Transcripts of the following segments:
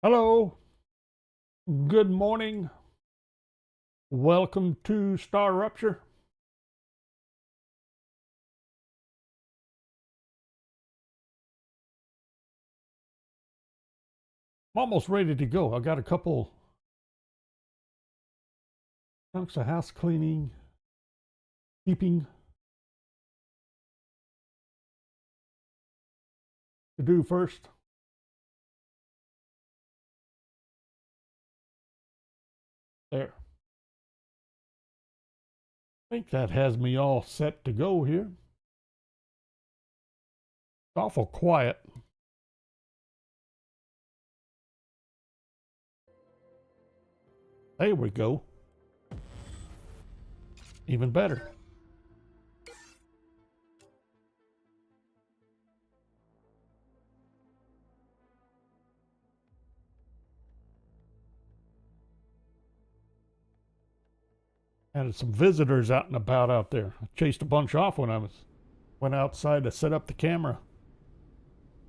Hello, good morning. Welcome to StarRupture. I'm almost ready to go. I got a couple chunks of house cleaning, keeping to do first. There. I think that has me all set to go here. It's awful quiet. There we go. Even better. Had some visitors out and about out there. I chased a bunch off when I went outside to set up the camera.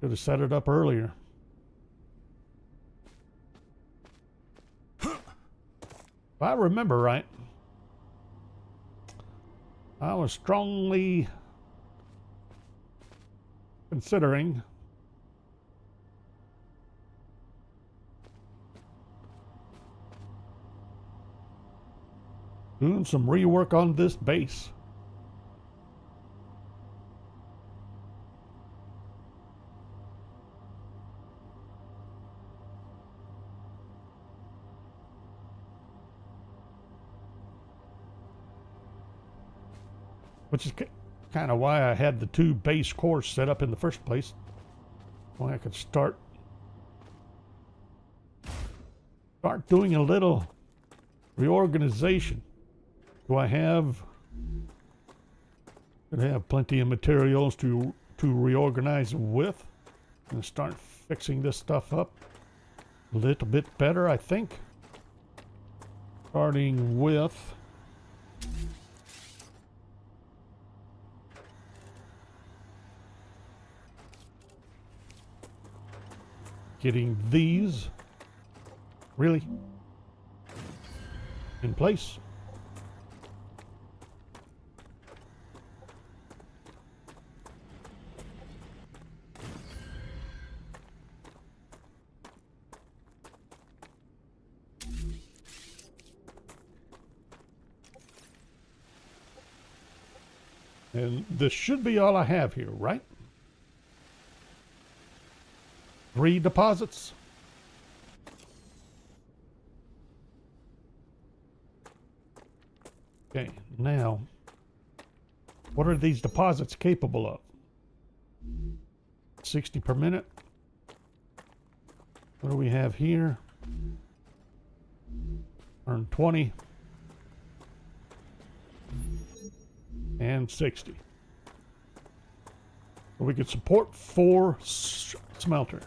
Should have set it up earlier. If I remember right, I was strongly considering doing some rework on this base. Which is kind of why I had the two base cores set up in the first place. Why I could start doing a little reorganization. Do I have plenty of materials to reorganize with and start fixing this stuff up a little bit better, I think. Starting with getting these really in place. And this should be all I have here, right? 3 deposits. Okay, now, what are these deposits capable of? 60 per minute. What do we have here? Earn 20. And 60. So we could support 4 smelters.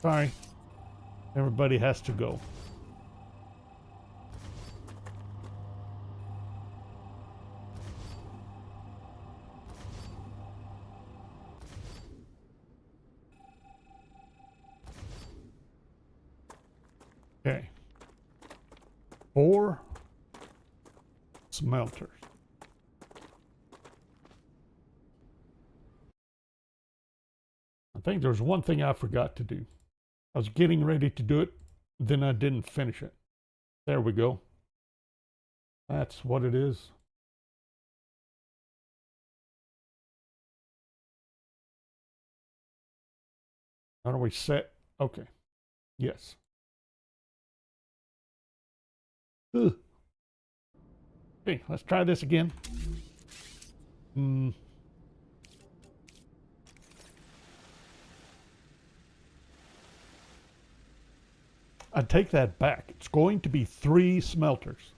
Sorry. Everybody has to go. Okay. 4 smelters. I think there's one thing I forgot to do. I was getting ready to do it, then I didn't finish it. There we go. That's what it is. How do we set? Okay. Yes. Ugh. Okay, let's try this again. I take that back. It's going to be 3 smelters.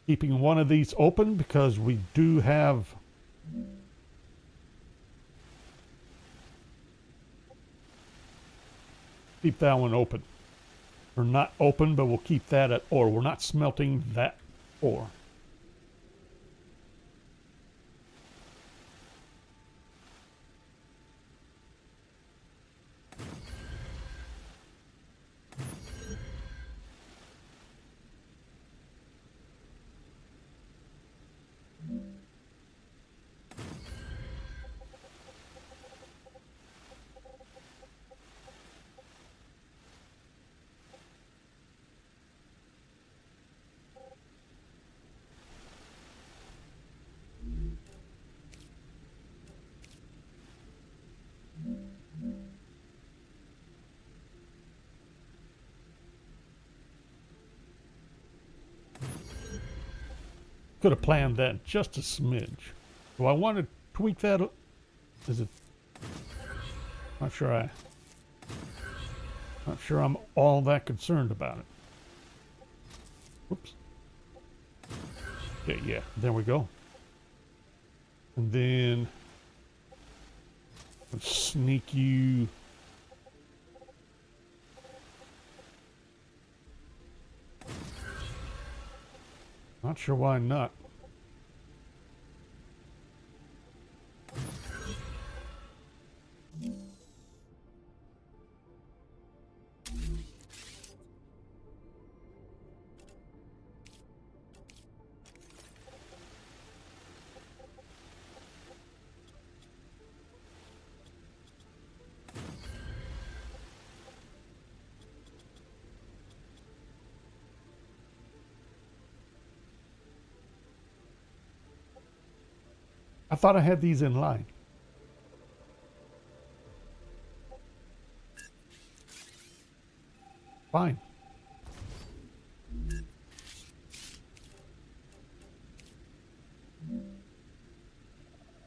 Keeping one of these open because we do have keep that one open. We're not open, but we'll keep that at ore. We're not smelting that ore. Could have planned that just a smidge. Do I want to tweak that? Is it? Not sure not sure I'm all that concerned about it. Whoops. Okay, yeah, there we go. And then let's sneak you. Not sure why not. I thought I had these in line. Fine.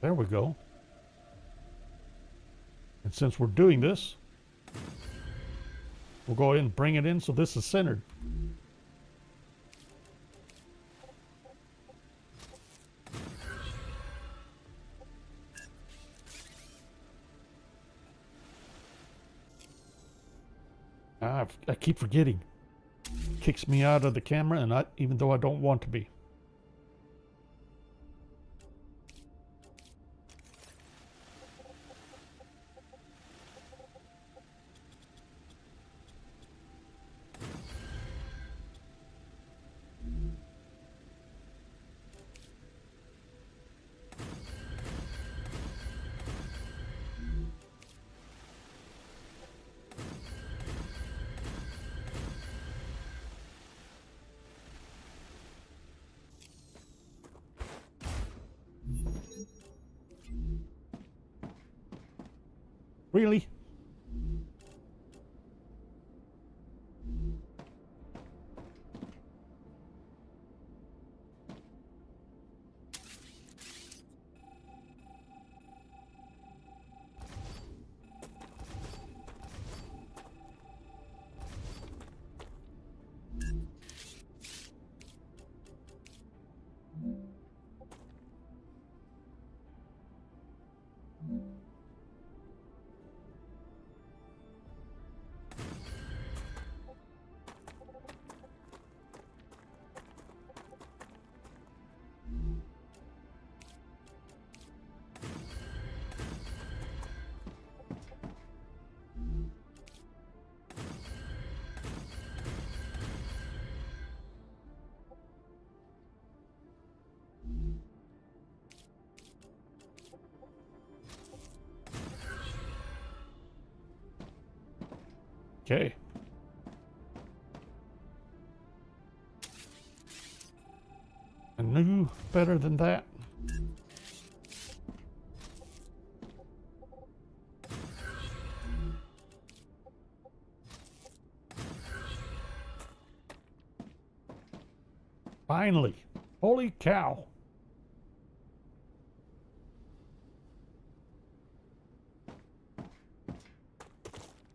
There we go. And since we're doing this, we'll go ahead and bring it in so this is centered. I keep forgetting. Kicks me out of the camera, and even though I don't want to be. Really? Okay. I knew better than that. Finally. Holy cow.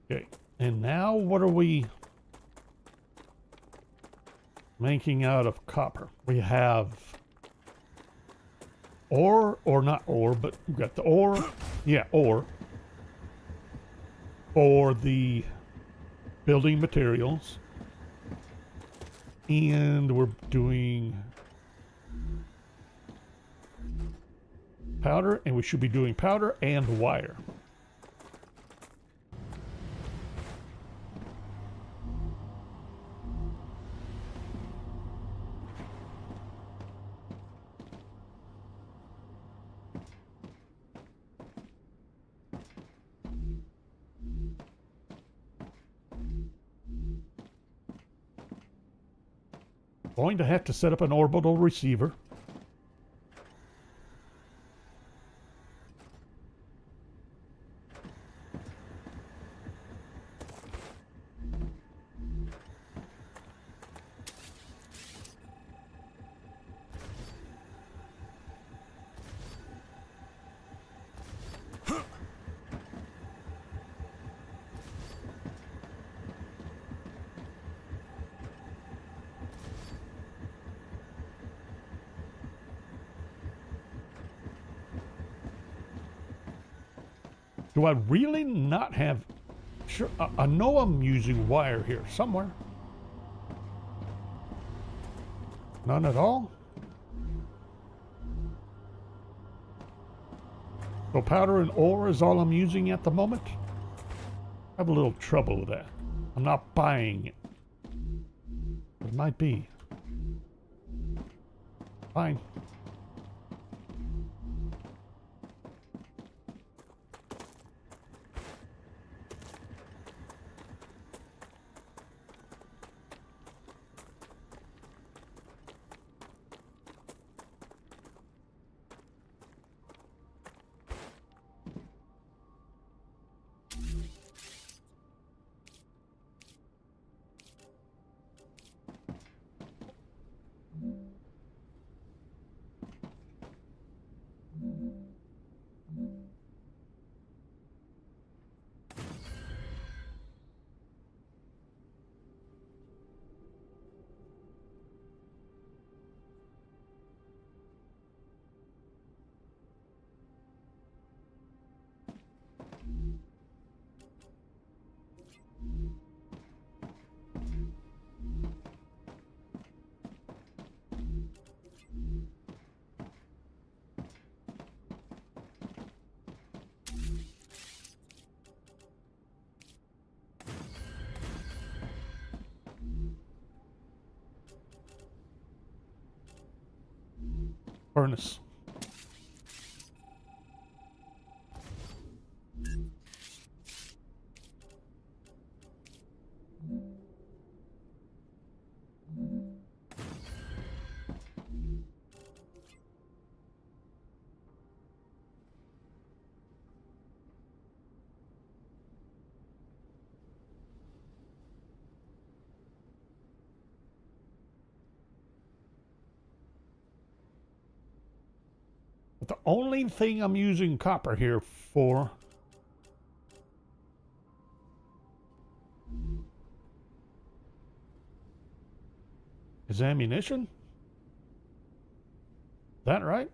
Okay. And now what are we making out of copper? We have ore, or not ore, but we've got the ore. Yeah, ore. For the building materials. And we're doing powder, and we should be doing powder and wire. Going to have to set up an orbital receiver. Do I really not have... Sure, I know I'm using wire here somewhere. None at all? So powder and ore is all I'm using at the moment? I have a little trouble with that. I'm not buying it. It might be. Fine. Furnace. But the only thing I'm using copper here for is ammunition. Is that right?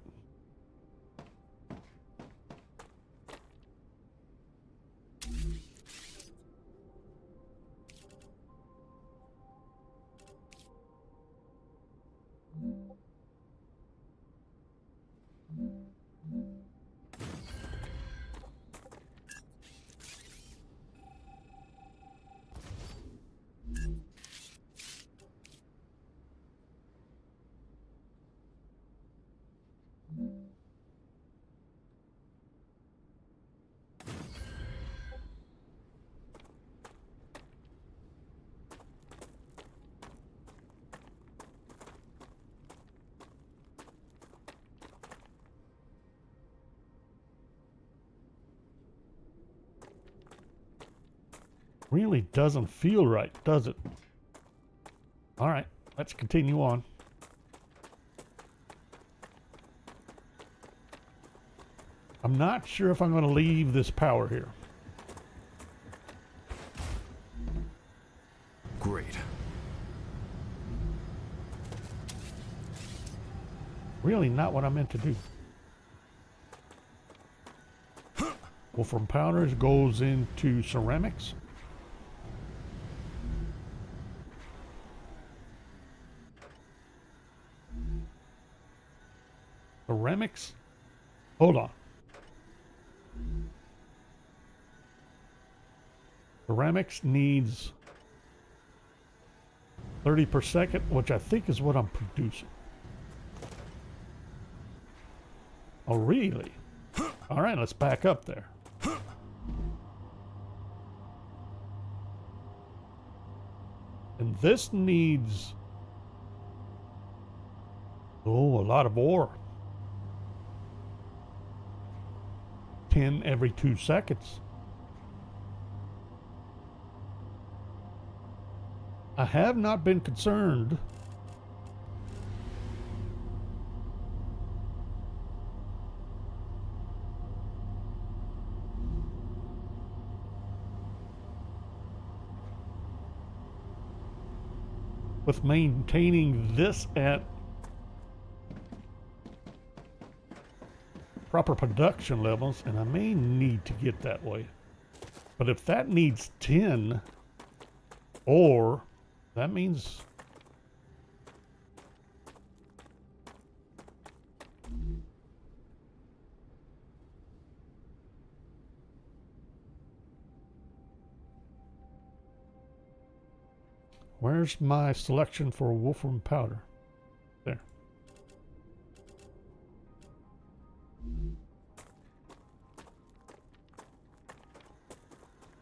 Really doesn't feel right, does it? All right, let's continue on. I'm not sure if I'm going to leave this power here. Great. Really not what I meant to do. Well, from powders goes into ceramics. Ceramics? Hold on. Ceramics needs 30 per second, which I think is what I'm producing. Oh, really? All right, let's back up there. And this needs, oh, a lot of ore. 10 every 2 seconds. I have not been concerned with maintaining this at proper production levels, and I may need to get that way. But if that needs 10, or that means where's my selection for wolfram powder? There.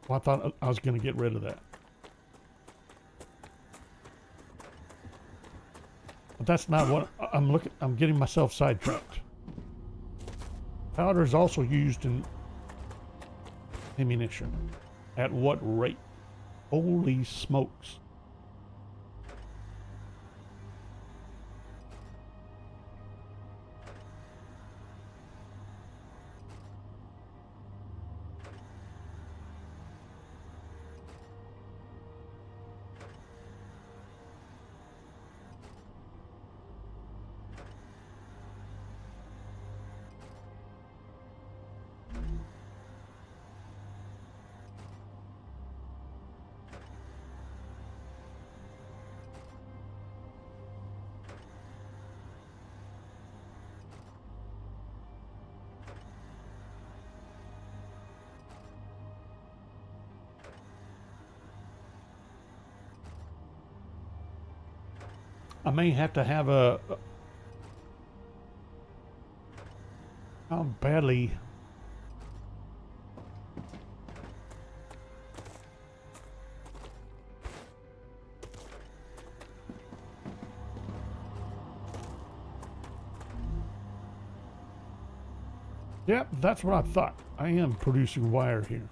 Well, I thought I was going to get rid of that. But that's not what I'm looking. I'm getting myself sidetracked. Powder is also used in ammunition. At what rate? Holy smokes. I may have to have a how badly yep, that's what I thought. I am producing wire here.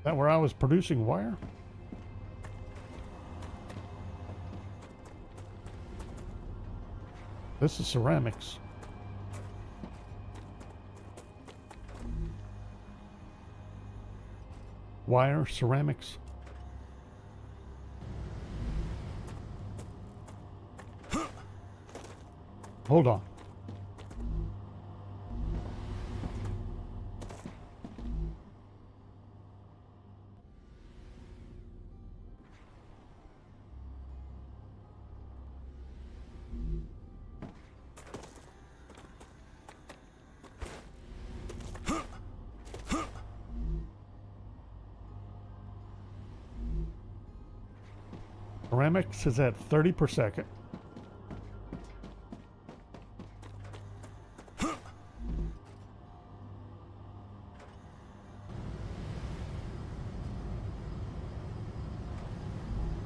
That where I was producing wire? This is ceramics. Wire, ceramics. Hold on. Ceramics is at 30 per second.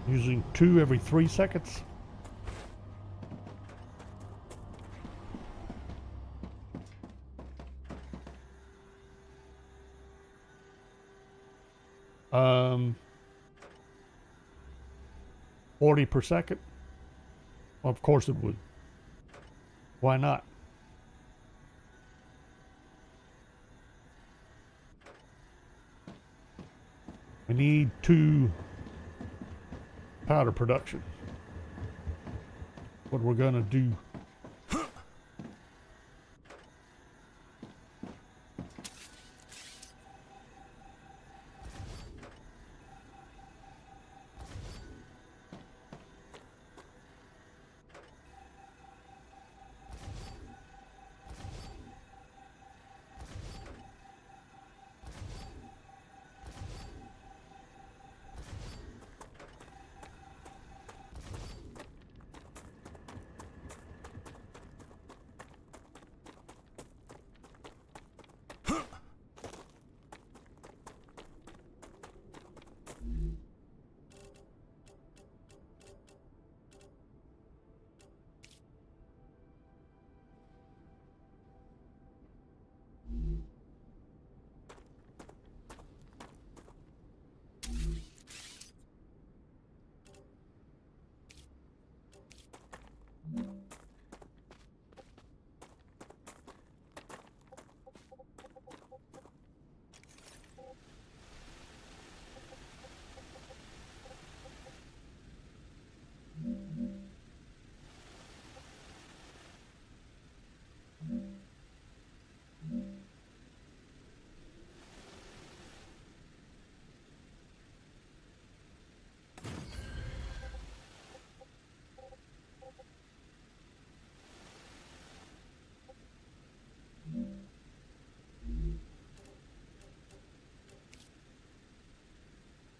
Using 2 every 3 seconds. Um, 40 per second. Well, of course it would. Why not? We need 2 powder production. What we're gonna do.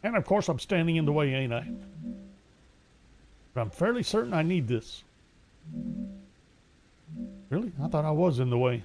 And of course I'm standing in the way, ain't I? But I'm fairly certain I need this. Really? I thought I was in the way.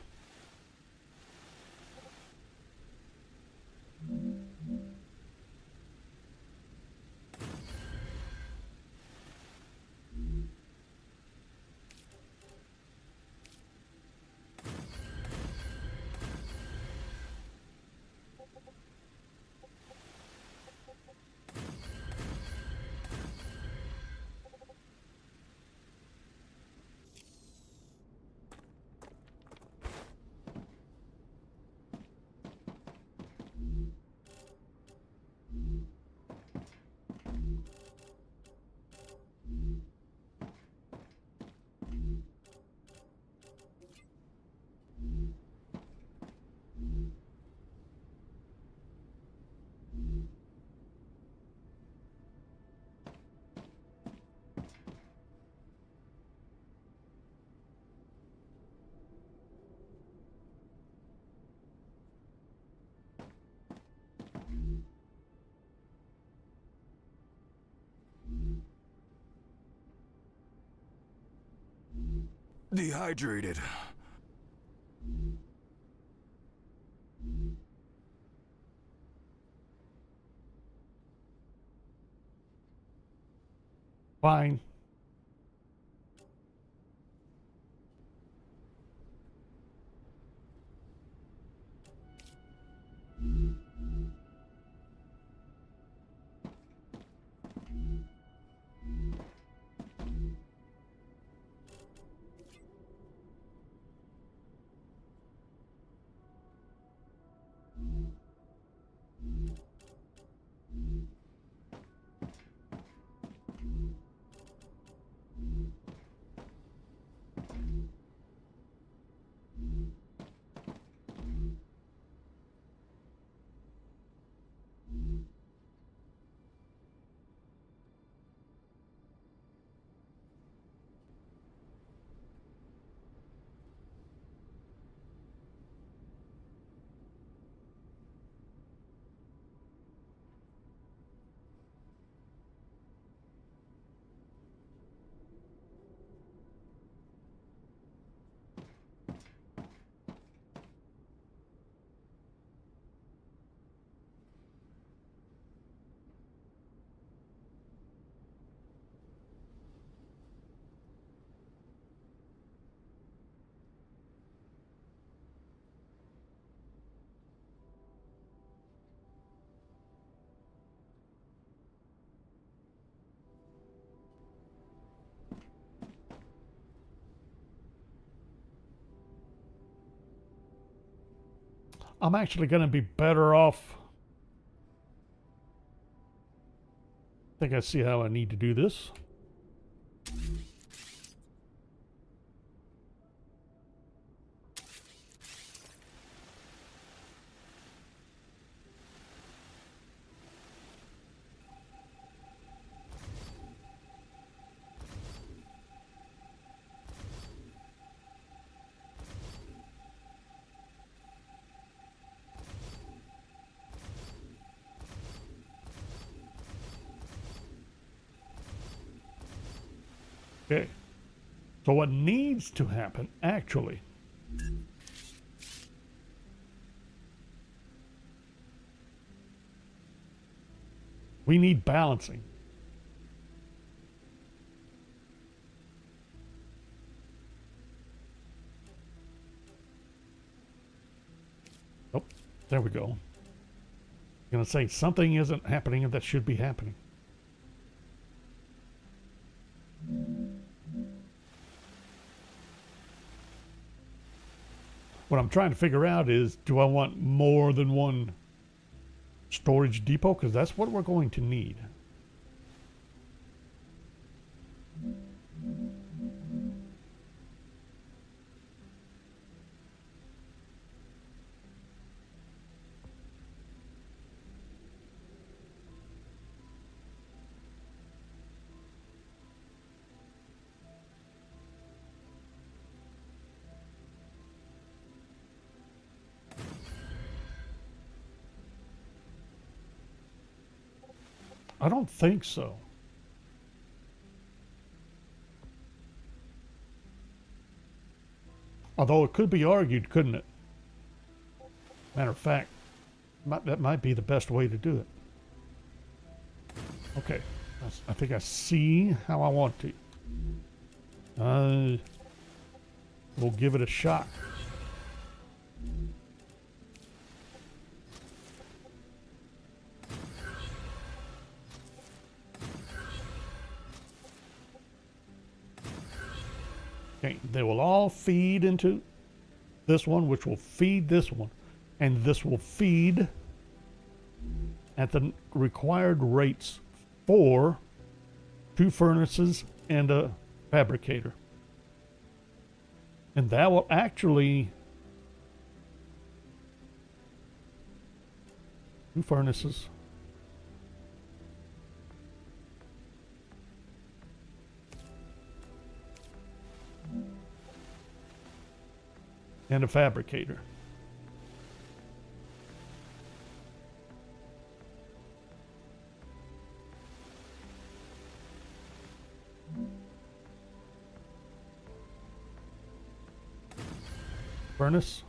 Dehydrated. Fine. I'm actually going to be better off. I think I see how I need to do this. Okay. So what needs to happen, actually, we need balancing. Oh, there we go. I'm going to say something isn't happening that should be happening. What I'm trying to figure out is, do I want more than one storage depot? Because that's what we're going to need. I don't think so. Although it could be argued, couldn't it? Matter of fact, that might be the best way to do it. Okay, I think I see how I want to. We'll give it a shot. Okay, they will all feed into this one, which will feed this one, and this will feed at the required rates for 2 furnaces and a fabricator. And that will actually 2 furnaces. And a fabricator. Furnace.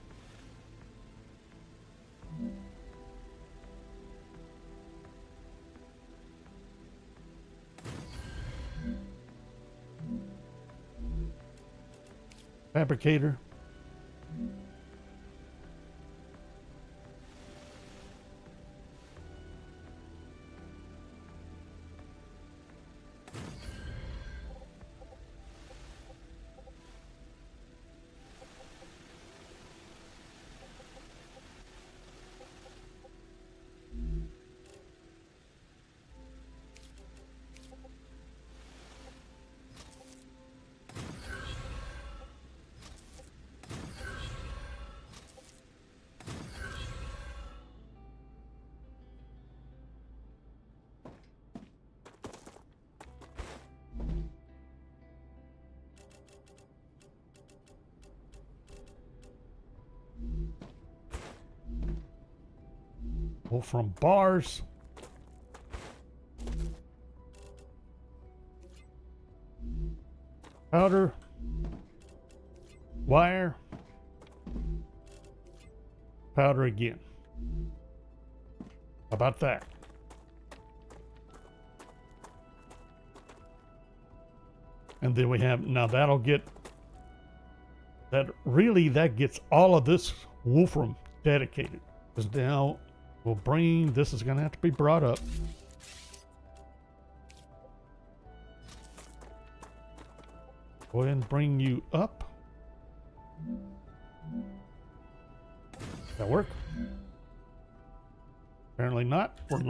Fabricator. Well, from bars. Powder. Wire. Powder again. How about that? And then we have, now that'll get, that gets all of this wolfram dedicated. Because now we'll bring, this is going to have to be brought up. Go ahead and bring you up. That work? Apparently not. We're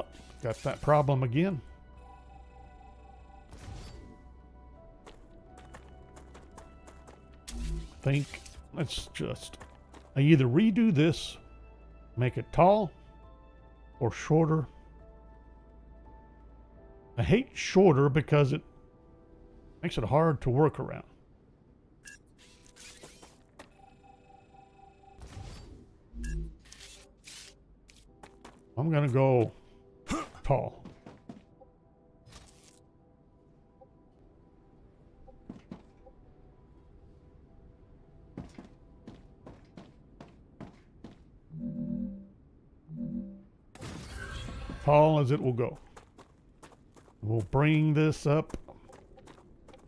got that problem again. I think let's just, I either redo this, make it tall or shorter. I hate shorter because it makes it hard to work around. I'm gonna go tall. Tall as it will go. We'll bring this up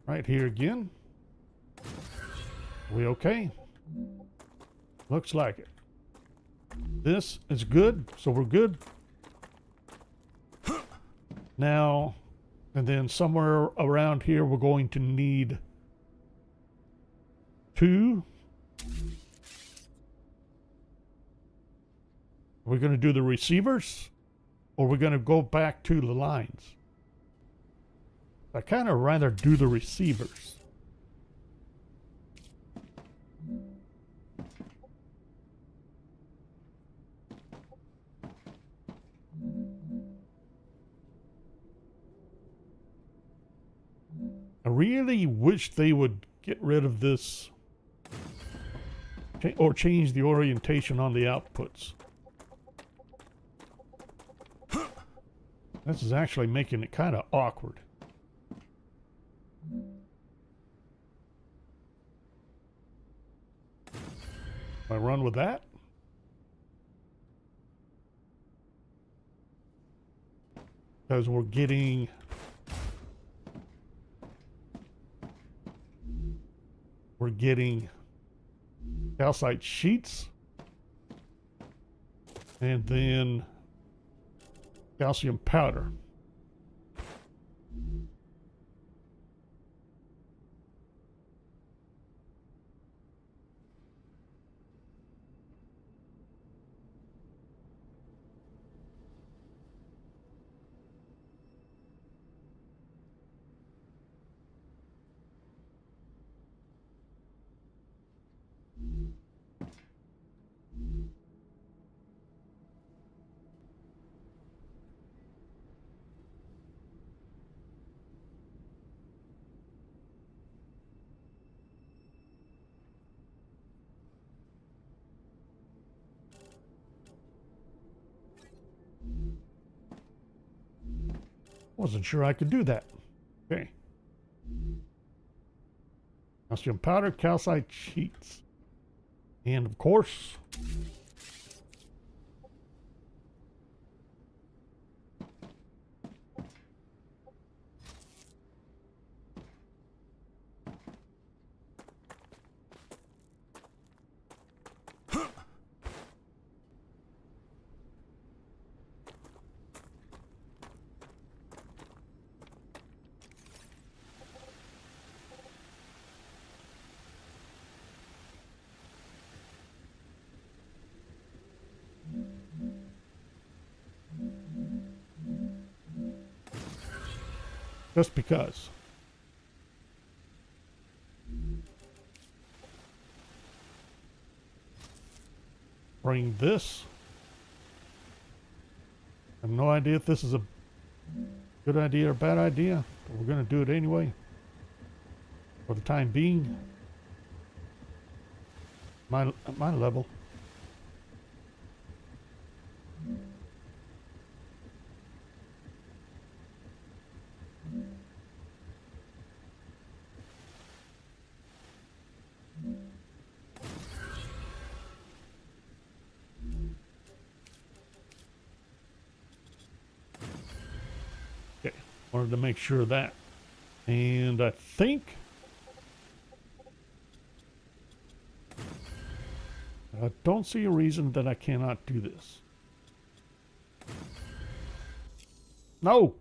right here again. We okay? Looks like it. This is good, so we're good. Now, and then somewhere around here we're going to need 2. We're going to do the receivers, or we're going to go back to the lines. I kind of rather do the receivers. I really wish they would get rid of this or change the orientation on the outputs. This is actually making it kind of awkward. I run with that. Because we're getting calcite sheets and then calcium powder. Wasn't sure I could do that. Okay. Calcium powder, calcite sheets. And of course, just because. Bring this. I have no idea if this is a good idea or bad idea, but we're going to do it anyway. For the time being. My level. Okay, wanted to make sure of that. And I think I don't see a reason that I cannot do this. No!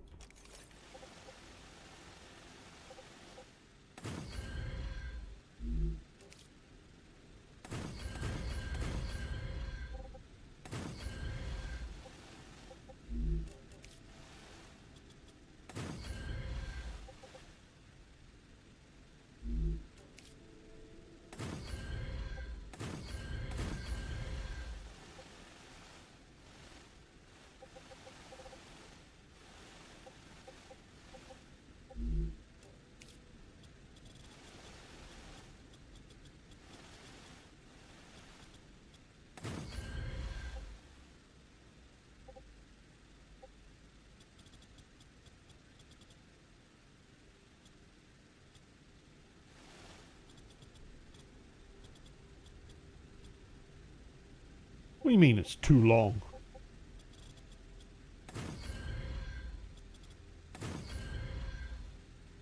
What do you mean it's too long?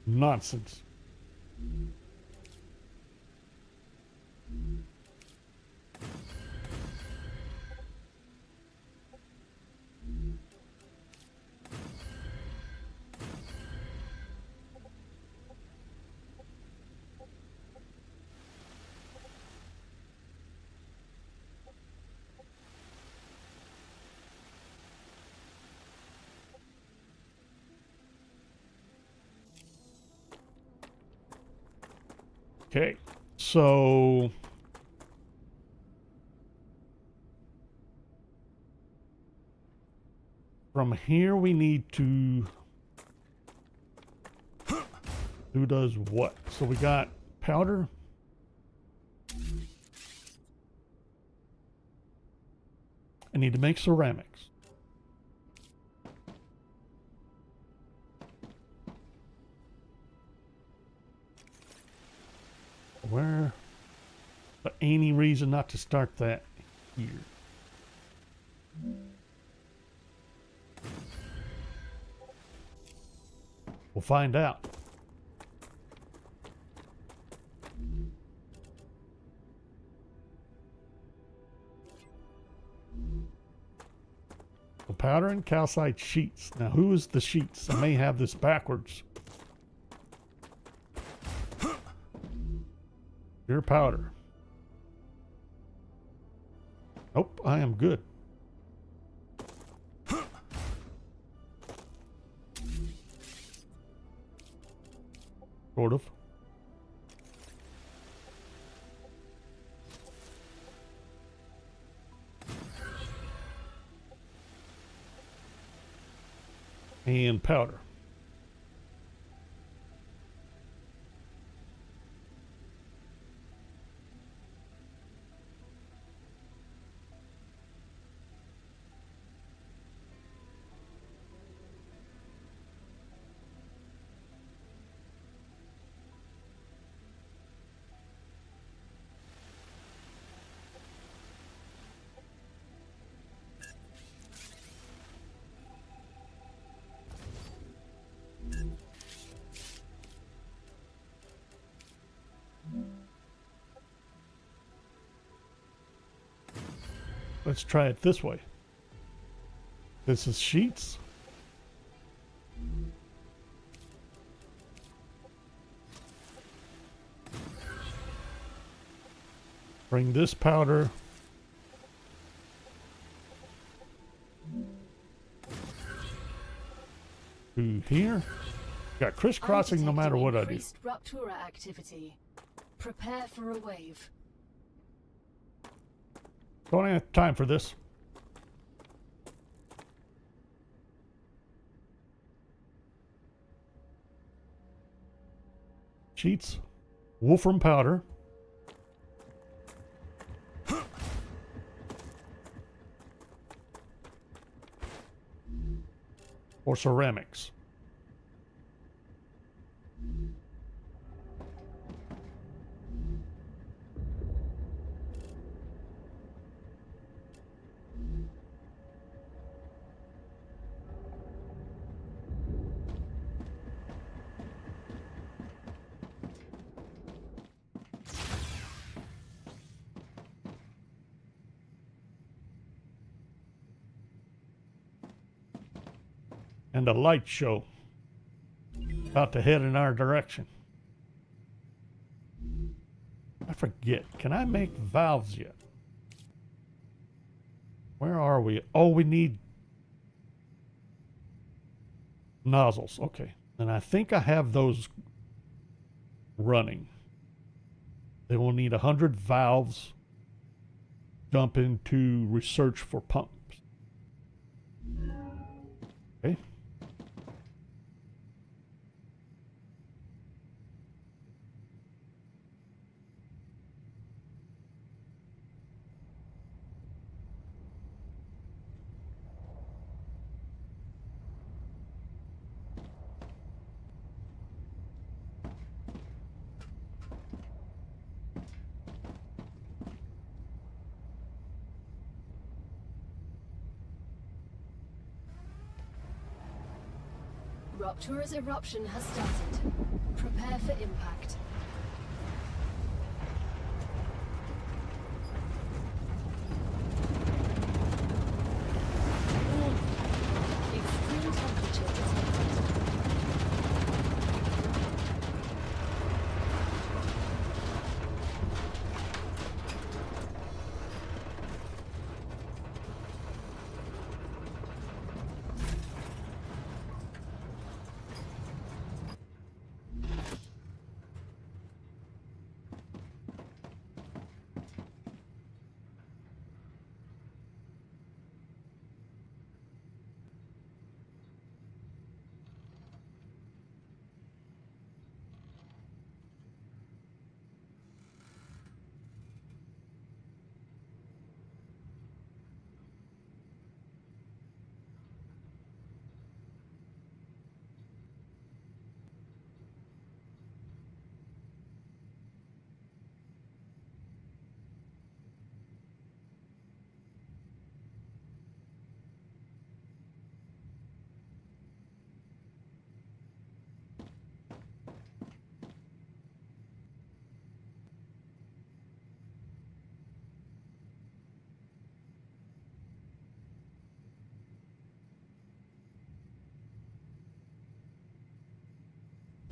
Nonsense. Okay, so from here we need to, who does what? So we got powder. I need to make ceramics. where? But any reason not to start that here? We'll find out. So powder and calcite sheets. Now, who is the sheets? I may have this backwards. Pure powder. Nope, I am good. Sort of. And powder. Let's try it this way. This is sheets. Bring this powder to here. Got crisscrossing no matter what I do. Rupture activity. Prepare for a wave. Don't have time for this. Sheets. Wolfram powder. Or ceramics. And a light show about to head in our direction. I forget, can I make valves yet? Where are we? Oh, we need nozzles. Okay. And I think I have those running. They will need 100 valves. Jump into research for pumps. Okay. Rupture's eruption has started. Prepare for impact. Extreme temperature detected.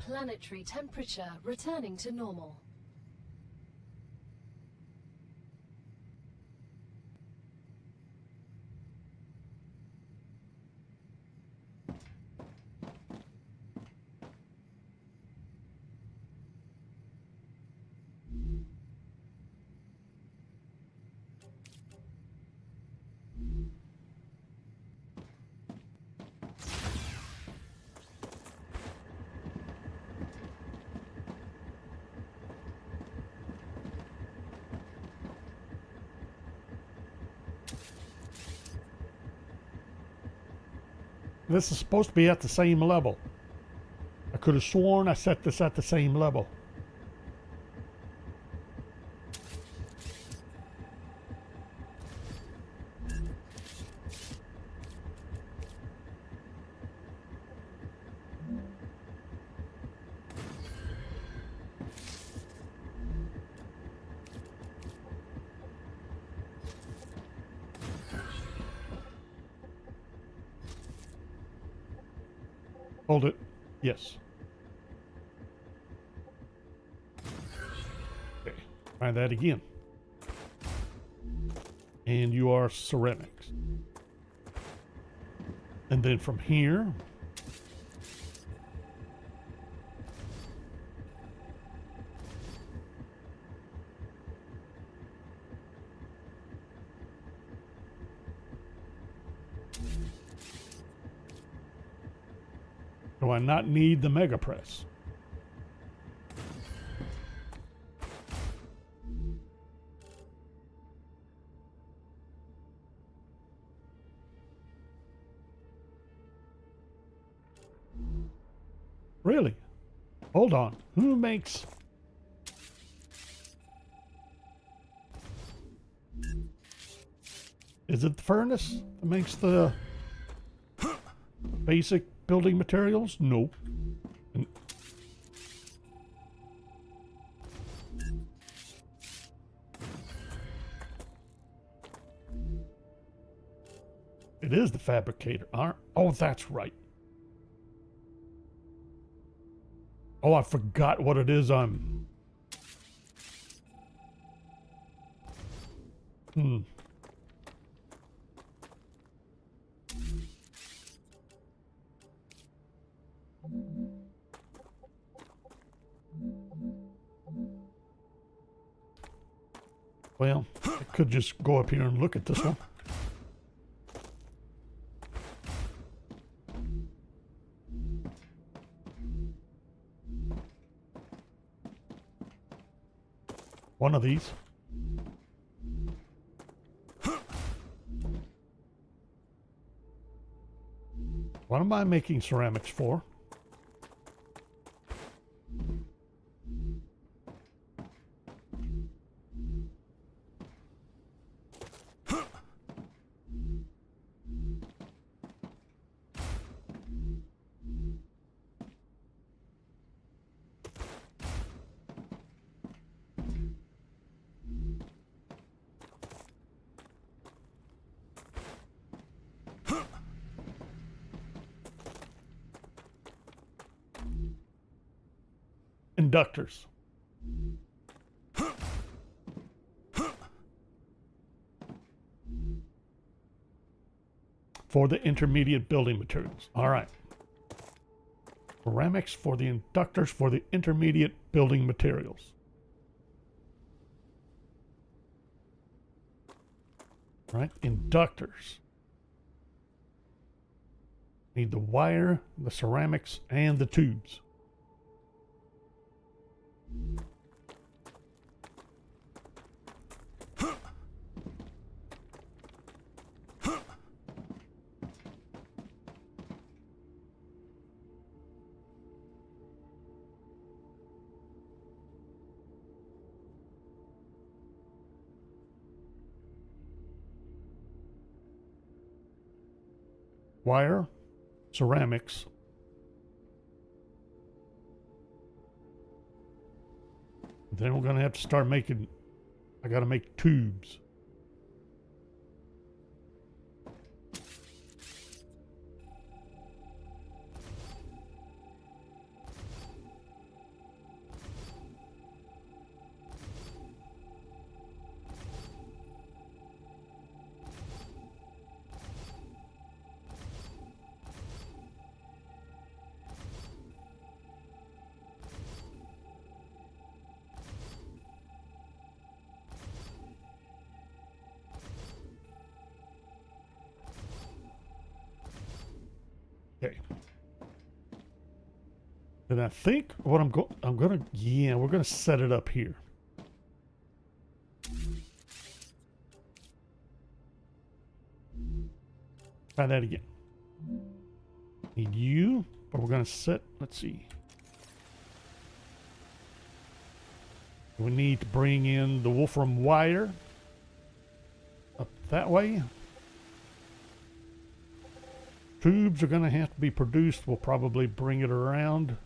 Planetary temperature returning to normal. This is supposed to be at the same level. I could have sworn I set this at the same level. Hold it. Yes. Okay. Try that again. And you are ceramics. And then from here, do I not need the mega press? Really? Hold on. Who makes... Is it the furnace that makes the basic building materials? No. It is the fabricator. Oh, that's right. Oh, I forgot what it is. Well, I could just go up here and look at this one. One of these. What am I making ceramics for? Inductors. For the intermediate building materials. All right. Ceramics for the inductors for the intermediate building materials. Right? Inductors. Need the wire, the ceramics, and the tubes. Wire, ceramics, then we're going to have to start making, I got to make tubes. Okay. And I think what we're gonna set it up here. Try that again. Need you, but we're gonna set, let's see. We need to bring in the wolfram wire up that way. Tubes are gonna have to be produced. We'll probably bring it around.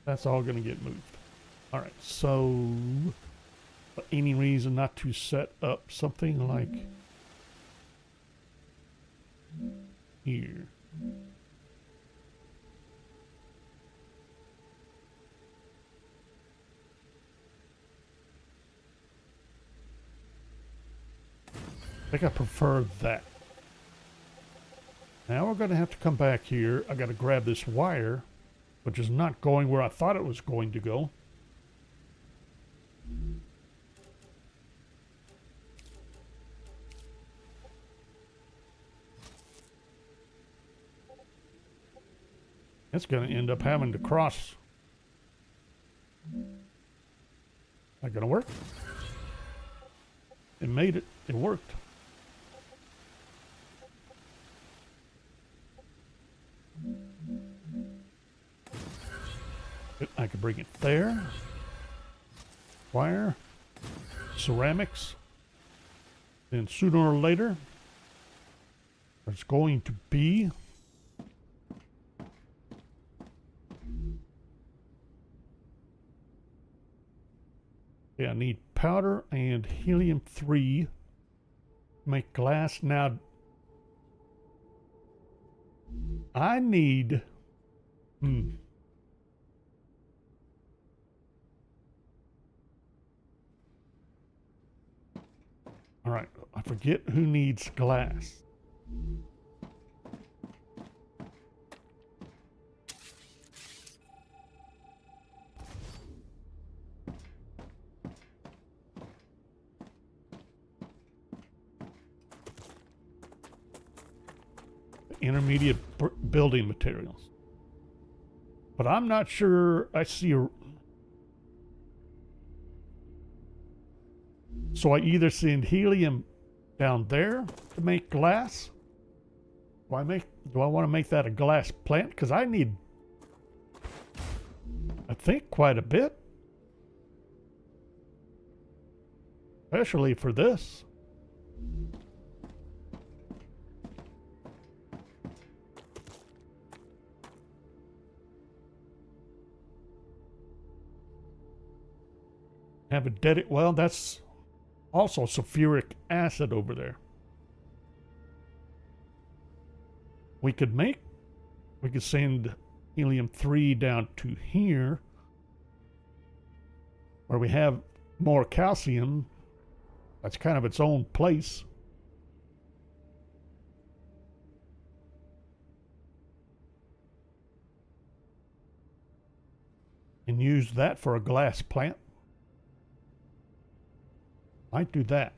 That's all gonna get moved. All right, so any reason not to set up something like here? I think I prefer that. Now we're going to have to come back here. I got to grab this wire, which is not going where I thought it was going to go. It's going to end up having to cross. Not going to work. It made it. It worked. I could bring it there. Wire. Ceramics. Then sooner or later, there's going to be I need powder and helium-3 to make glass. Now, I need... All right, I forget who needs glass. Intermediate building materials. But I'm not sure I see a... So I either send helium down there to make glass. Do I want to make that a glass plant? Because I need, I think, quite a bit. Especially for this. Have a dedicated, well, that's also sulfuric acid over there. We could send helium-3 down to here where we have more calcium. That's kind of its own place. And use that for a glass plant. Might do that.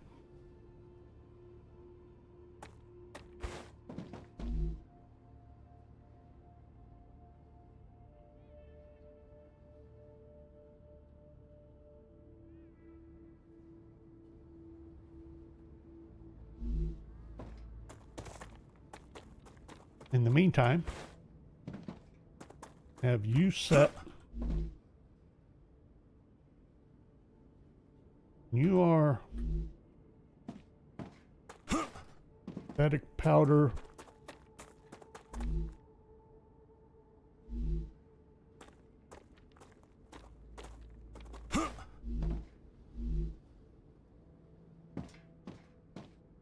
In the meantime, have you set... You are synthetic powder.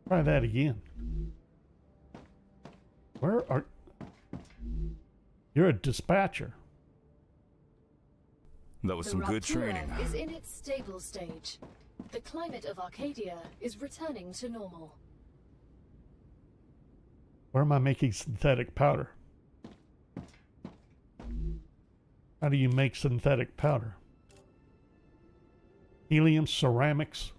Try that again. Where are... You're a dispatcher. That was some good training. Is in its stable stage. The climate of Arcadia is returning to normal. Where am I making synthetic powder? How do you make synthetic powder? Helium, ceramics,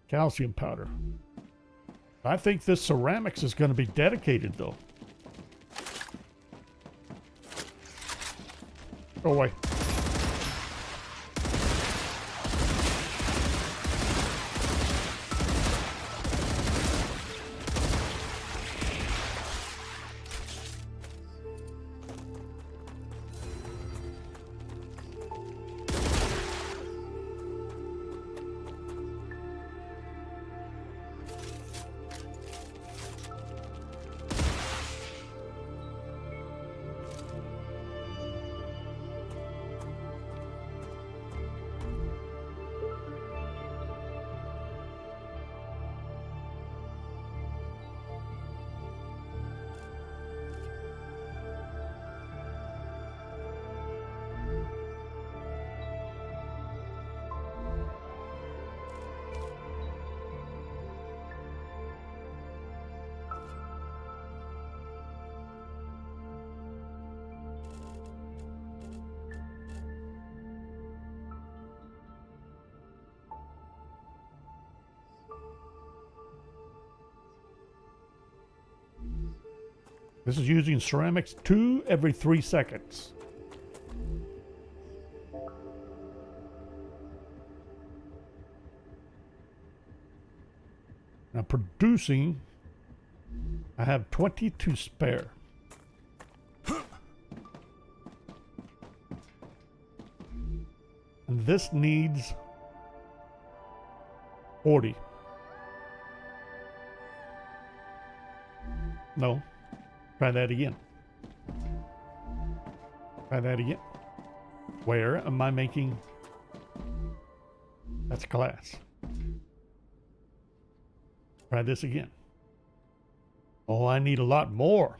calcium powder. I think this ceramics is going to be dedicated, though. Go away. This is using ceramics 2 every 3 seconds. Now producing, I have 20 to spare. And this needs 40. No. Try that again. Try that again. Where am I making? That's glass. Try this again. Oh, I need a lot more.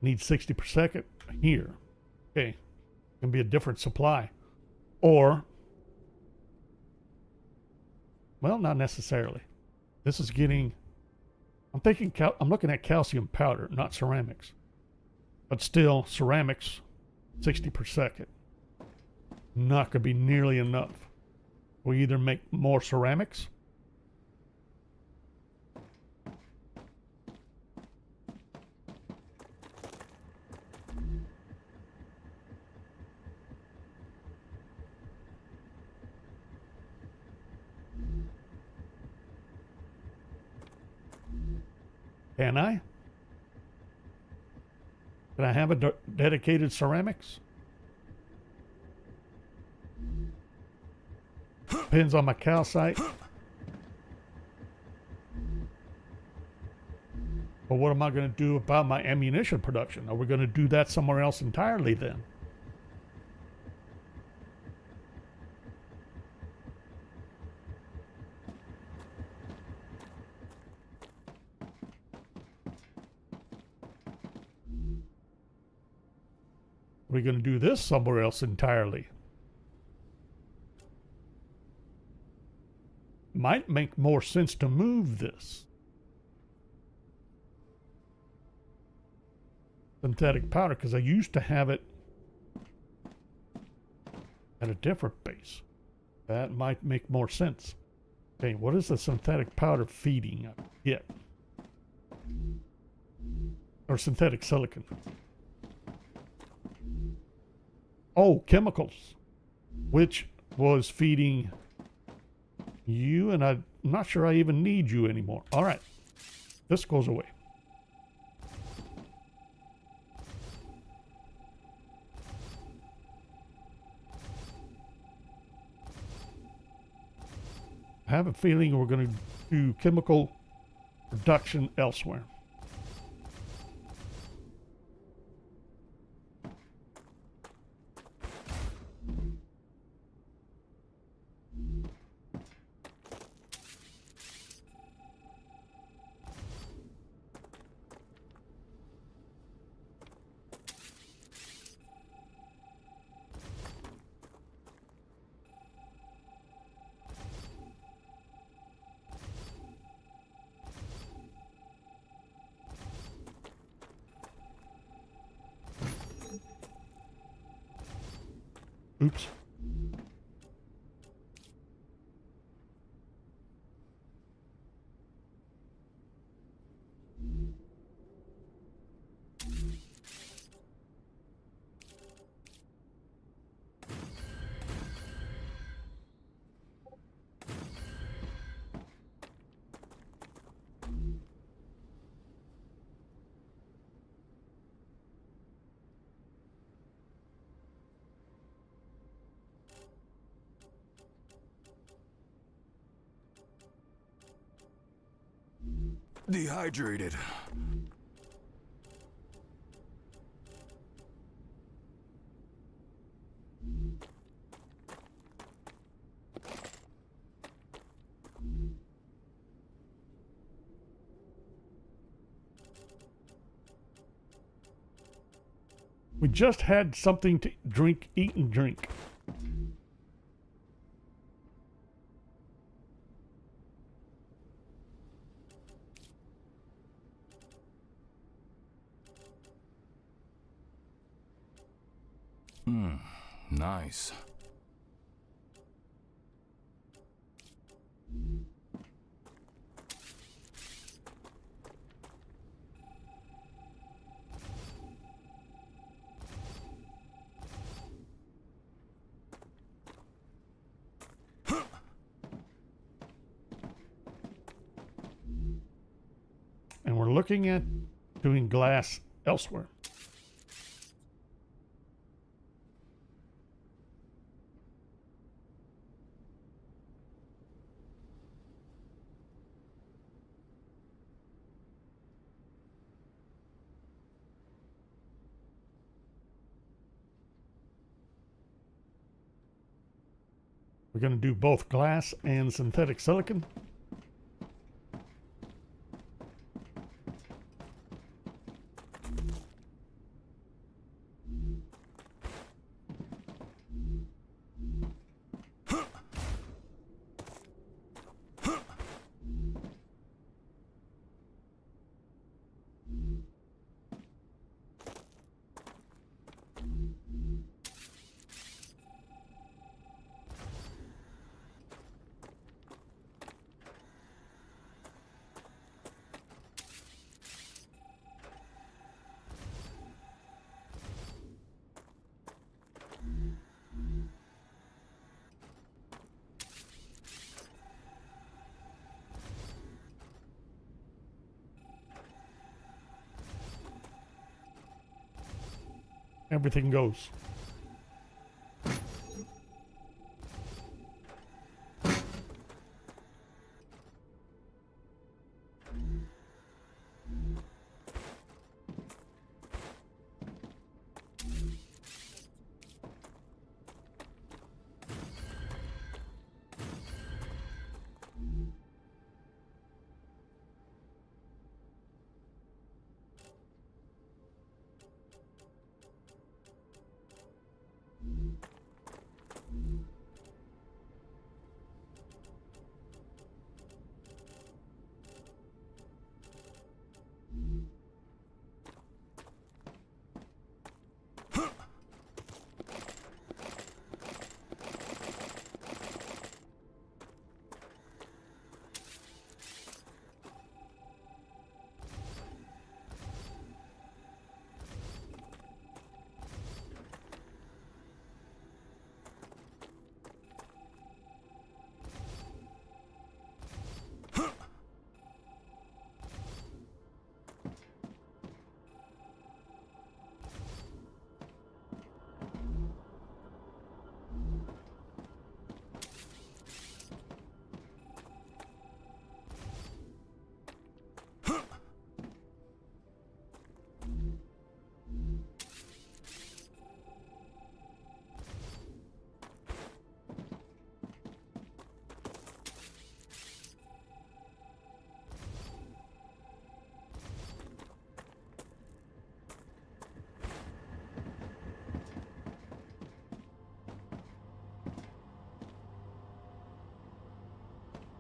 Need 60 per second here. Okay. Can be a different supply. Or, well, not necessarily. This is getting, I'm thinking, I'm looking at calcium powder, not ceramics. But still, ceramics, 60 per second. Not going to be nearly enough. We either make more ceramics, can I? Can I have a dedicated ceramics? Depends on my calcite. But what am I going to do about my ammunition production? Are we going to do that somewhere else entirely then? We're going to do this somewhere else entirely. Might make more sense to move this. Synthetic powder, because I used to have it at a different base. That might make more sense. Okay, what is the synthetic powder feeding I get? Or synthetic silicon? Oh, chemicals, which was feeding you, and I'm not sure I even need you anymore. All right, this goes away. I have a feeling we're going to do chemical production elsewhere. Oops. Dehydrated. We just had something to drink, eat, and drink. Nice. And we're looking at doing glass elsewhere. We're going to do both glass and synthetic silicon. Everything goes.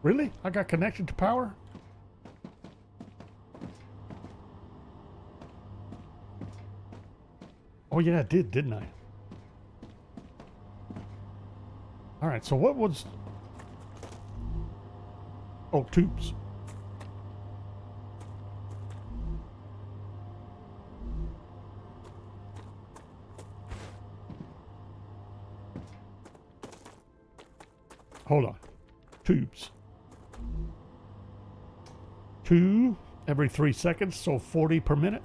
Really? I got connected to power? Oh yeah, I did, didn't I? All right, so what was... Oh, tubes. Hold on. Tubes. 2 every 3 seconds, so 40 per minute.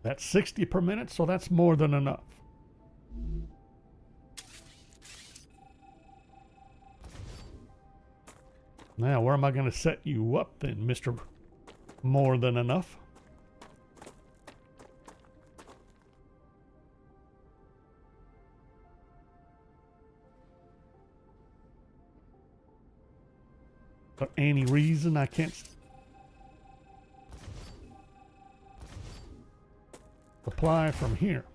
That's 60 per minute, so that's more than enough. Now, where am I going to set you up then, Mr. More Than Enough? For any reason I can't supply from here.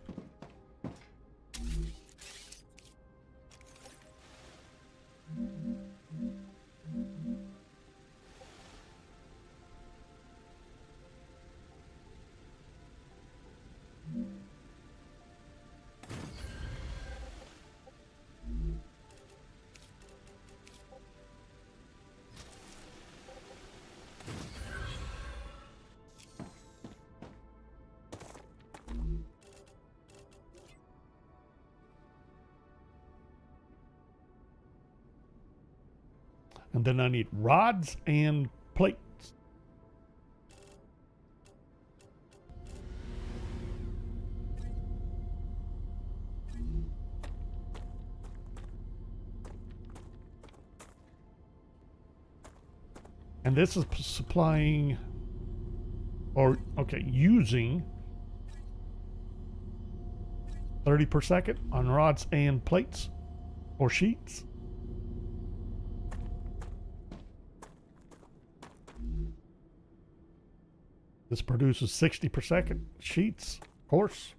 And then I need rods and plates. And this is supplying, or okay, using 30 per second on rods and plates or sheets. This produces 60 per second sheets, of course.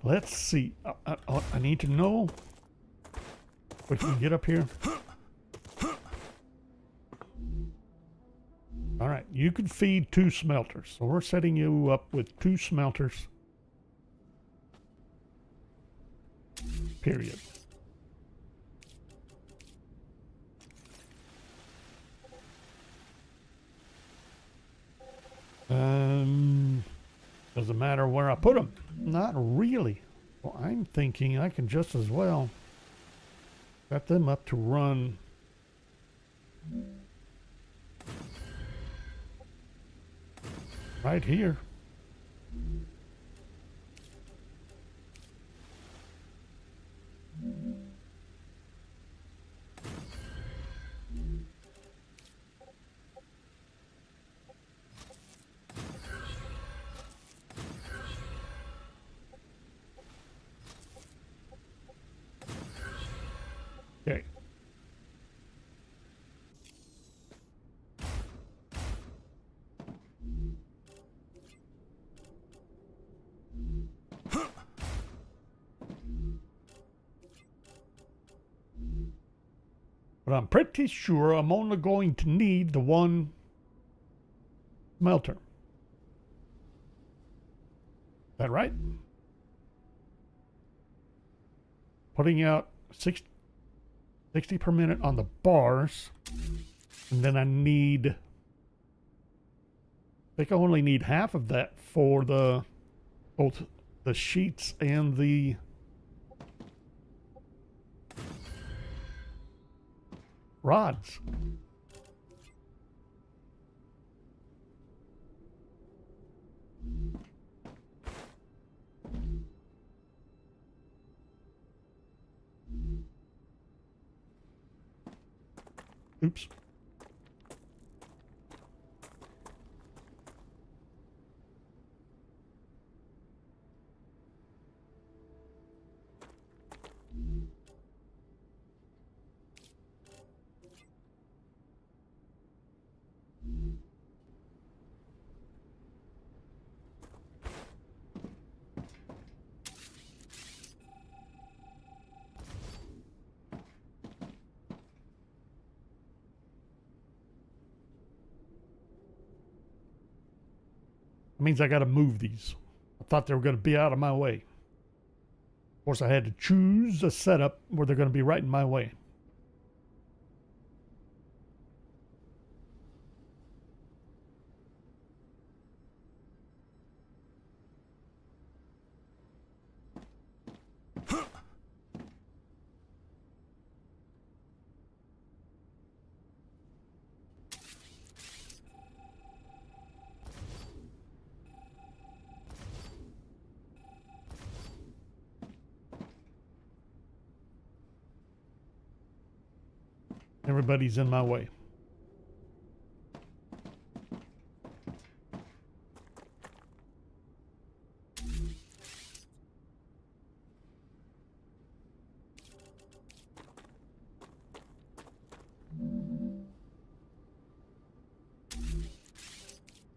Let's see. I need to know if we can get up here. All right, you can feed 2 smelters. So we're setting you up with 2 smelters. Period. Doesn't matter where I put them. Not really. Well, I'm thinking I can just as well set them up to run right here. But I'm pretty sure I'm only going to need the one smelter. Is that right? Putting out 60 per minute on the bars. And then I think I only need half of that for both the sheets and the rods. Oops. That means I got to move these. I thought they were going to be out of my way. Of course, I had to choose a setup where they're going to be right in my way. Everybody's in my way.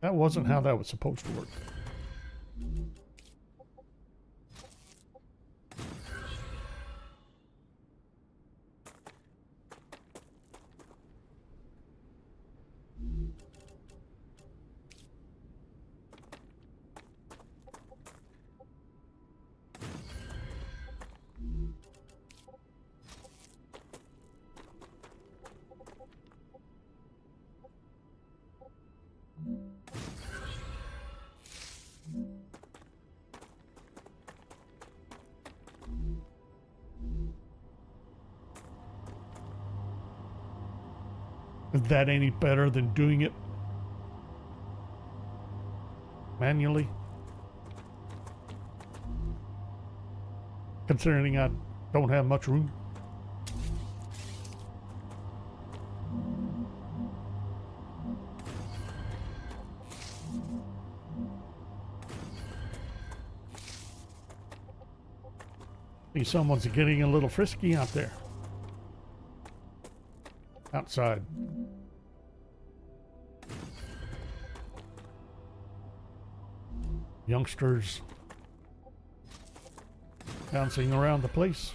That wasn't how that was supposed to work. Is that any better than doing it manually? Considering I don't have much room. See, someone's getting a little frisky out there. Outside. Youngsters bouncing around the place.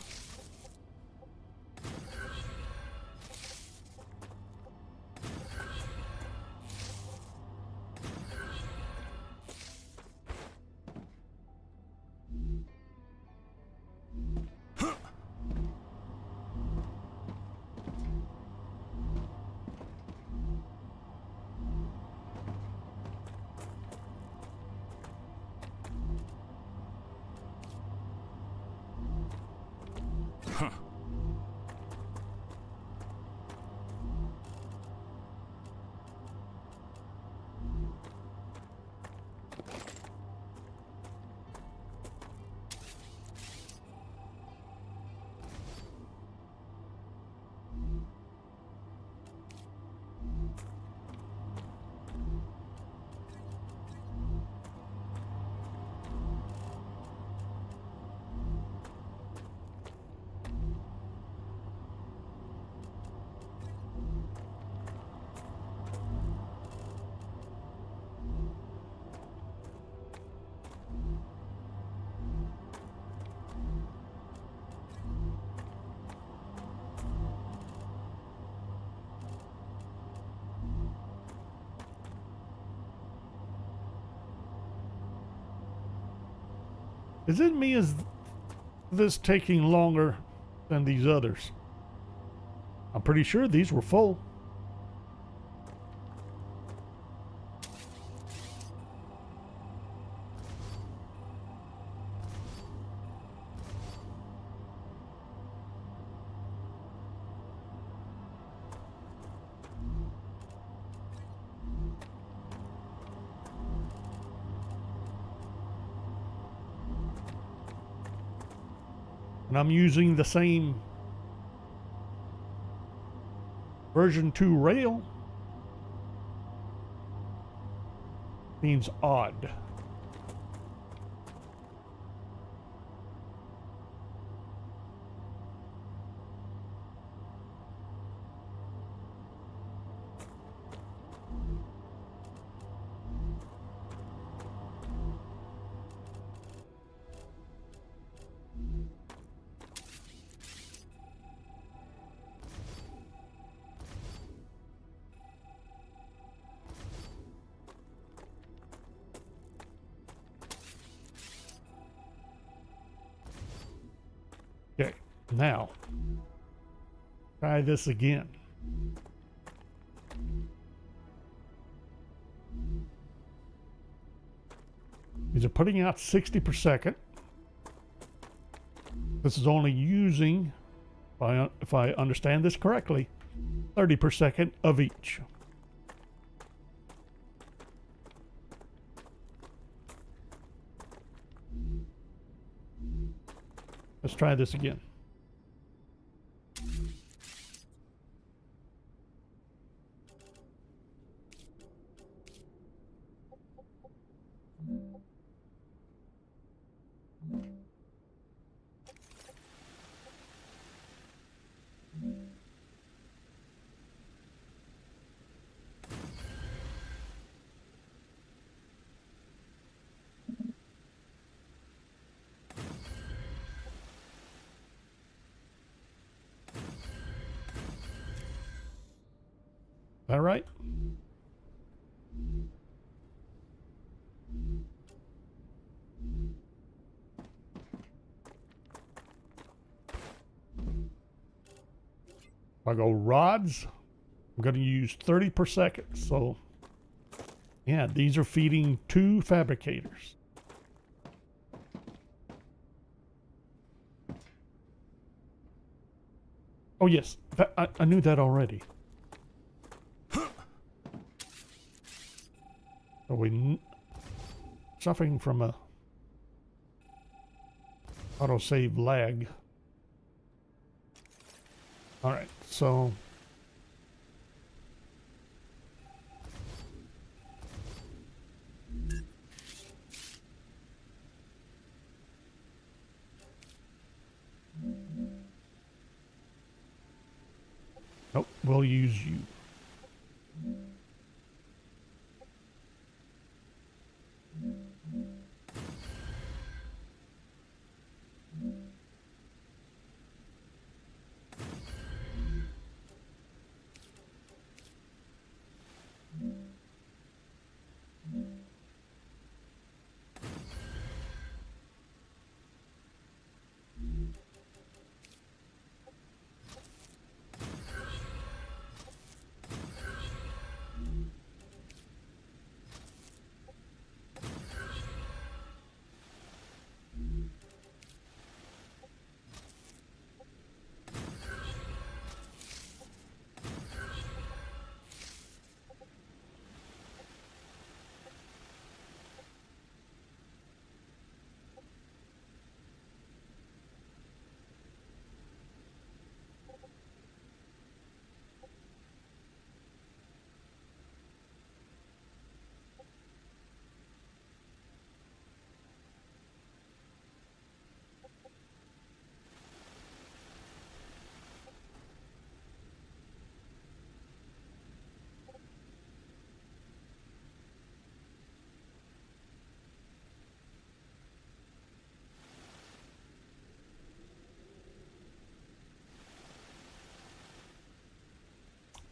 Is it me? Is this taking longer than these others? I'm pretty sure these were full. And I'm using the same version 2 rail. Seems odd. Okay, now try this again. These are putting out 60 per second. This is only using, if I understand this correctly, 30 per second of each. Let's try this again. All right. If I go rods, I'm going to use 30 per second. So, yeah, these are feeding 2 fabricators. Oh, yes. I knew that already. So we suffering from a autosave lag. All right, so nope, we'll use you.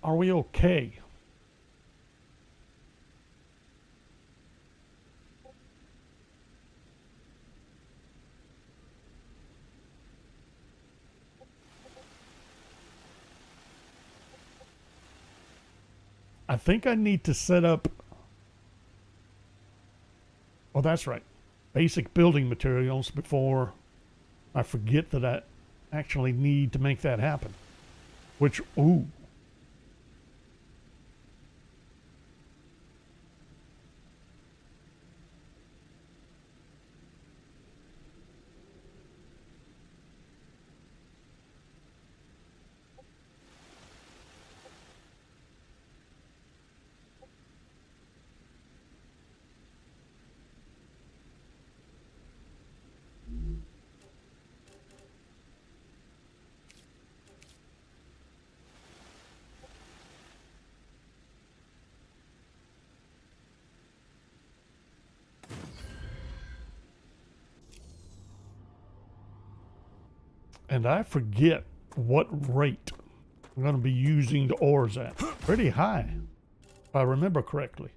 Are we okay? I think I need to set up. Oh, that's right. Basic building materials before I forget that I actually need to make that happen. Which, ooh. And I forget what rate I'm going to be using the ores at. Pretty high, if I remember correctly.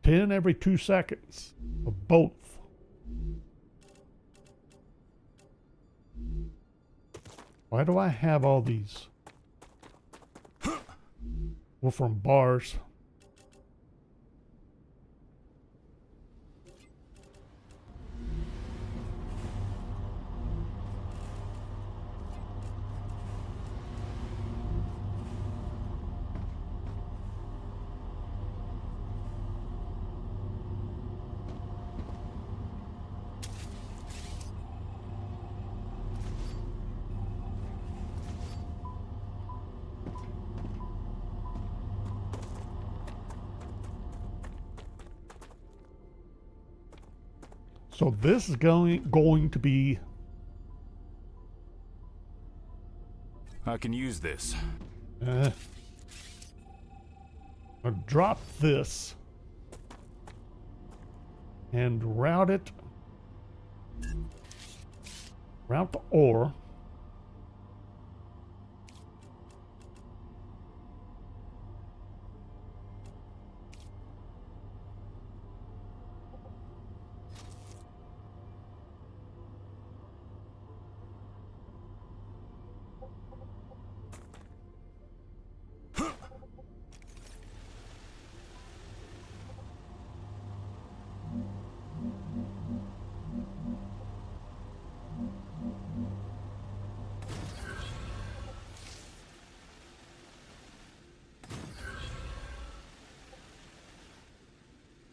10 every 2 seconds of both. Why do I have all these? Well, from bars. So this is going to be. I can use this. I'll drop this and route it. Route the ore.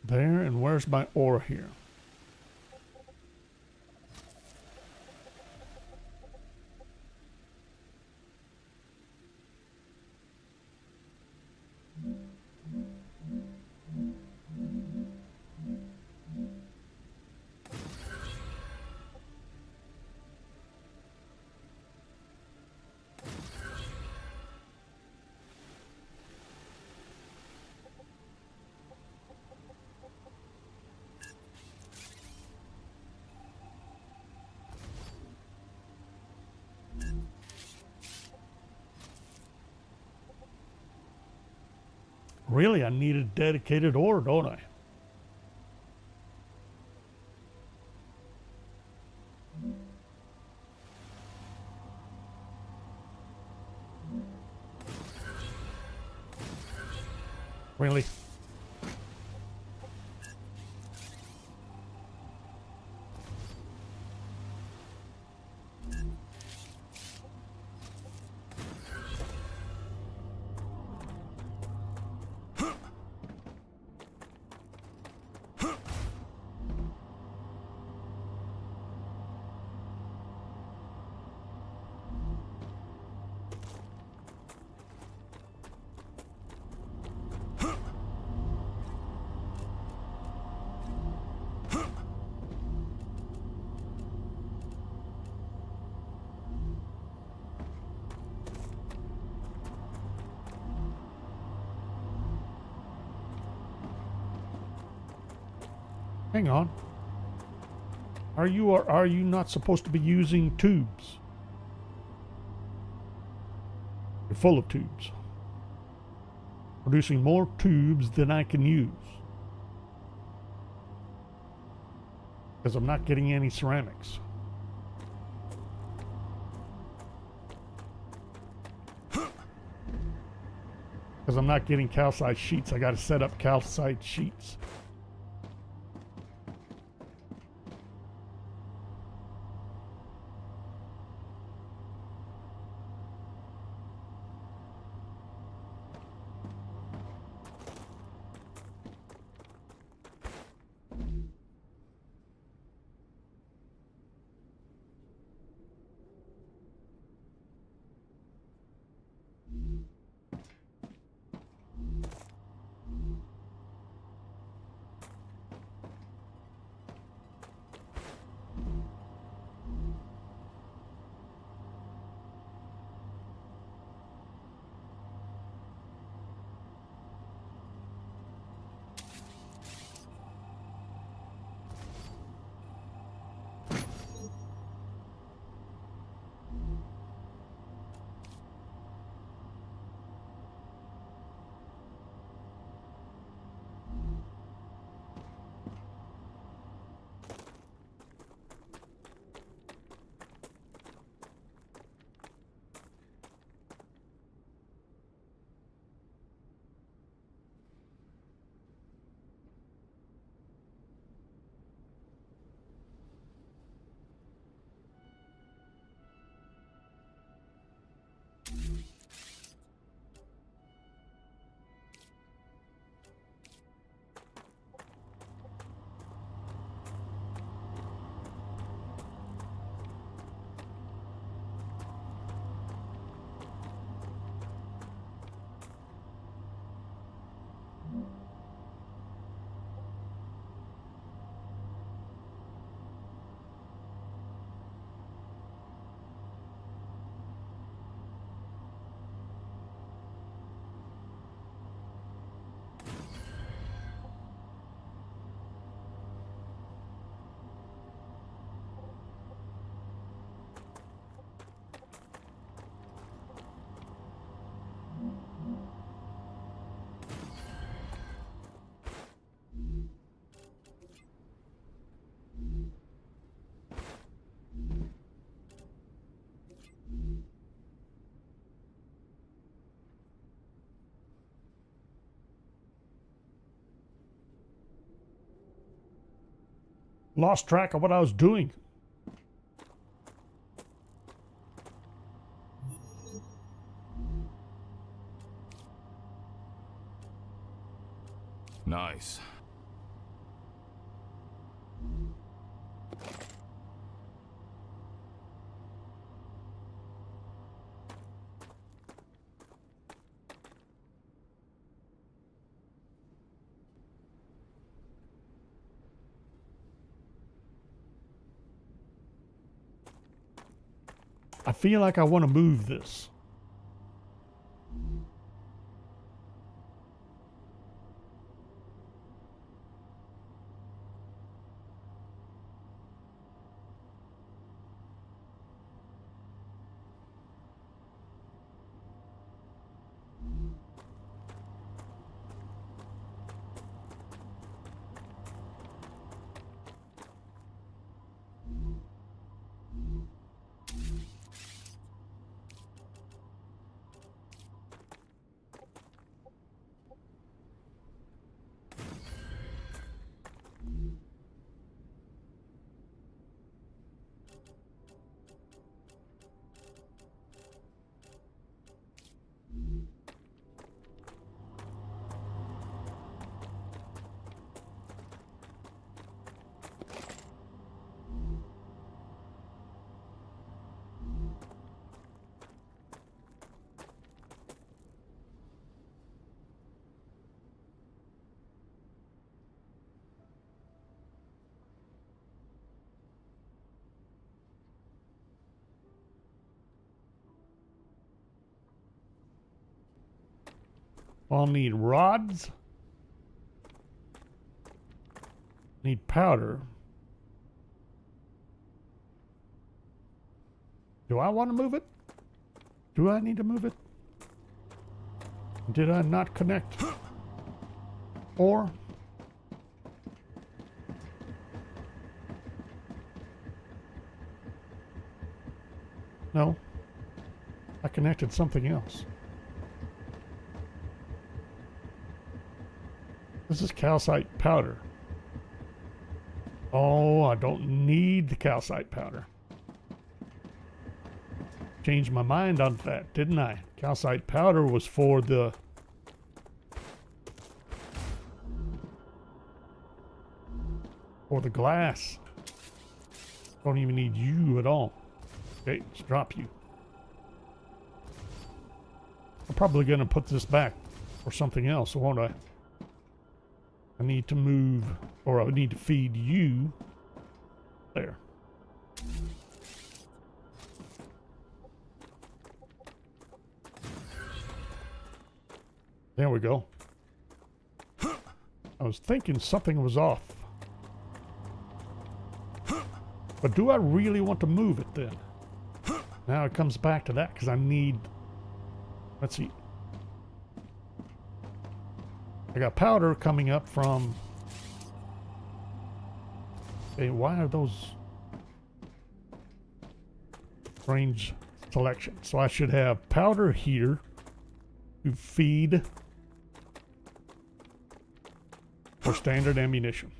There, and where's my ore here? Really, I need a dedicated ore, don't I? Really? Hang on. Are you or are you not supposed to be using tubes? You're full of tubes. Producing more tubes than I can use. Because I'm not getting any ceramics. Because I'm not getting calcite sheets. I got to set up calcite sheets. Lost track of what I was doing. Nice. I feel like I want to move this. I'll need rods. Need powder. Do I want to move it? Do I need to move it? Did I not connect? Or no, I connected something else. This is calcite powder. Oh, I don't need the calcite powder. Changed my mind on that, didn't I? Calcite powder was for the glass. Don't even need you at all. Okay, let's drop you. I'm probably going to put this back for something else, won't I? I need to move, or I need to feed you. There. There we go. I was thinking something was off. But do I really want to move it then? Now it comes back to that because I need... Let's see. I got powder coming up from... Hey, why are those... range selection? So I should have powder here to feed for standard ammunition.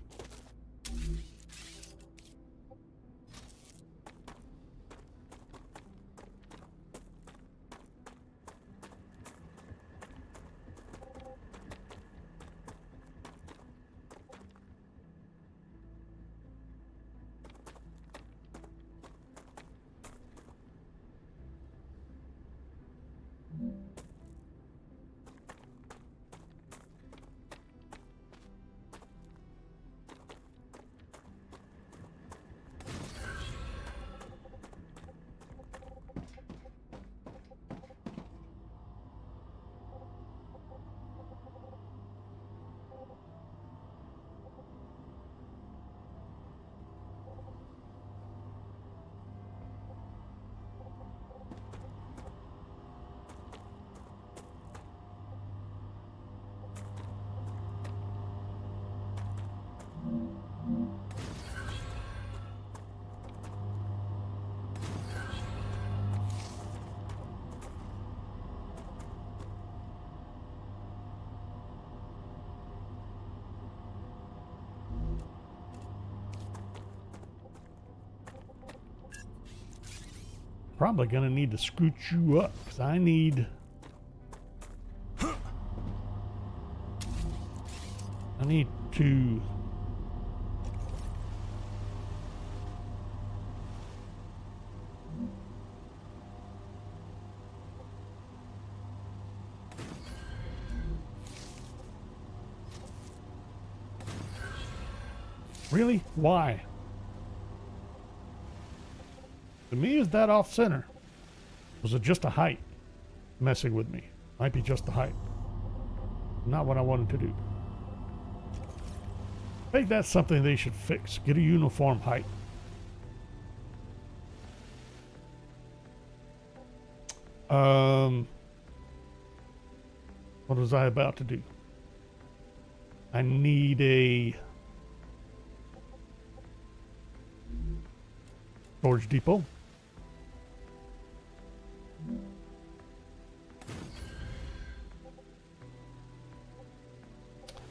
Probably gonna need to scoot you up because I need to really? Why? To me, is that off center? Was it just a height messing with me? Might be just the height. Not what I wanted to do. I think that's something they should fix. Get a uniform height. What was I about to do? I need a storage depot.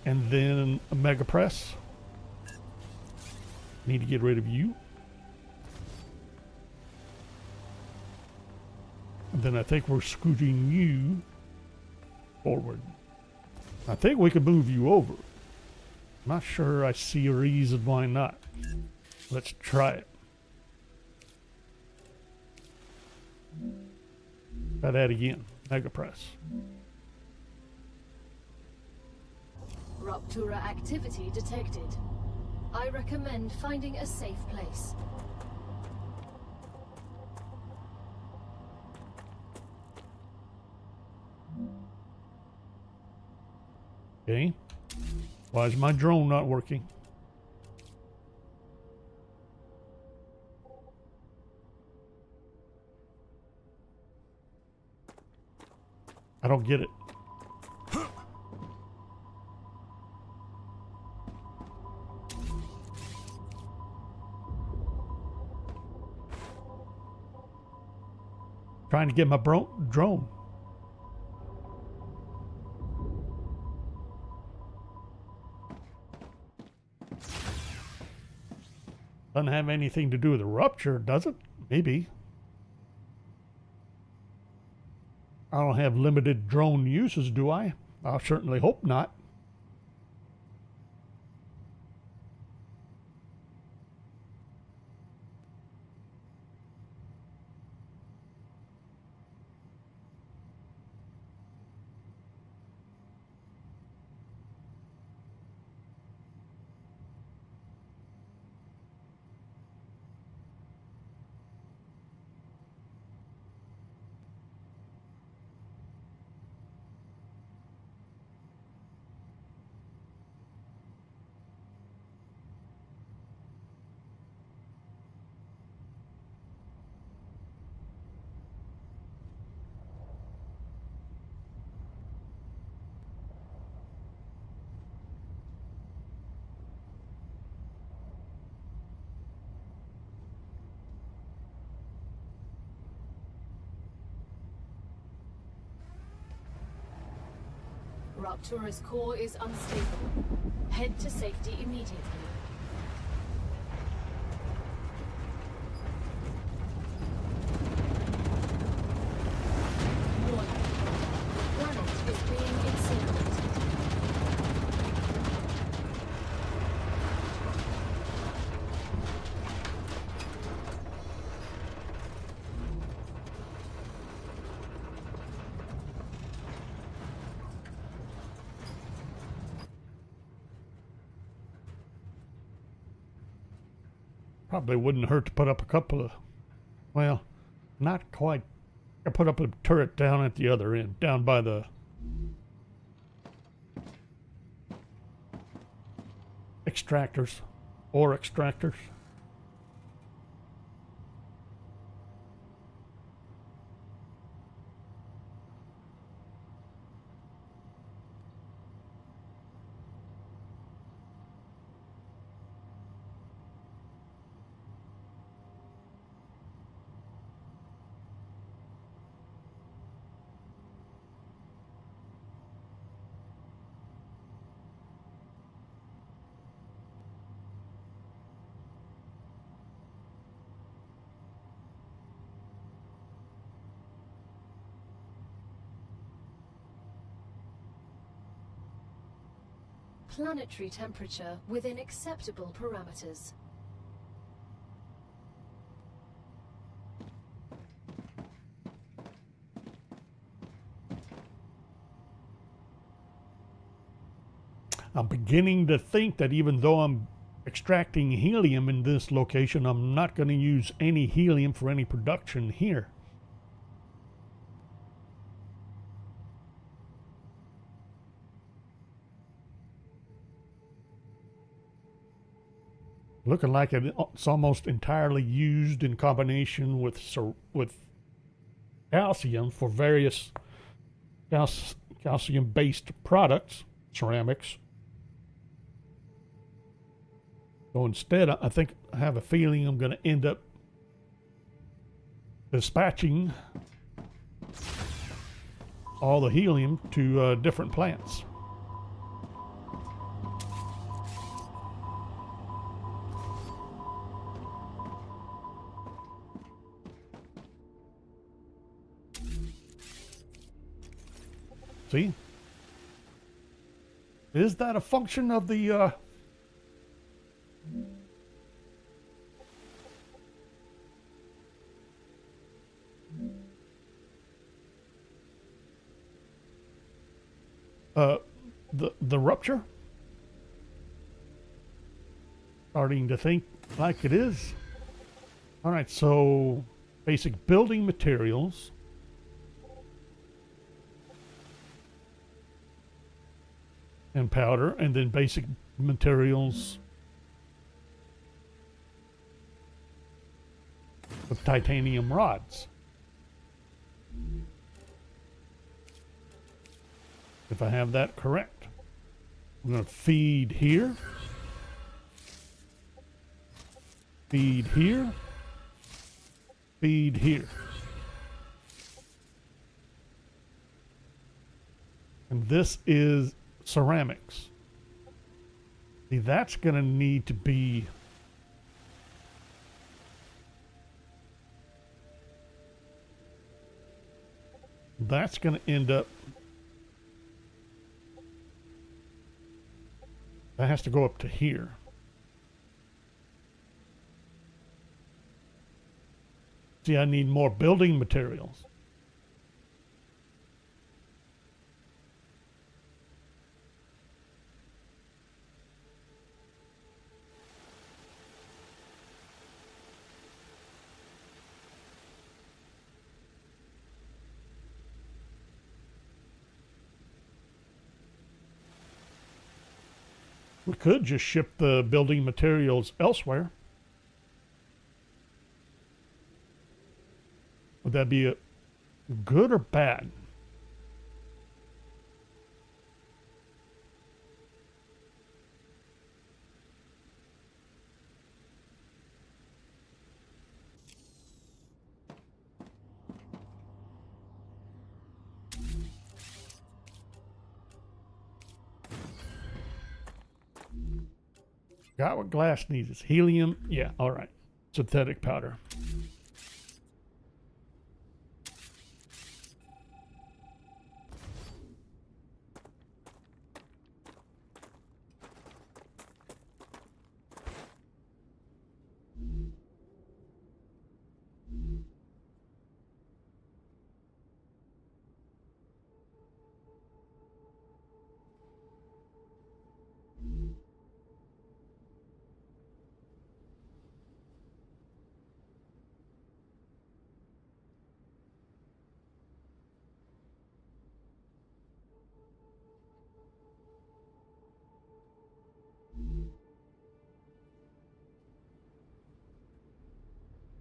And then a mega press. Need to get rid of you. And then I think we're scooting you forward. I think we could move you over. I'm not sure I see a reason why not. Let's try it. Try that again. Mega press. Rupture activity detected. I recommend finding a safe place. Okay. Why is my drone not working? I don't get it. Trying to get my drone. Doesn't have anything to do with the rupture, does it? Maybe. I don't have limited drone uses, do I? I certainly hope not. Raptura's core is unstable. Head to safety immediately. Warning. Planet is being incinerated. Probably wouldn't hurt to put up a couple of, well, not quite. I put up a turret down at the other end, down by the extractors, ore extractors. Planetary temperature within acceptable parameters. I'm beginning to think that even though I'm extracting helium in this location, I'm not going to use any helium for any production here. Looking like it's almost entirely used in combination with calcium for various calcium-based products, ceramics. So instead, I think I have a feeling I'm going to end up dispatching all the helium to different plants. See? Is that a function of the the rupture? Starting to think like it is. All right, so basic building materials. And powder, and then basic materials of titanium rods. If I have that correct. I'm going to feed here. Feed here. Feed here. And this is ceramics. See, that's going to need to be that's going to end up, that has to go up to here. See, I need more building materials. We could just ship the building materials elsewhere. Would that be good or bad? Got what glass needs. It's helium. Yeah, all right. Synthetic powder.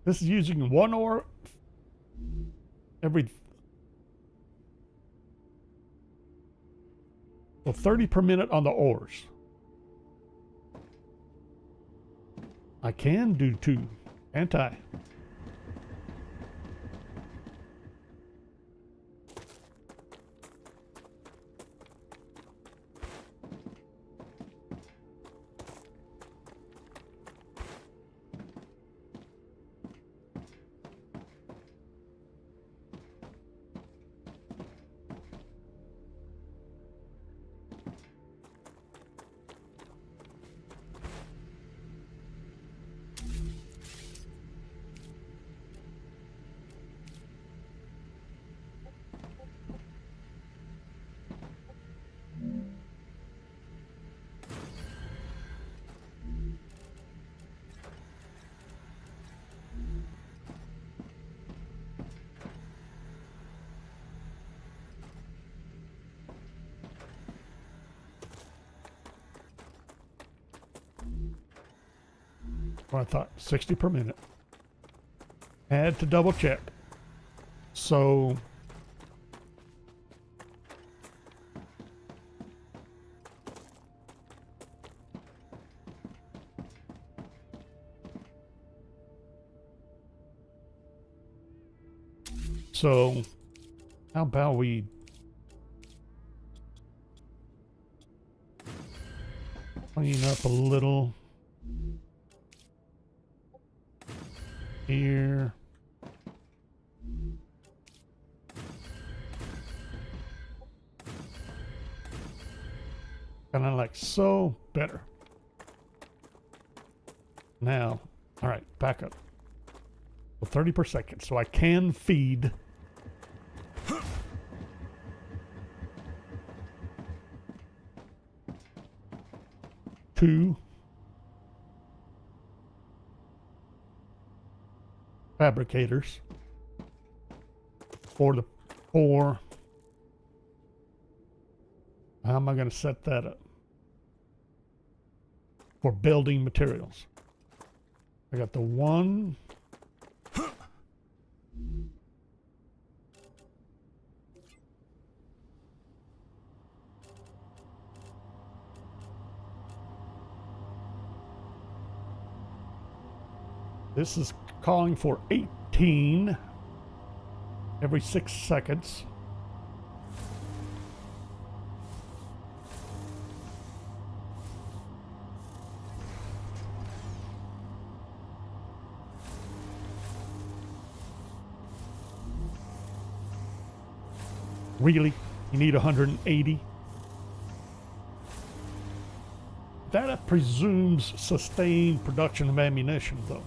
This is using one ore every, well, 30 per minute on the ores. I can do 2, can't I? Well, I thought 60 per minute. Had to double check. So how about we clean up a little here. Kind of like so. Better. Now, all right, back up. So 30 per second. So I can feed two fabricators for the 4. How am I going to set that up? For building materials. I got the 1. This is calling for 18 every 6 seconds. Really? You need 180? That presumes sustained production of ammunition, though.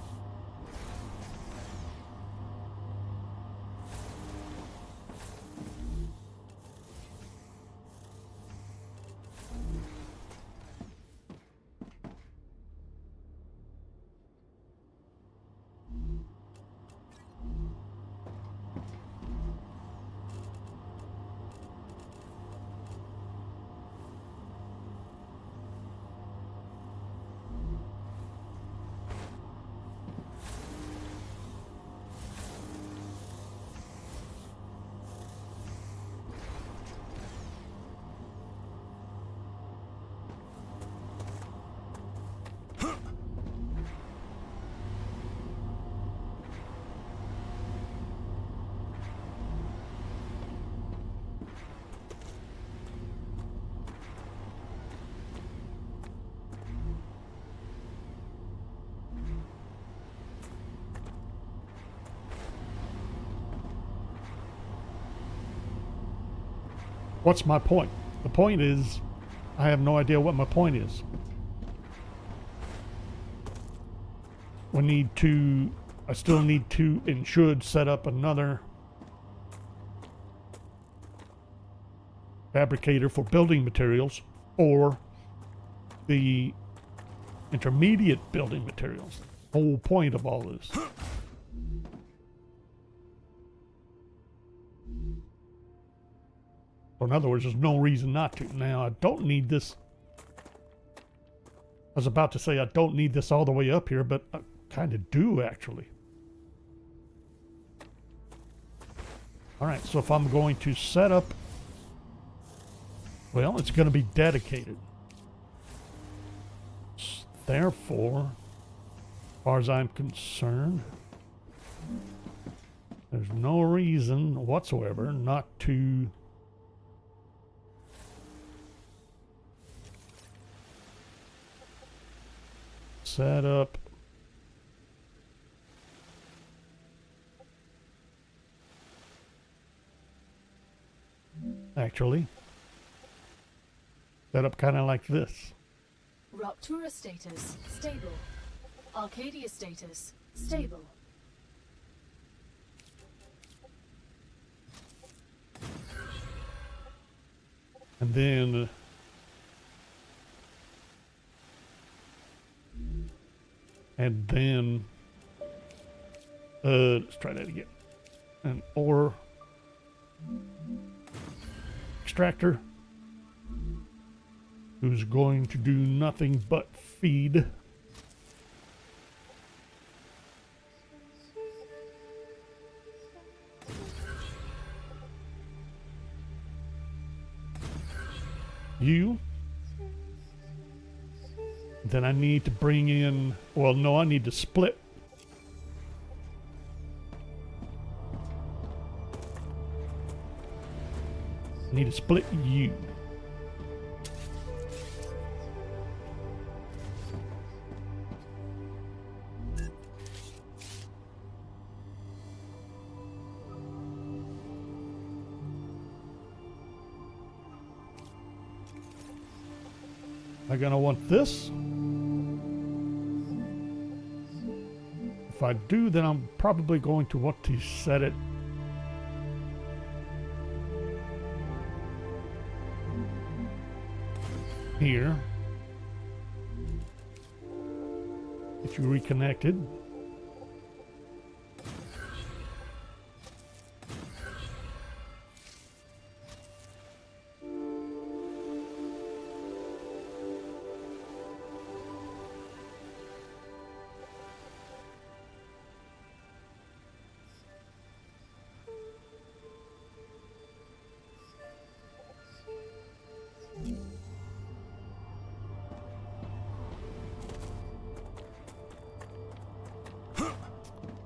What's my point? The point is, I have no idea what my point is. I still need to and should set up another fabricator for building materials, or the intermediate building materials. Whole point of all this. So in other words, there's no reason not to. Now, I don't need this. I was about to say I don't need this all the way up here, but I kind of do, actually. All right, so if I'm going to set up, well, it's going to be dedicated. Therefore, as far as I'm concerned, there's no reason whatsoever not to set up actually set up kind of like this. Rupture status stable. Arcadia status stable. And then let's try that again. An ore extractor who's going to do nothing but feed. You. Then I need to bring in, well, no, I need to split. I need to split you. I'm gonna want this. If I do, then I'm probably going to want to set it here. Get you reconnected.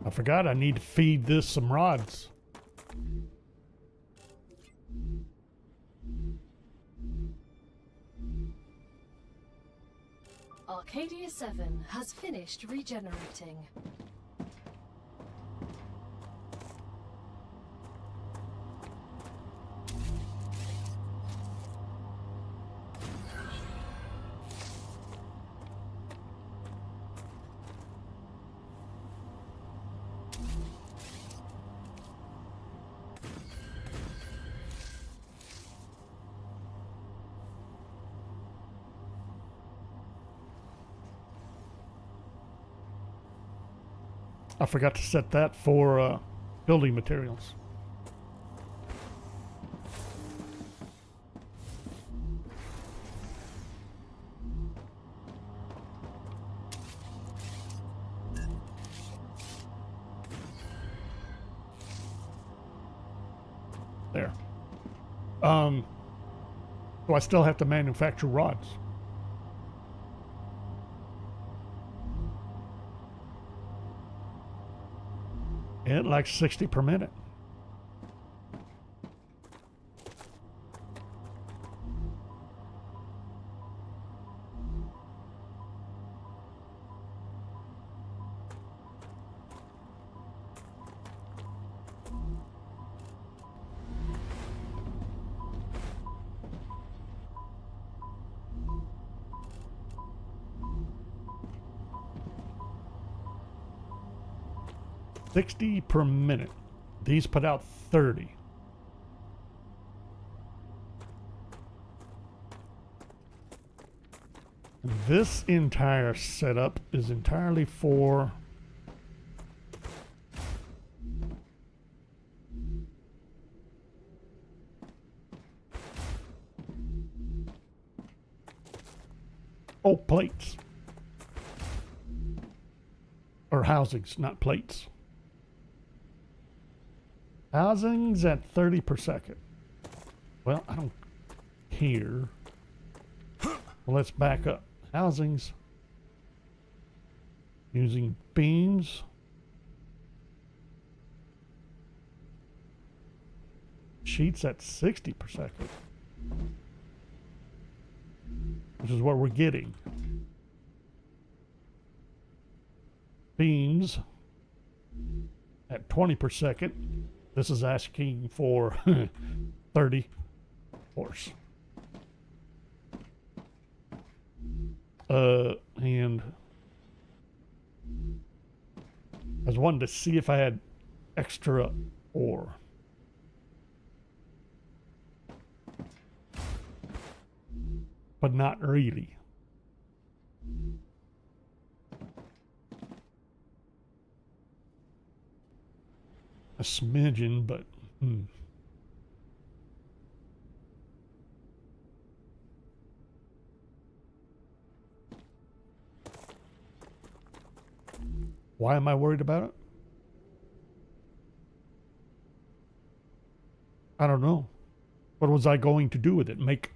I forgot I need to feed this some rods. Arcadia 7 has finished regenerating. I forgot to set that for building materials. There. So I still have to manufacture rods. At like 60 per minute. $60 per minute. These put out 30. And this entire setup is entirely for plates. Or housings, not plates. Housings at 30 per second. Well, I don't care. Well, let's back up. Housings using beams. Sheets at 60 per second. Which is what we're getting. Beams at 20 per second. This is asking for 30 horse. And I was wanting to see if I had extra ore. But not really. A smidgen, but why am I worried about it? I don't know. What was I going to do with it? Make.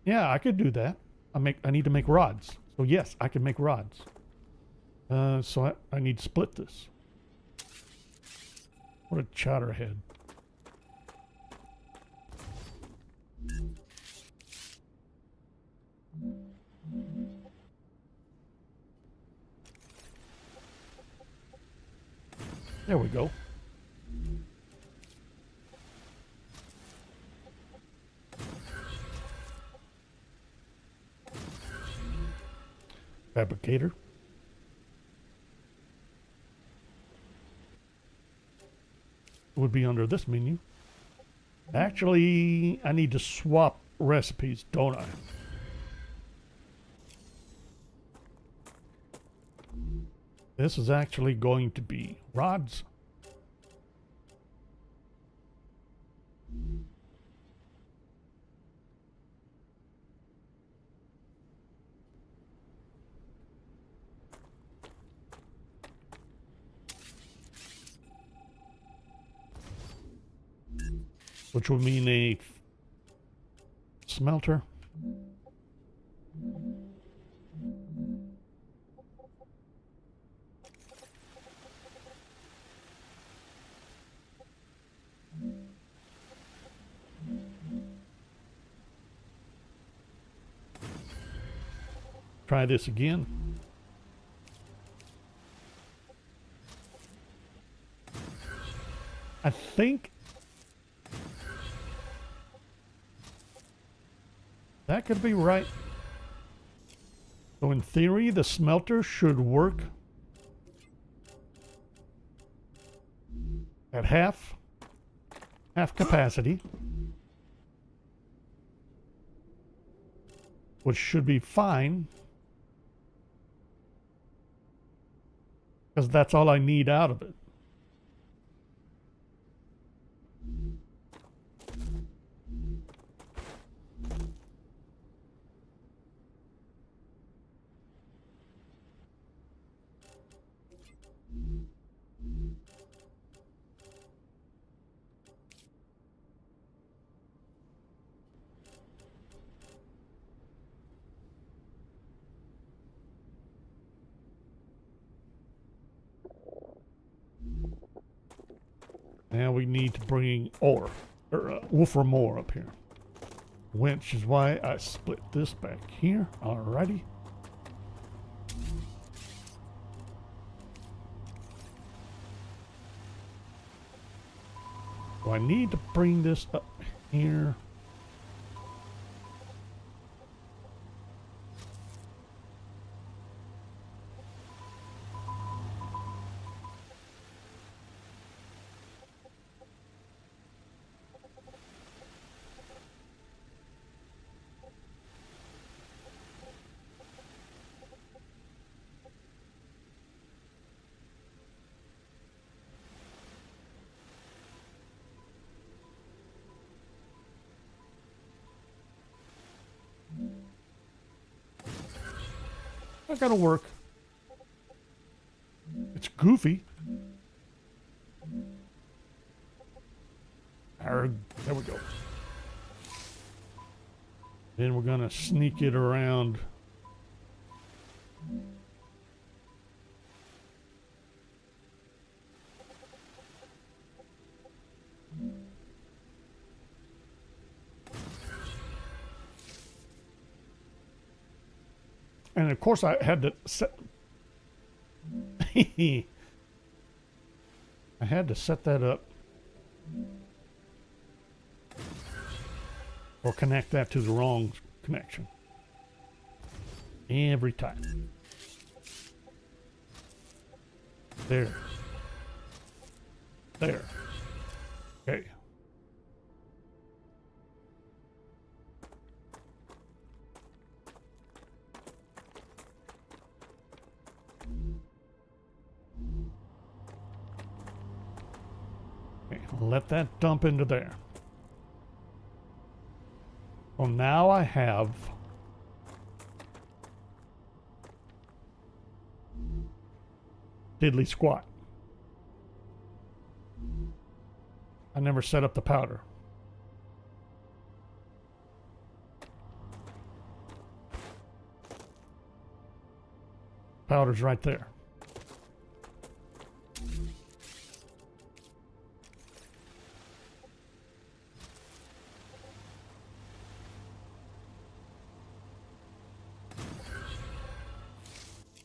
Yeah, I could do that. I need to make rods. So yes, I can make rods. So I need to split this. What a chowderhead. There we go. Fabricator. Would be under this menu. Actually, I need to swap recipes, don't I? This is actually going to be rods. Which will mean a smelter. Try this again. I think that could be right. So in theory, the smelter should work at half capacity, which should be fine. because that's all I need out of it. Now we need to bring ore, or wolfram ore up here. Which is why I split this back here. Alrighty. So I need to bring this up here. That gotta work. It's goofy. There we go. Then we're gonna sneak it around. And of course I had to set I had to set that up or connect that to the wrong connection every time. There. There. Okay. Let that dump into there. Well, now I have diddly squat. I never set up the powder. Powder's right there.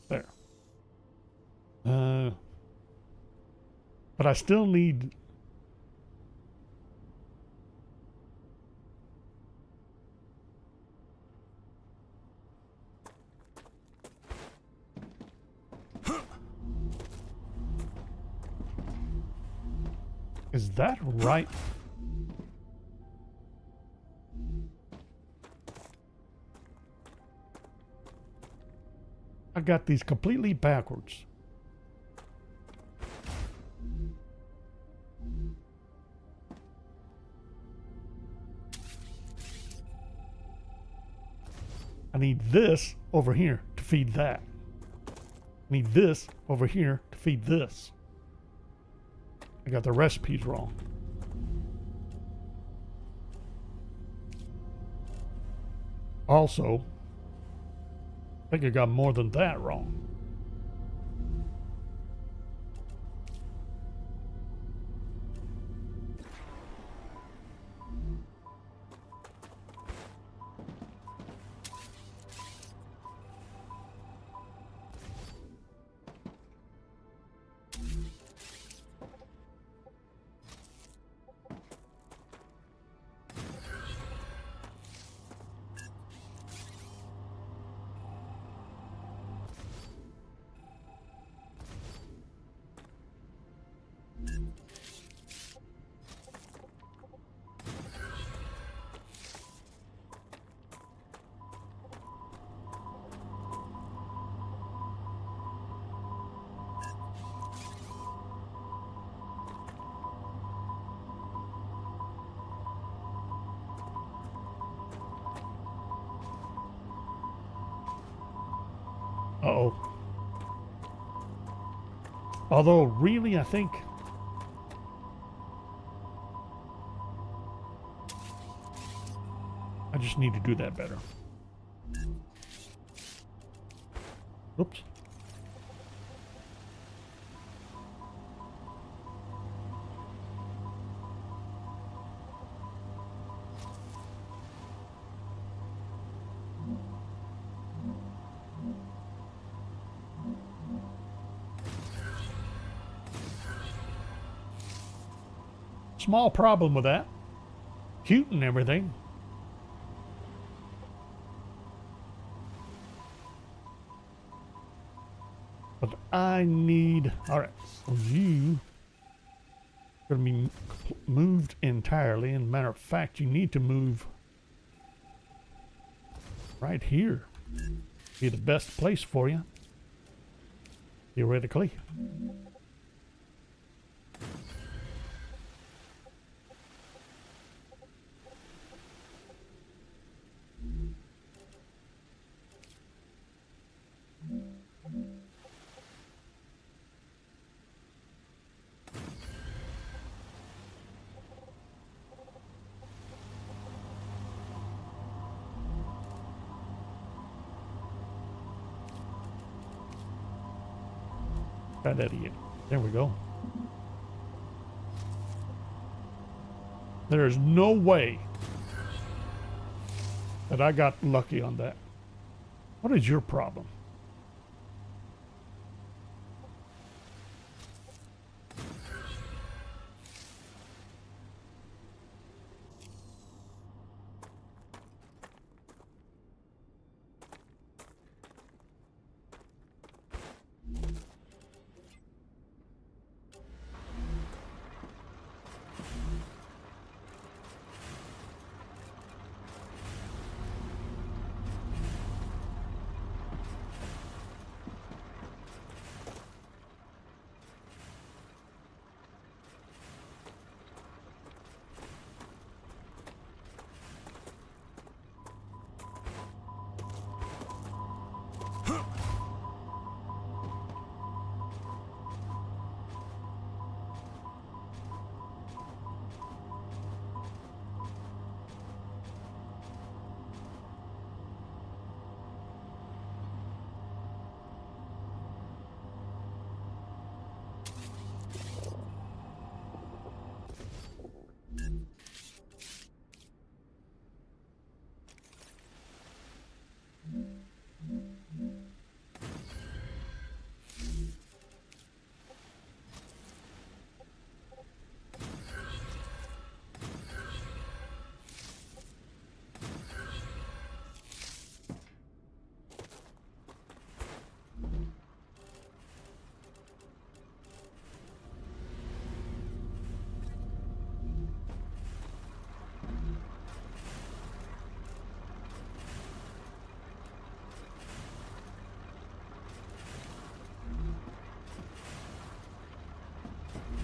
There. But I still need Is that right? I got these completely backwards. I need this over here to feed that. I need this over here to feed this. I got the recipes wrong. Also, I think I got more than that wrong. Uh-oh. Although, really, I think... I just need to do that better. Oops. Small problem with that. Cute and everything. But I need... Alright, so you... going to be moved entirely. And matter of fact, you need to move right here. Be the best place for you, theoretically. That idiot. There we go. There is no way that I got lucky on that. What is your problem?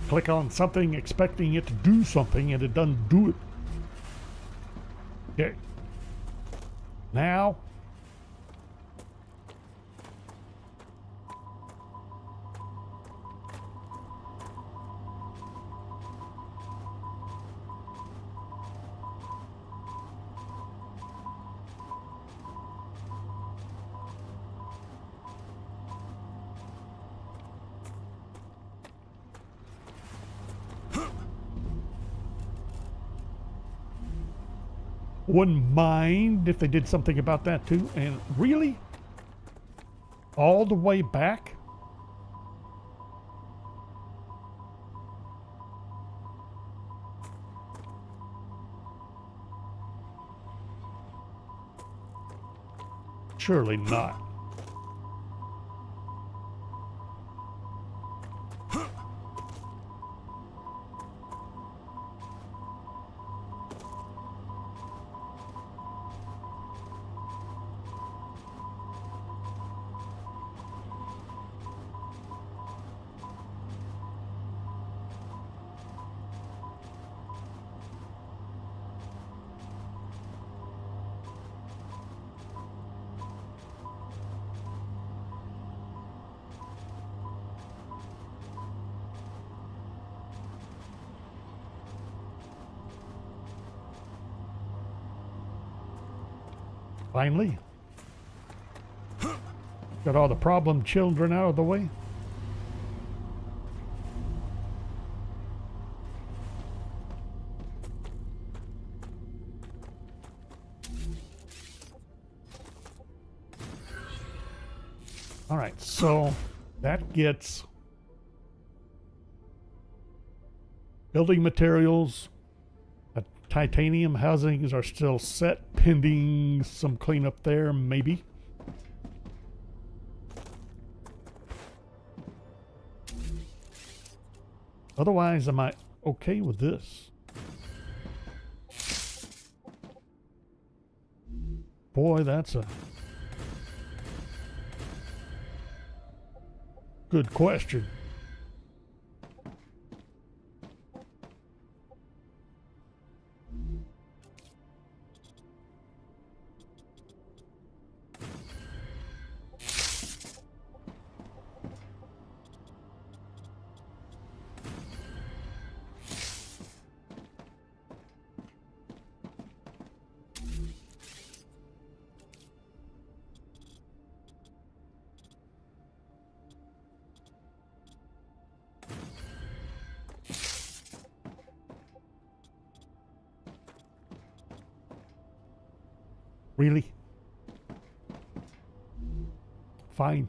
Click on something expecting it to do something and it doesn't do it. Okay. Now. Wouldn't mind if they did something about that too. And really? All the way back? Surely not. Finally. Got all the problem children out of the way. All right, so that gets building materials. Titanium housings are still set, pending some cleanup there, maybe. Otherwise, am I okay with this? Boy, that's a good question. Really? Fine.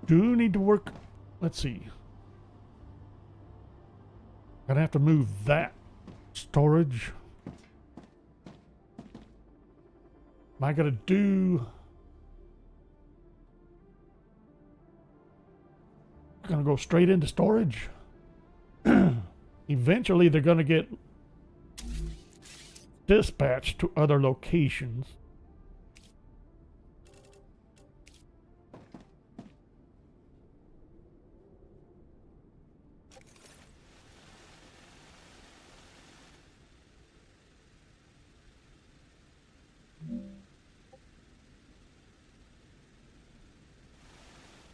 Do need to work. Let's see. Gonna have to move that storage. Am I gonna do? Gonna go straight into storage. Eventually, they're gonna get dispatched to other locations.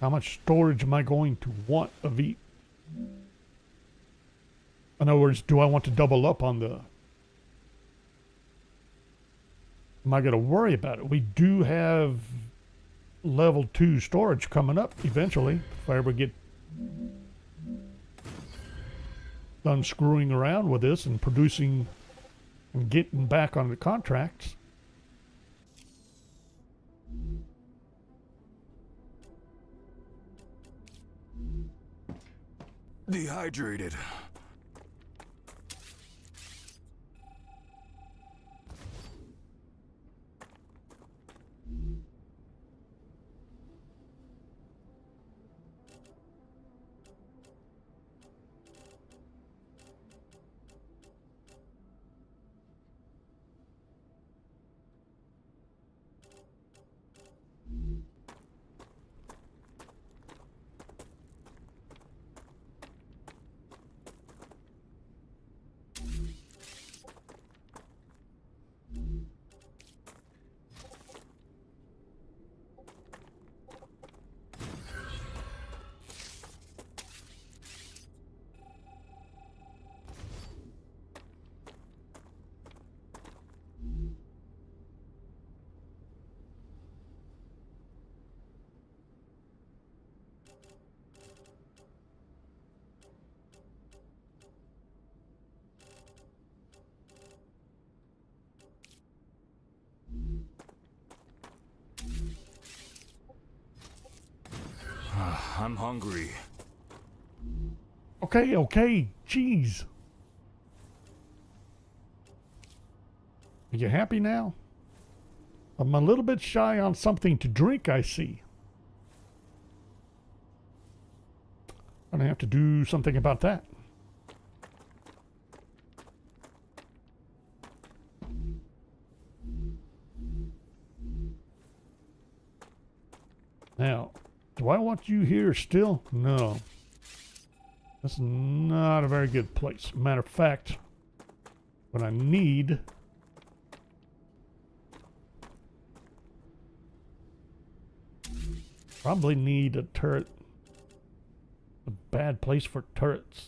How much storage am I going to want of each? In other words, do I want to double up on the... Am I going to worry about it? We do have level 2 storage coming up eventually, if I ever get done screwing around with this and producing and getting back on the contracts. Dehydrated. I'm hungry. Okay, okay, jeez. Are you happy now? I'm a little bit shy on something to drink, I see. Gonna have to do something about that. Now, do I want you here still? No. That's not a very good place. Matter of fact, what I need... Probably need a turret. A bad place for turrets.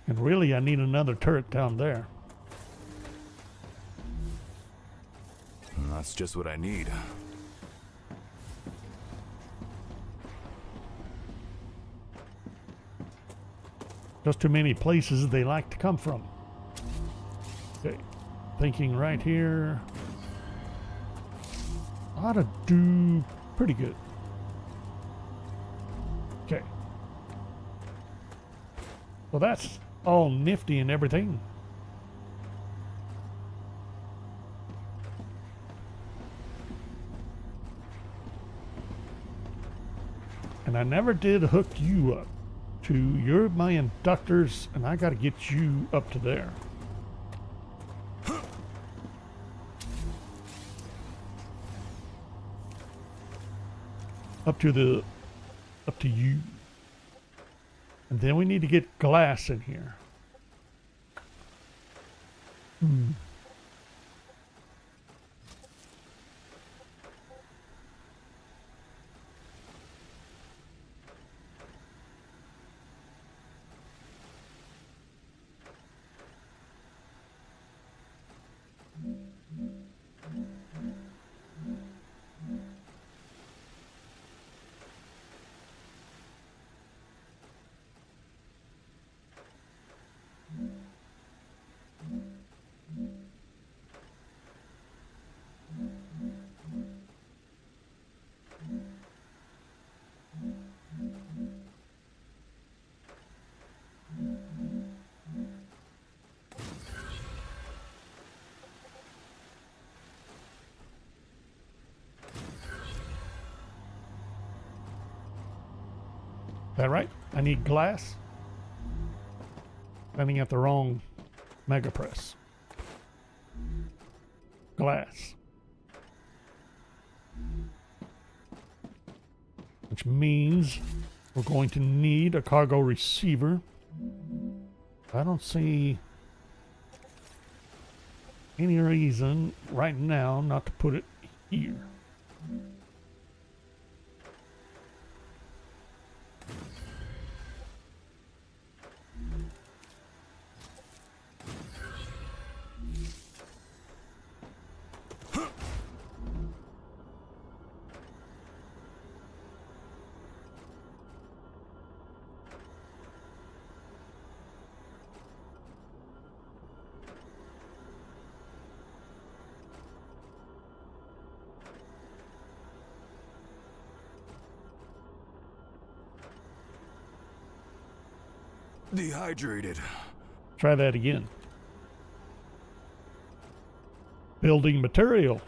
And really, I need another turret down there. That's just what I need. Just too many places they like to come from. Okay, thinking right here. Ought to do pretty good. Okay. Well, that's all nifty and everything. And I never did hook you up to, you're my inductors, and I got to get you up to there. Up to you. And then we need to get glass in here. That right? I need glass. Landing at the wrong mega press. Glass. Which means we're going to need a cargo receiver. I don't see any reason right now not to put it here. Dehydrated. Try that again. Building material.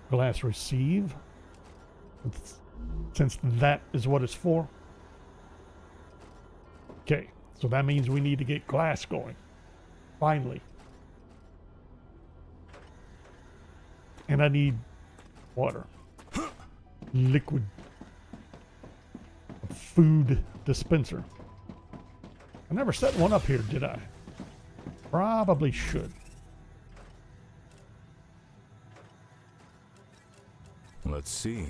Glass receive. Since that is what it's for. Okay, so that means we need to get glass going. Finally. And I need water. Liquid. A food dispenser. I never set one up here, did I? Probably should. Let's see.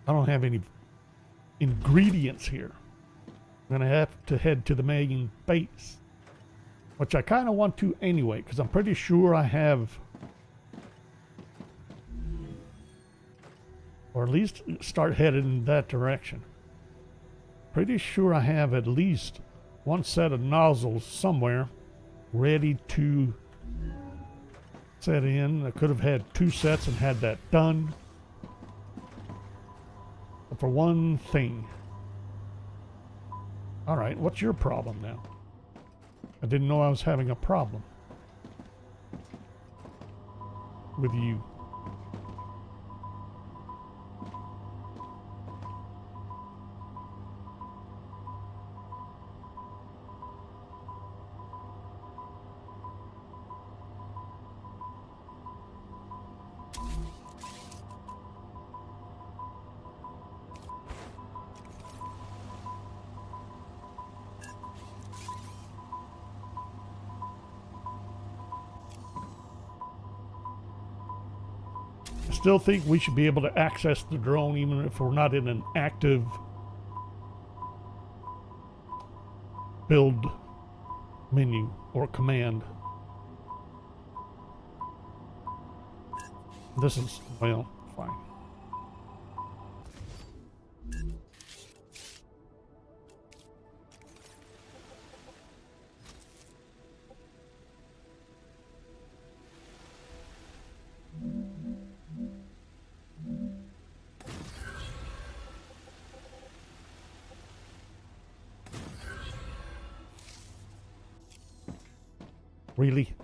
I don't have any ingredients here. I'm gonna have to head to the main base, which I kind of want to anyway, because I'm pretty sure I have, or at least start headed in that direction. Pretty sure I have at least one set of nozzles somewhere ready to set in. I could have had 2 sets and had that done. But for one thing. Alright, what's your problem now? I didn't know I was having a problem with you. Still think we should be able to access the drone even if we're not in an active build menu or command. This is, well, fine. Really?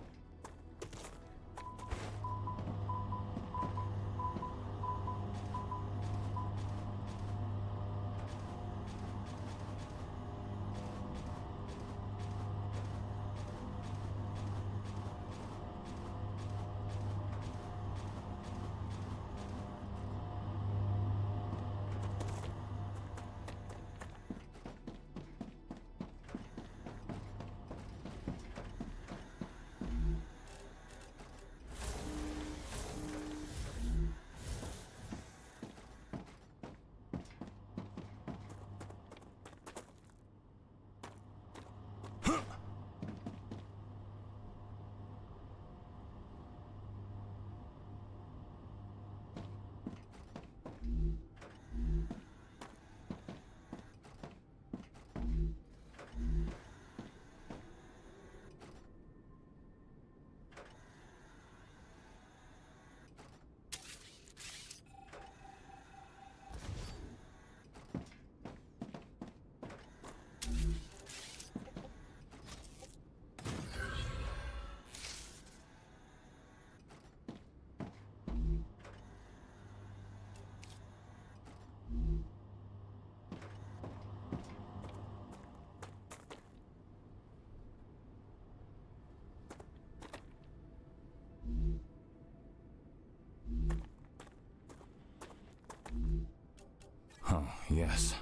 Huh, yes.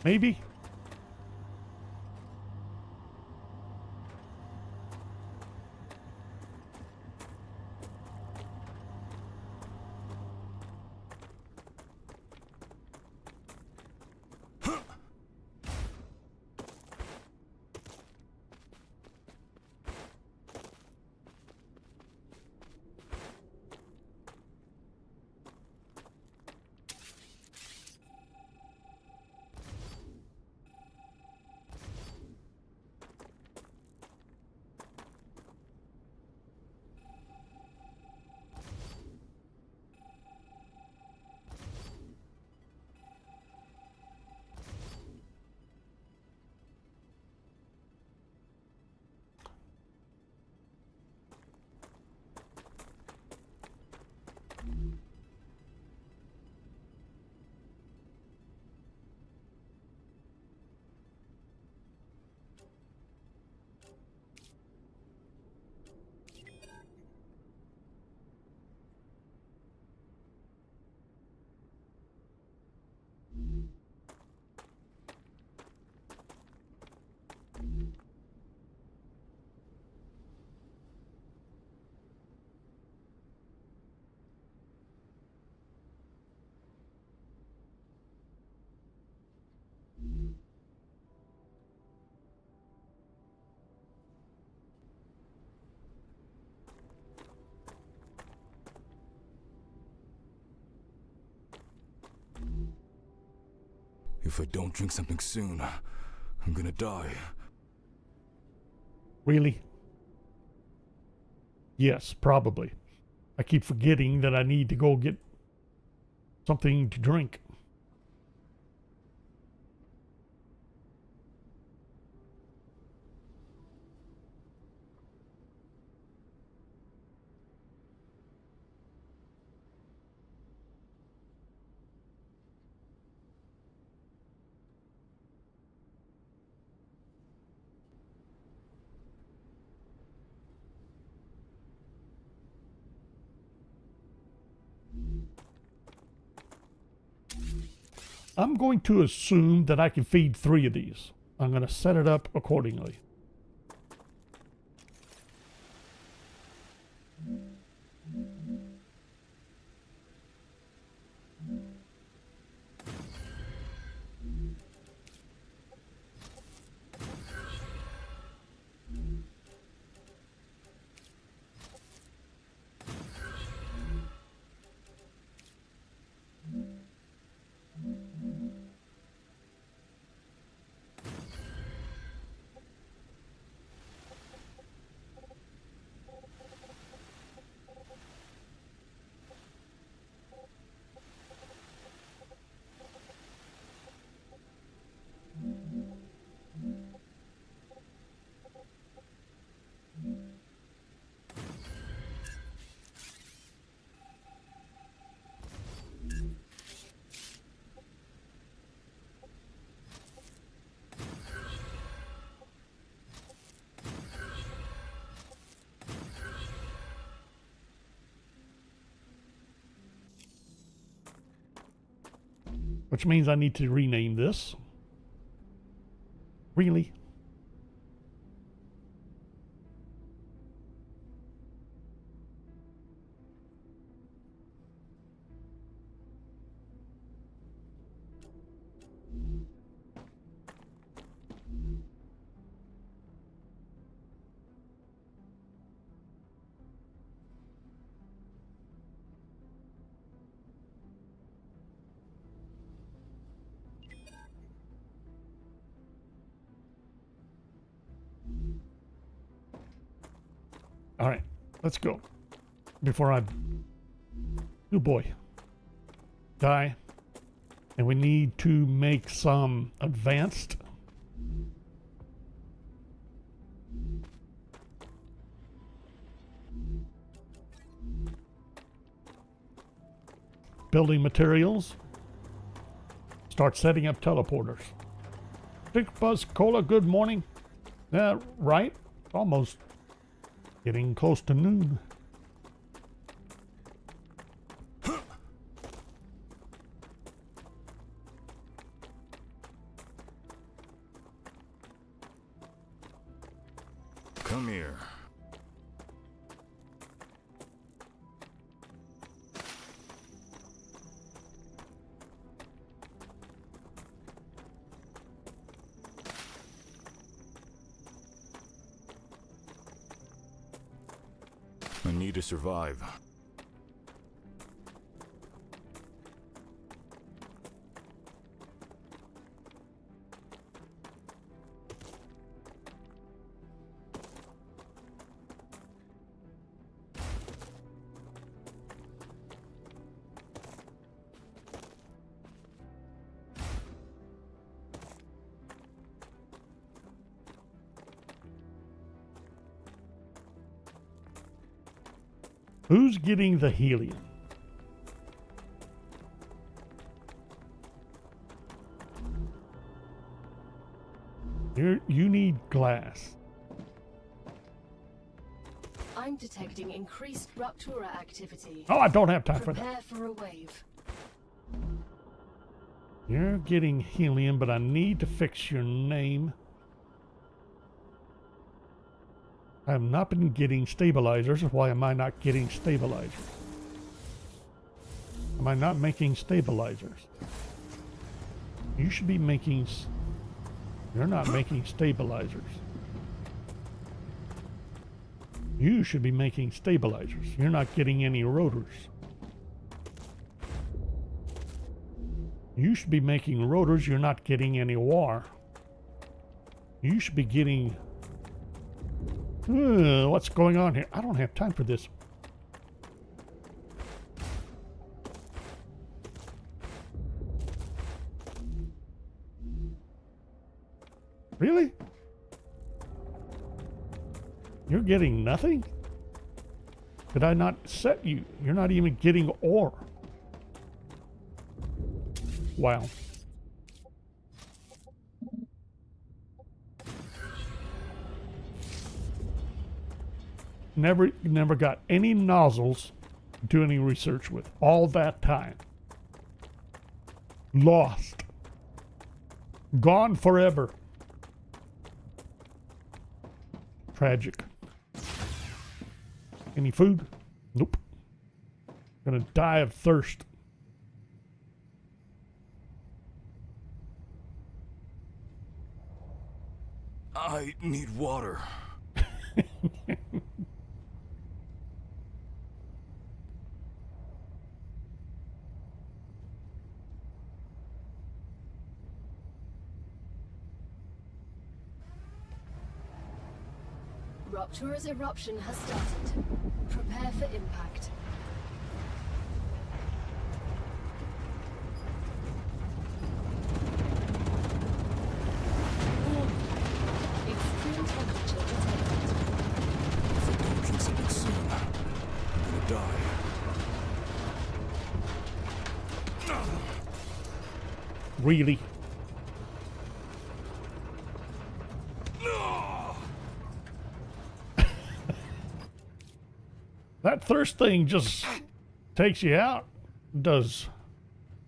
Maybe? If I don't drink something soon, I'm gonna die. Really? Yes, probably. I keep forgetting that I need to go get something to drink. I'm going to assume that I can feed 3 of these. I'm going to set it up accordingly. Which means I need to rename this. Really? All right, let's go. Before I... Oh boy. Die. And we need to make some advanced. Building materials. Start setting up teleporters. Big Buzz Cola, good morning. Yeah, right? Almost getting close to noon. Come here. I need to survive. Who's getting the helium? You need glass. I'm detecting increased Ruptura activity. Oh, I don't have time for that. Prepare for a wave. You're getting helium, but I need to fix your name. I have not been getting stabilizers. Why am I not getting stabilizers? Am I not making stabilizers? You should be making... You're not making stabilizers. You should be making stabilizers. You're not getting any rotors. You should be making rotors. You're not getting any war. You should be getting... what's going on here? I don't have time for this. Really? You're getting nothing? Did I not set you? You're not even getting ore. Wow. Never got any nozzles to do any research with all that time. Lost. Gone forever. Tragic. Any food? Nope. Gonna die of thirst. I need water. Ruptura's eruption has started. Prepare for impact. Extreme temperature detected. If I don't drink something soon, I'm gonna die. Really? That thirst thing just takes you out, does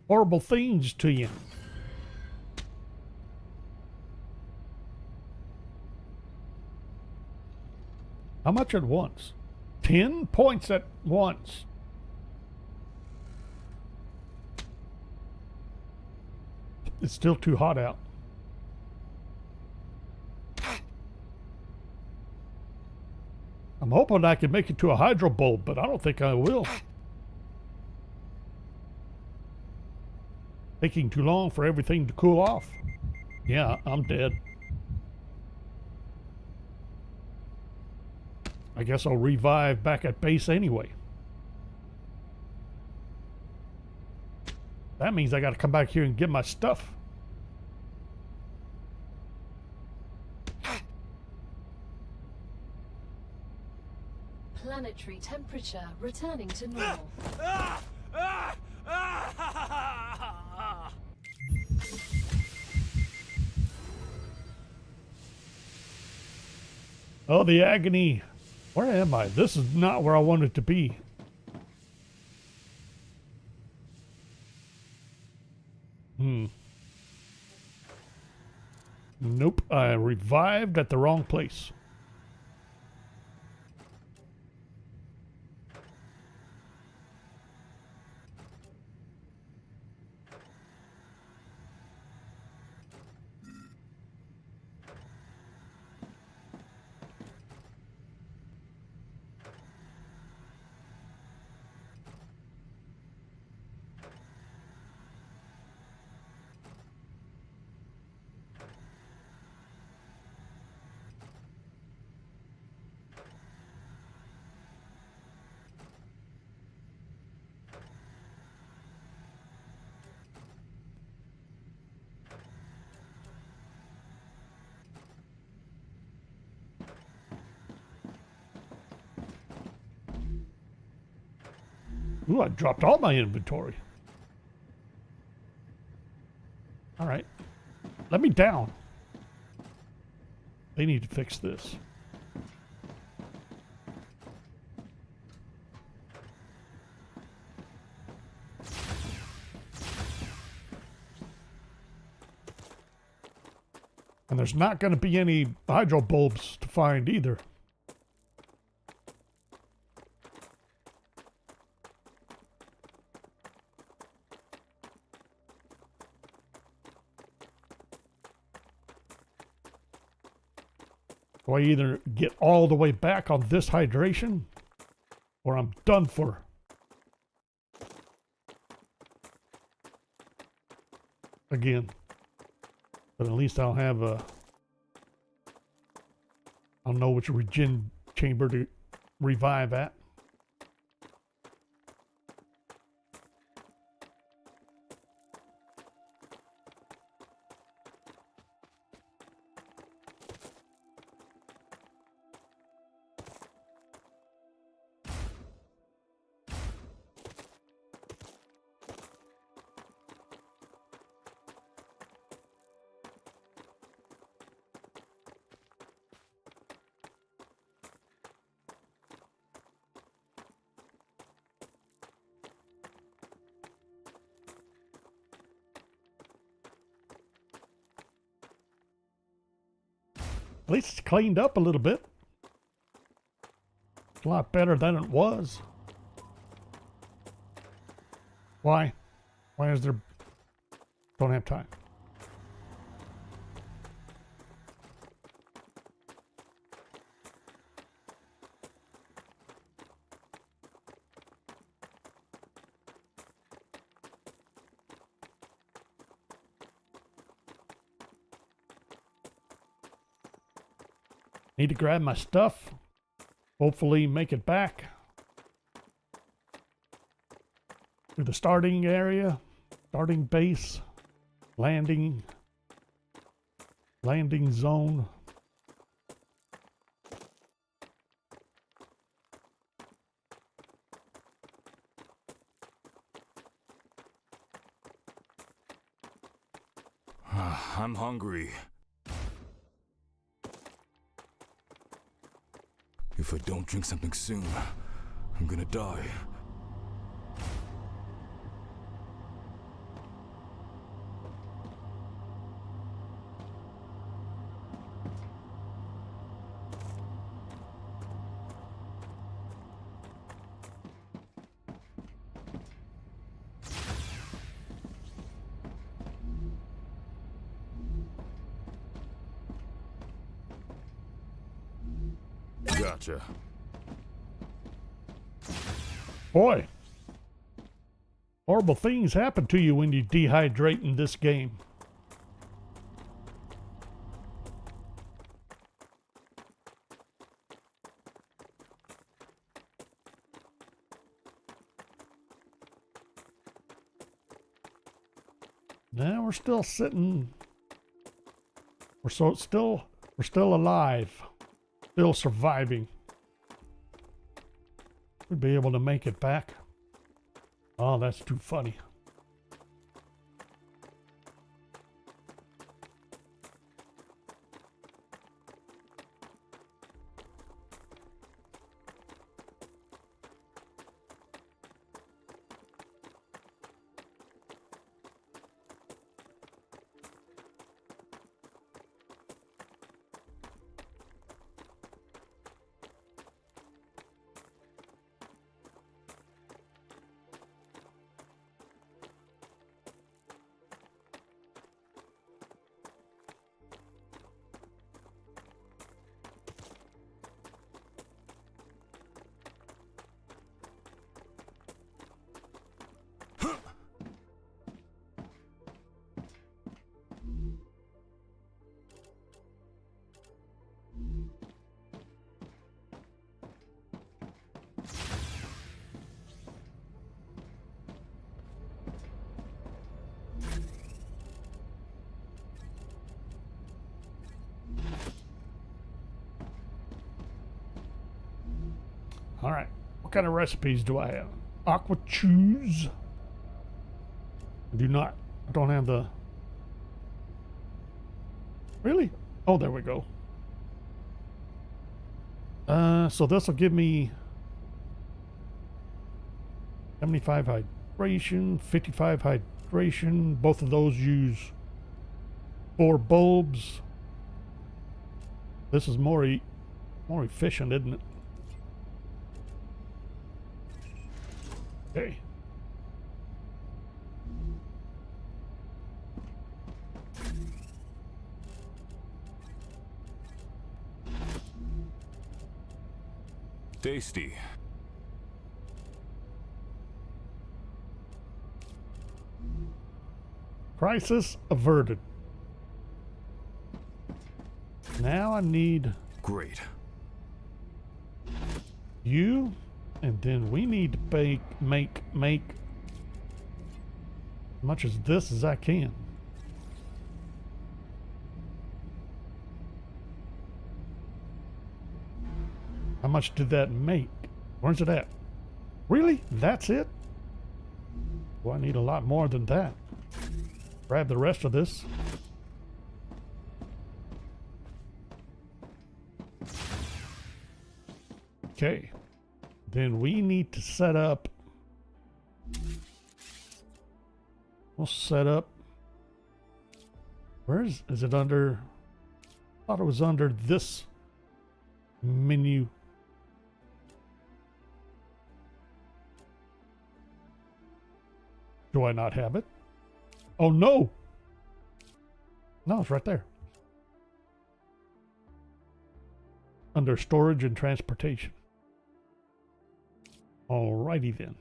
horrible things to you. How much at once? 10 points at once. It's still too hot out. I'm hoping I can make it to a hydro bulb, but I don't think I will. Taking too long for everything to cool off. Yeah, I'm dead. I guess I'll revive back at base anyway. That means I gotta come back here and get my stuff. Planetary temperature returning to normal. Oh, the agony. Where am I? This is not where I wanted to be. Nope, I revived at the wrong place. Ooh, I dropped all my inventory. All right. Let me down. They need to fix this. And there's not going to be any hydro bulbs to find either. So I either get all the way back on this hydration, or I'm done for. Again. But at least I'll have a... I'll know which regen chamber to revive at. At least it's cleaned up a little bit. It's a lot better than it was. Why? Why is there... Don't have time. Need to grab my stuff. Hopefully make it back to the starting area, starting base, landing zone. I'm hungry. If I don't drink something soon, I'm gonna die. Gotcha. Boy, horrible things happen to you when you dehydrate in this game. Now we're still sitting. We're still alive. Still surviving. We'd be able to make it back. Oh, that's too funny. All right, what kind of recipes do I have? aqua chews. I don't have the... Really? Oh, there we go. So this will give me 75 hydration, 55 hydration. Both of those use 4 bulbs. This is more efficient, isn't it? Okay. Tasty. Crisis averted. Now I need Great. you, and then we need to make as much of this as I can. How much did that make? Where's it at? Really? That's it? Well, I need a lot more than that. Grab the rest of this. Okay. Then we need to set up. We'll set up. Where is it under? I thought it was under this menu. Do I not have it? Oh no! No, it's right there. Under storage and transportation. Alrighty then.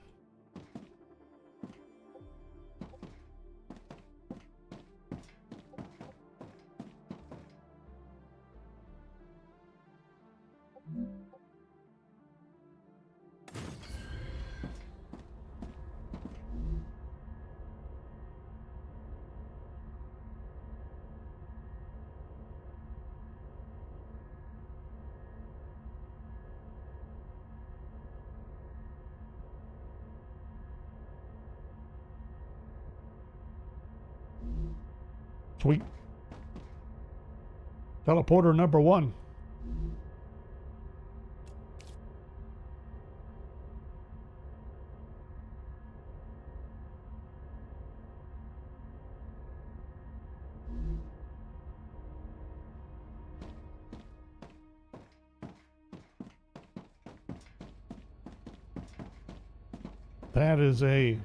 Sweet. Teleporter number 1. That is a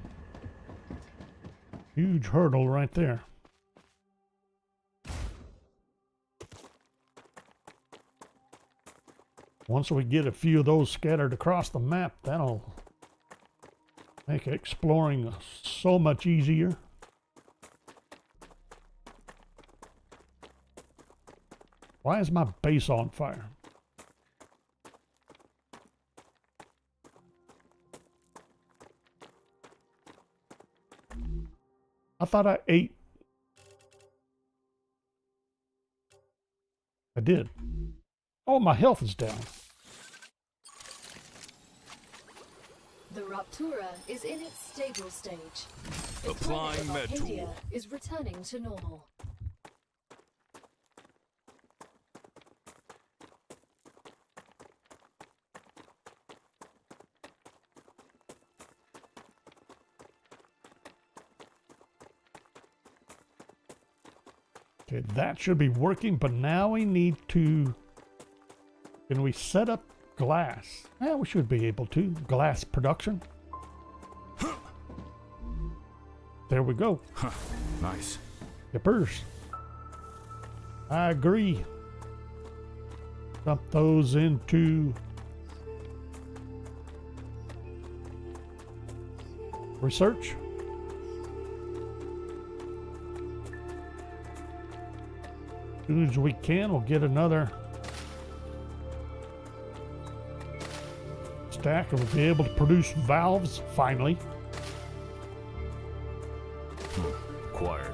huge hurdle right there. Once we get a few of those scattered across the map, that'll make exploring so much easier. Why is my base on fire? I thought I ate. I did. Oh, my health is down. The Raptura is in its stable stage. The Applying climate of med Arcadia tool. is returning to normal. Okay, that should be working, but now we need to... Can we set up glass? Yeah, we should be able to. Glass production. There we go. Huh. Nice. Yippers. I agree. Dump those into... research. As soon as we can, we'll get another stack and we'll be able to produce valves finally. Acquired.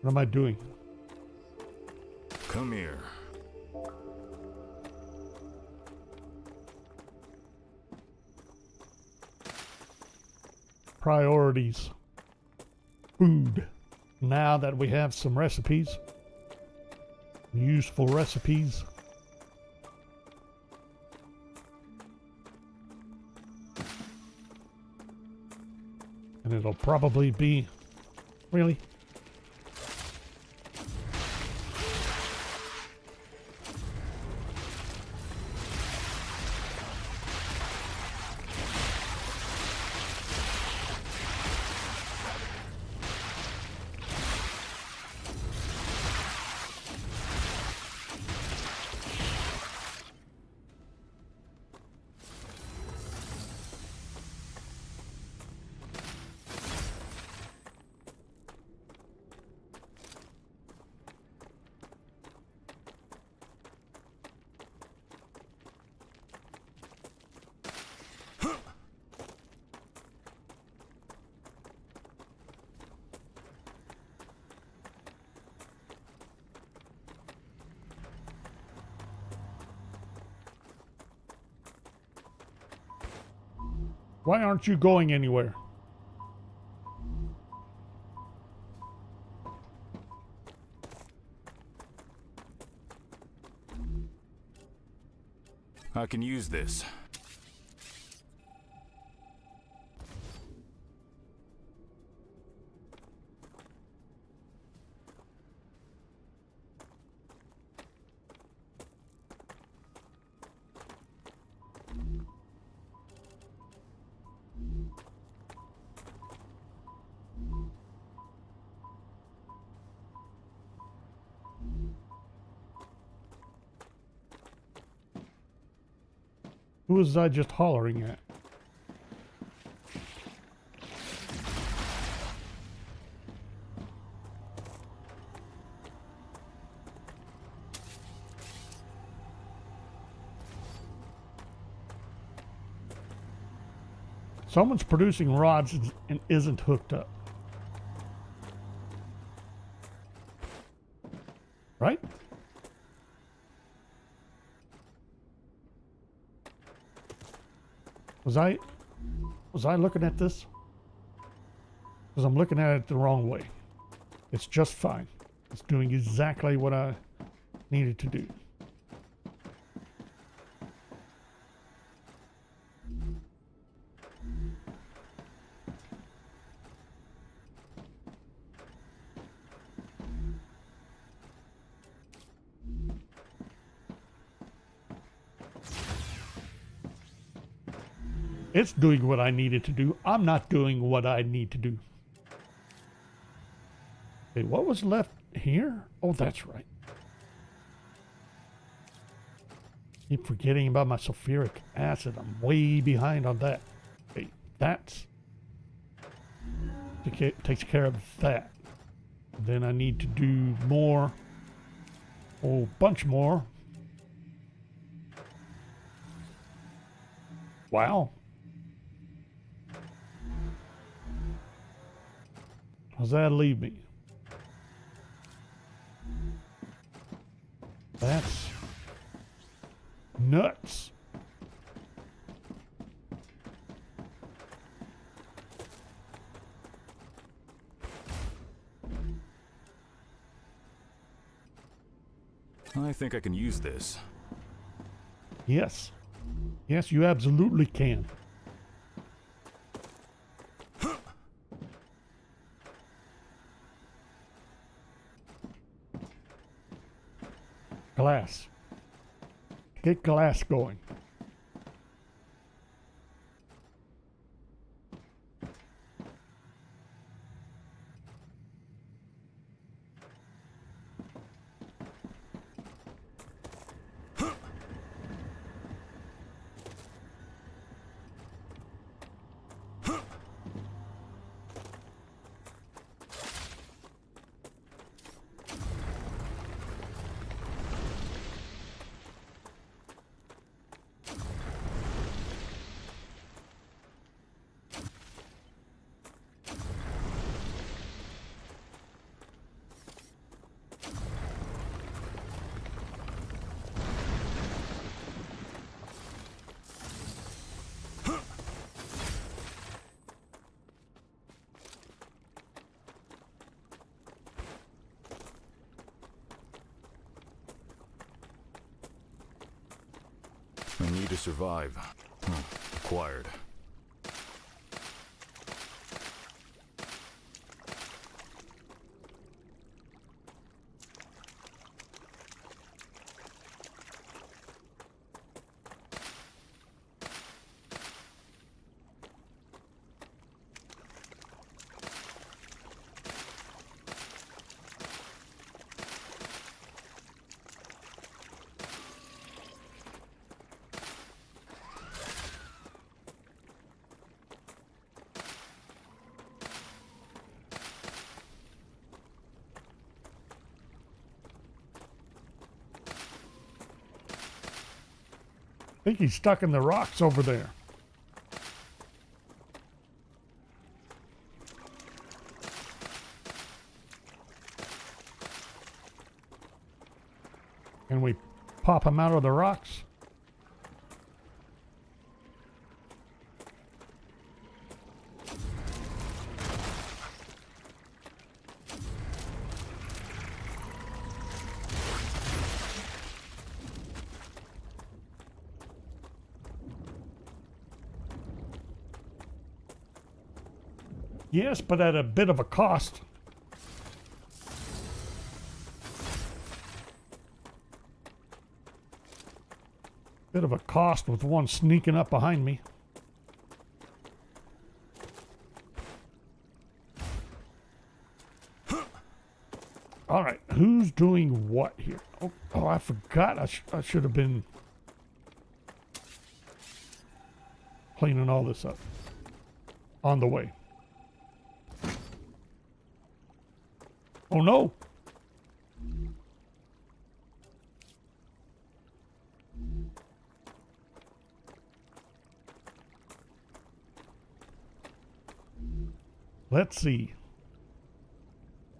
What am I doing? Come here. Priorities. Food. Now that we have some recipes, useful recipes, and it'll probably be really. Why aren't you going anywhere? I can use this. Who was I just hollering at? Someone's producing rods and isn't hooked up. Right? Was I looking at this? Because I'm looking at it the wrong way. It's just fine. It's doing exactly what I needed to do. It's doing what I needed to do. I'm not doing what I need to do. Okay, what was left here? Oh, that's right. Keep forgetting about my sulfuric acid. I'm way behind on that. Okay, that's takes care of that. Then I need to do more. Oh, bunch more. Wow. How's that leave me? That's nuts. I think I can use this. Yes. Yes, you absolutely can. Glass. Get glass going. I need to survive. Acquired. I think he's stuck in the rocks over there. Can we pop him out of the rocks? Yes, but at a bit of a cost. Bit of a cost with one sneaking up behind me. All right, who's doing what here? Oh, I forgot. I should have been cleaning all this up on the way. Oh no! Let's see.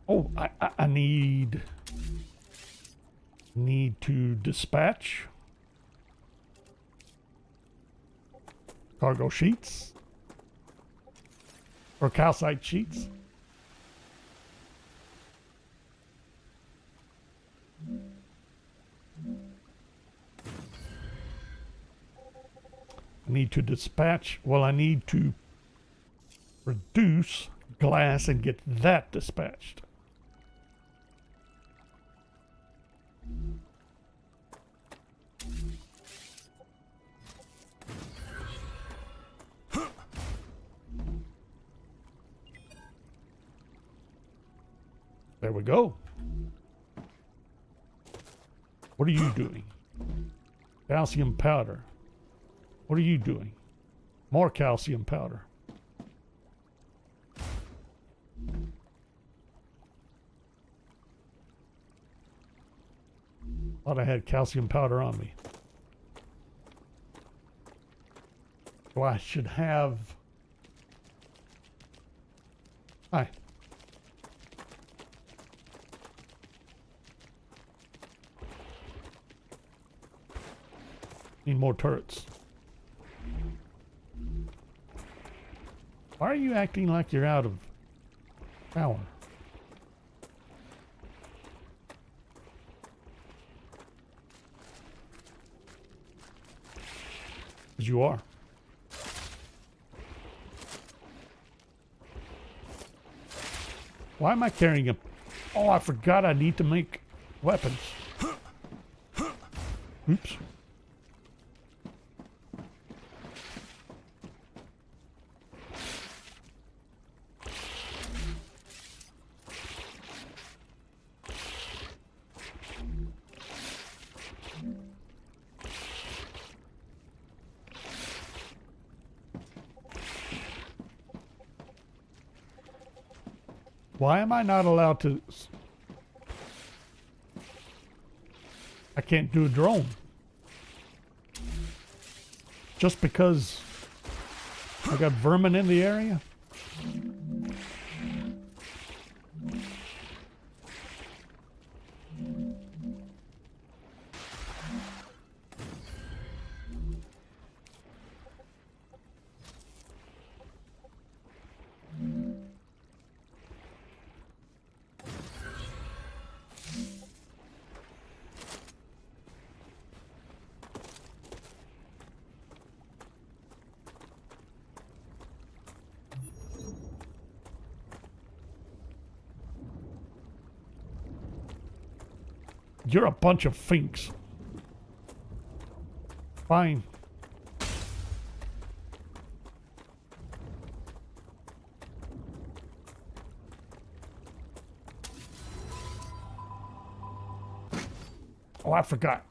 Oh, I need to dispatch cargo sheets or calcite sheets. I need to dispatch. Well, I need to reduce glass and get that dispatched. There we go. What are you doing? Calcium powder. What are you doing? More calcium powder. Thought I had calcium powder on me. So I should have... Hi. Need more turrets. Why are you acting like you're out of power? Because you are. Why am I carrying a... Oh, I forgot I need to make weapons. Oops. Why am I not allowed to... I can't do a drone. Just because I got vermin in the area? You're a bunch of finks. Fine. Oh, I forgot.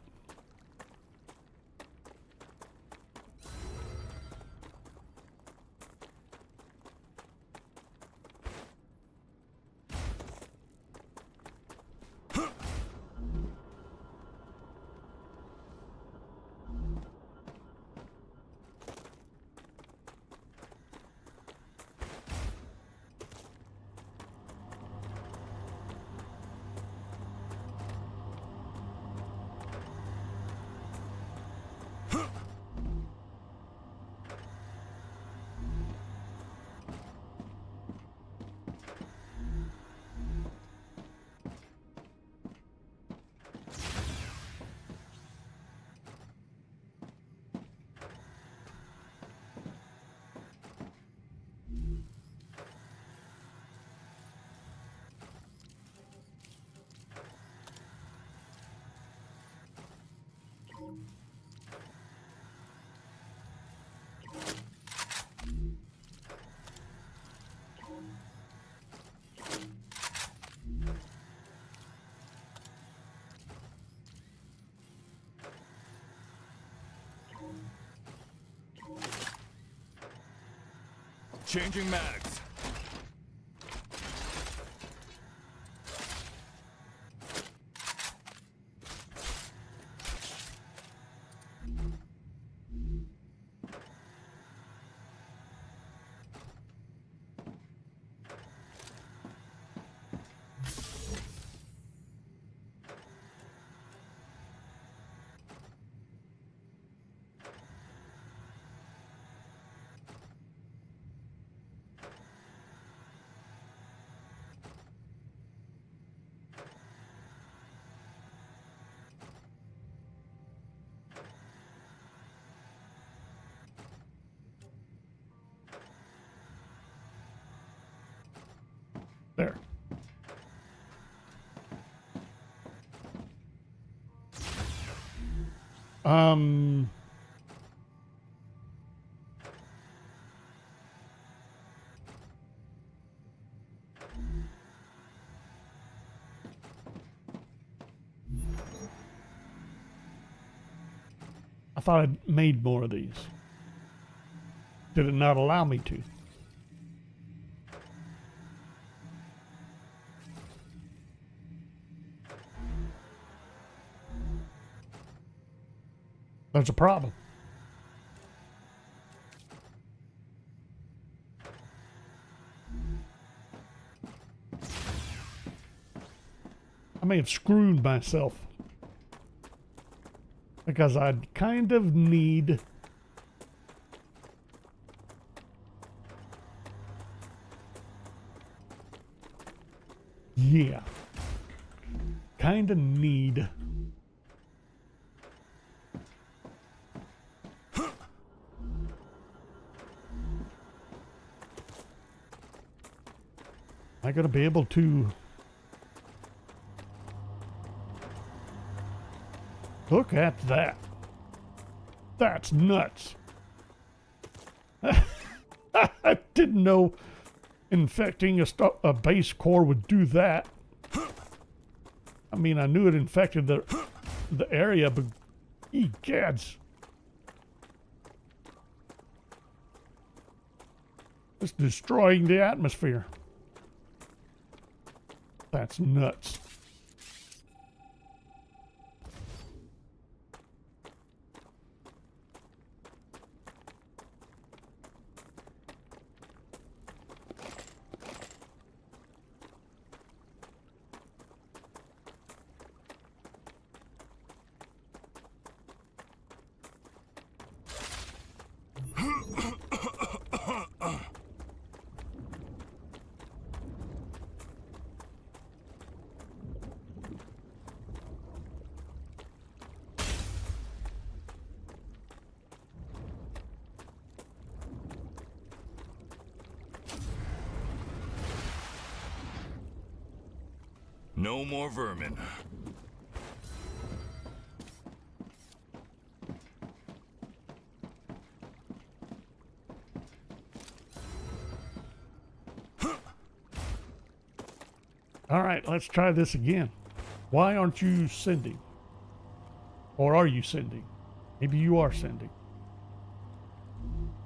Changing mags. There. I thought I'd made more of these. Did it not allow me to? There's a problem. I may have screwed myself because I kind of need kind of need am I going to be able to look at that? That's nuts. I didn't know infecting a base core would do that. I mean, I knew it infected the area, but egads. It's destroying the atmosphere. That's nuts. No more vermin. All right, let's try this again. Why aren't you sending? Or are you sending? Maybe you are sending.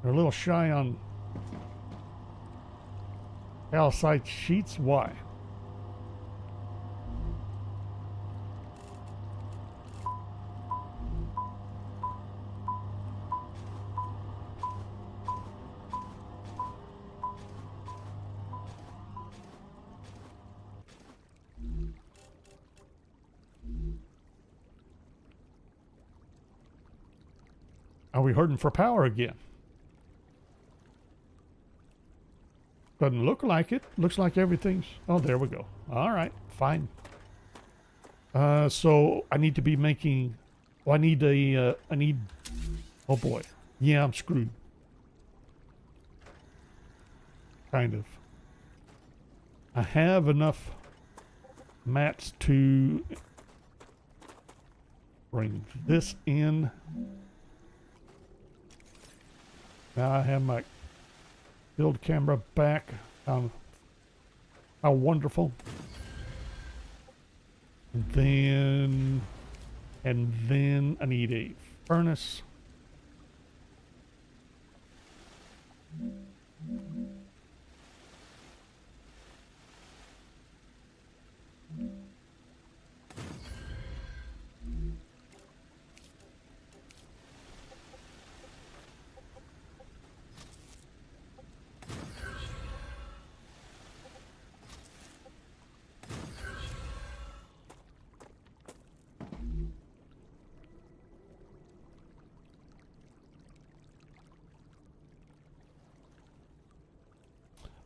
They're a little shy on calcite sheets. Why? Are we hurting for power again? Doesn't look like it. Looks like everything's... Oh, there we go. All right, fine. So I need to be making... Well, I need a... I need... Oh boy. Yeah, I'm screwed. Kind of. I have enough mats to bring this in. Now I have my build camera back. How wonderful. And then I need a furnace.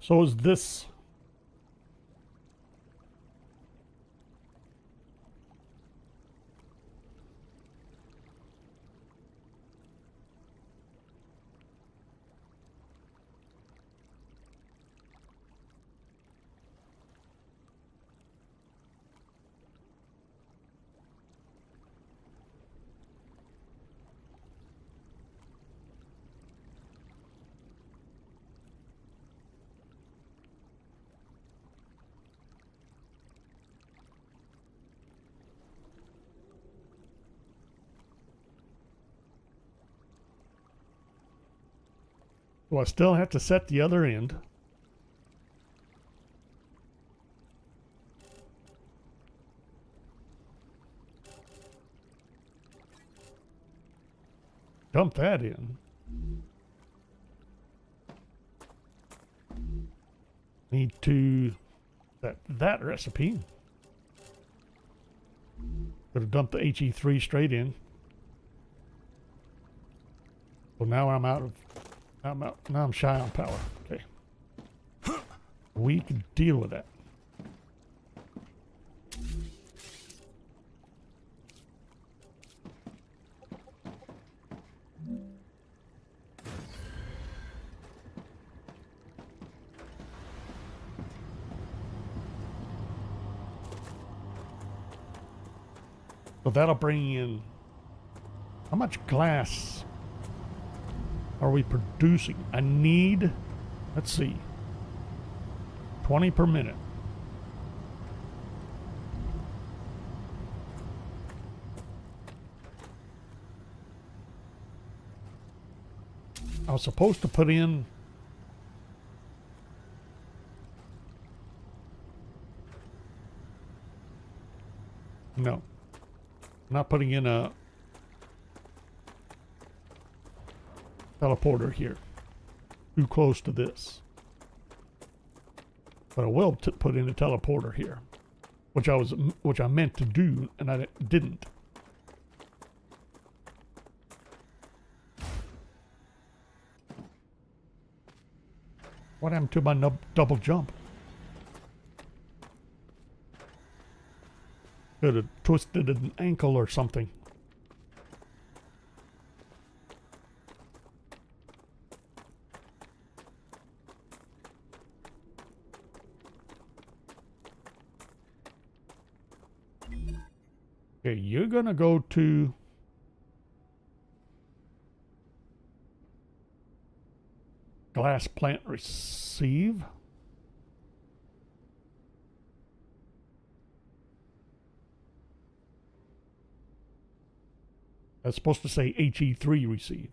So is this... Do I still have to set the other end? Dump that in. Need to set that recipe. Could have dumped the HE3 straight in. Well, now I'm out. Now I'm shy on power. Okay. We can deal with that. So that'll bring in... How much glass are we producing? I need... Let's see. 20 per minute. I was supposed to put in... No. I'm not putting in a teleporter here. Too close to this. But I will put in a teleporter here, which I meant to do, and I didn't. What happened to my double jump? Could have twisted an ankle or something. Okay, you're gonna go to glass plant receive. That's supposed to say HE3 receive.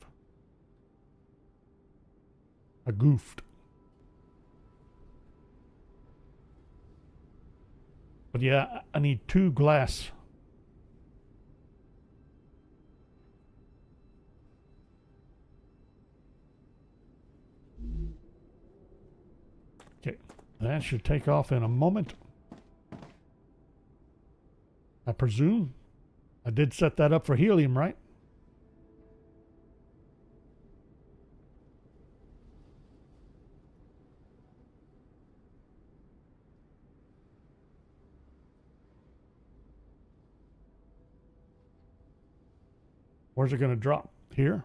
I goofed. But yeah, I need 2 glass. Okay, that should take off in a moment. I presume. I did set that up for helium, right? Where's it going to drop? Here?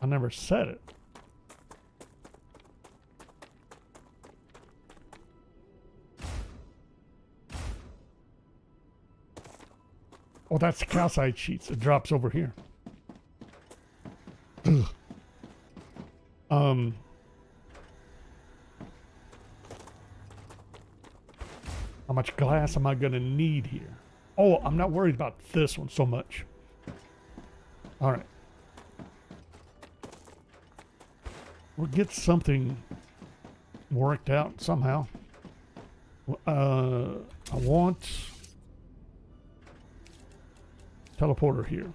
I never said it. Oh, that's the calcite sheets. It drops over here. Ugh. How much glass am I going to need here? Oh, I'm not worried about this one so much. All right. We'll get something worked out somehow. I want teleporter here.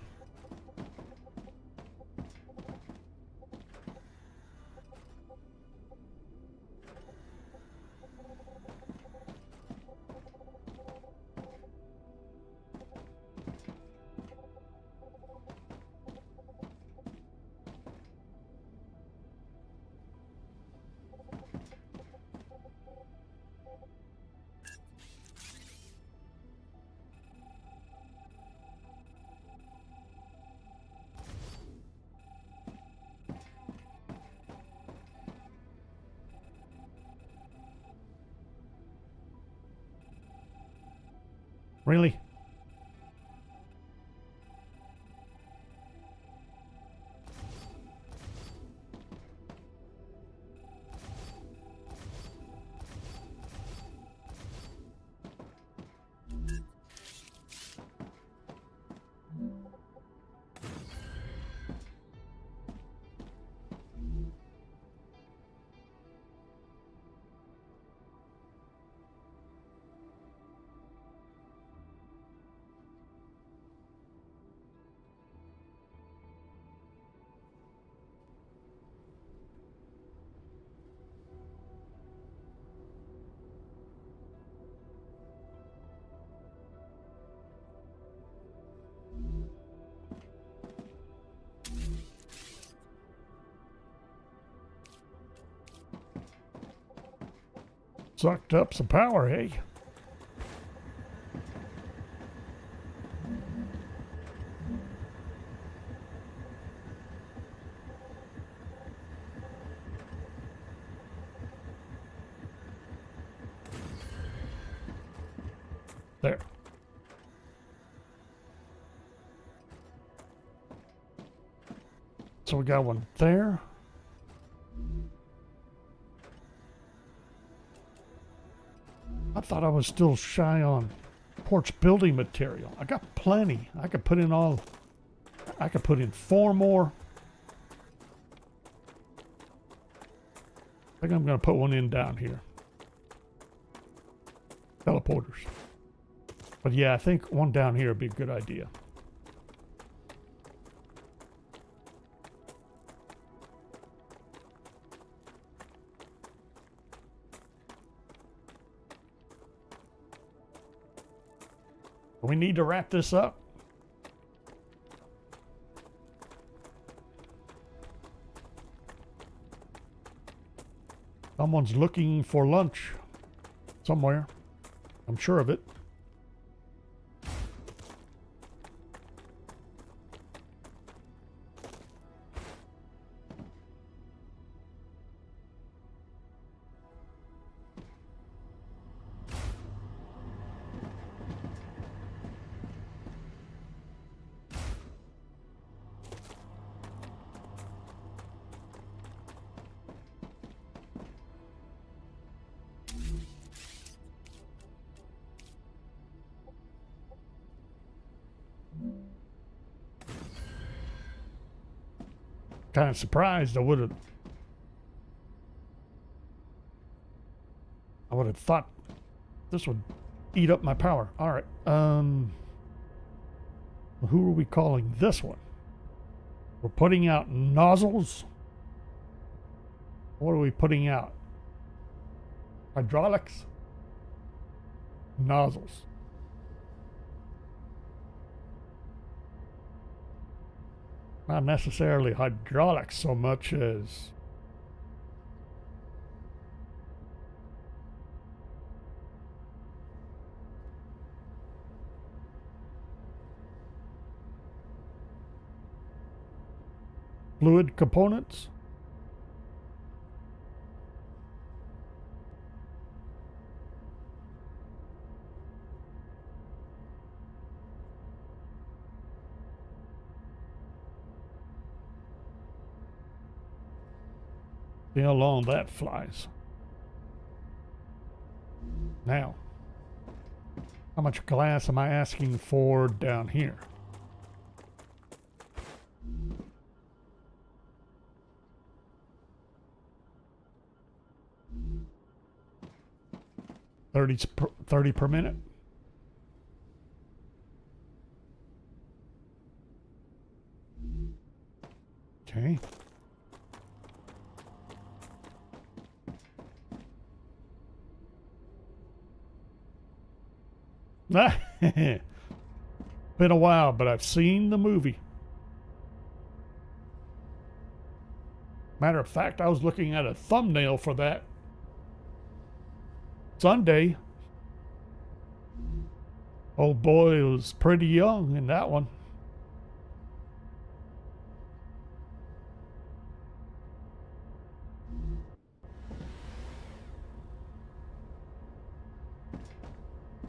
Really? Sucked up some power, hey? There. So we got one there. I thought I was still shy on porch building material. I got plenty. I could put in 4 more. I think I'm going to put one in down here. Teleporters. But yeah, I think one down here would be a good idea. We need to wrap this up. Someone's looking for lunch somewhere. I'm sure of it. kind of surprised. I would have thought this would eat up my power. All right. Who are we calling this one? We're putting out nozzles. What are we putting out? Hydraulics? Nozzles. Not necessarily hydraulics so much as fluid components. See how long that flies. Now, how much glass am I asking for down here? $30 per minute. Okay. Been a while, but I've seen the movie. Matter of fact, I was looking at a thumbnail for that Sunday. Old boy was pretty young in that one.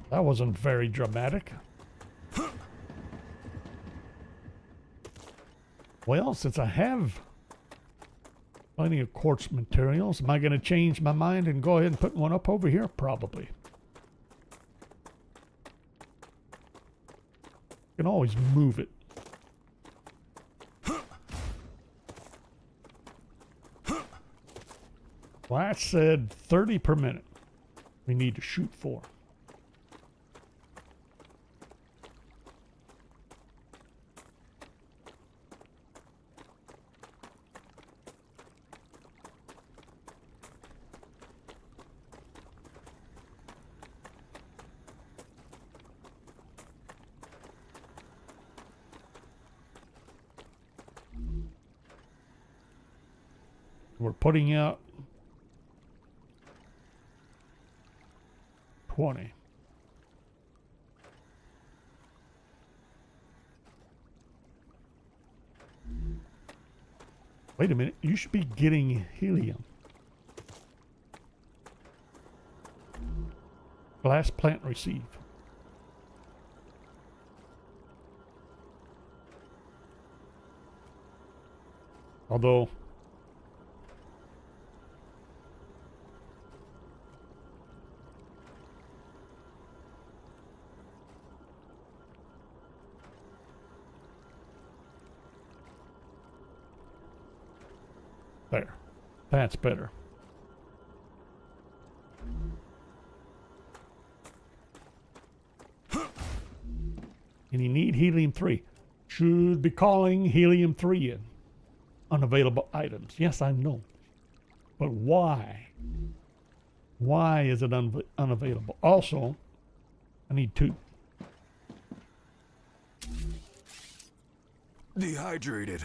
That wasn't very dramatic. Well, since I have plenty of quartz materials, am I going to change my mind and go ahead and put one up over here? Probably. You can always move it. Well, I said 30 per minute we need to shoot for. We're putting out 20. Wait a minute, you should be getting helium. Glass plant receive. Although there. That's better. And you need helium-3. Should be calling helium-3 in. Unavailable items. Yes, I know. But why? Why is it unavailable? Also, I need 2. Dehydrated.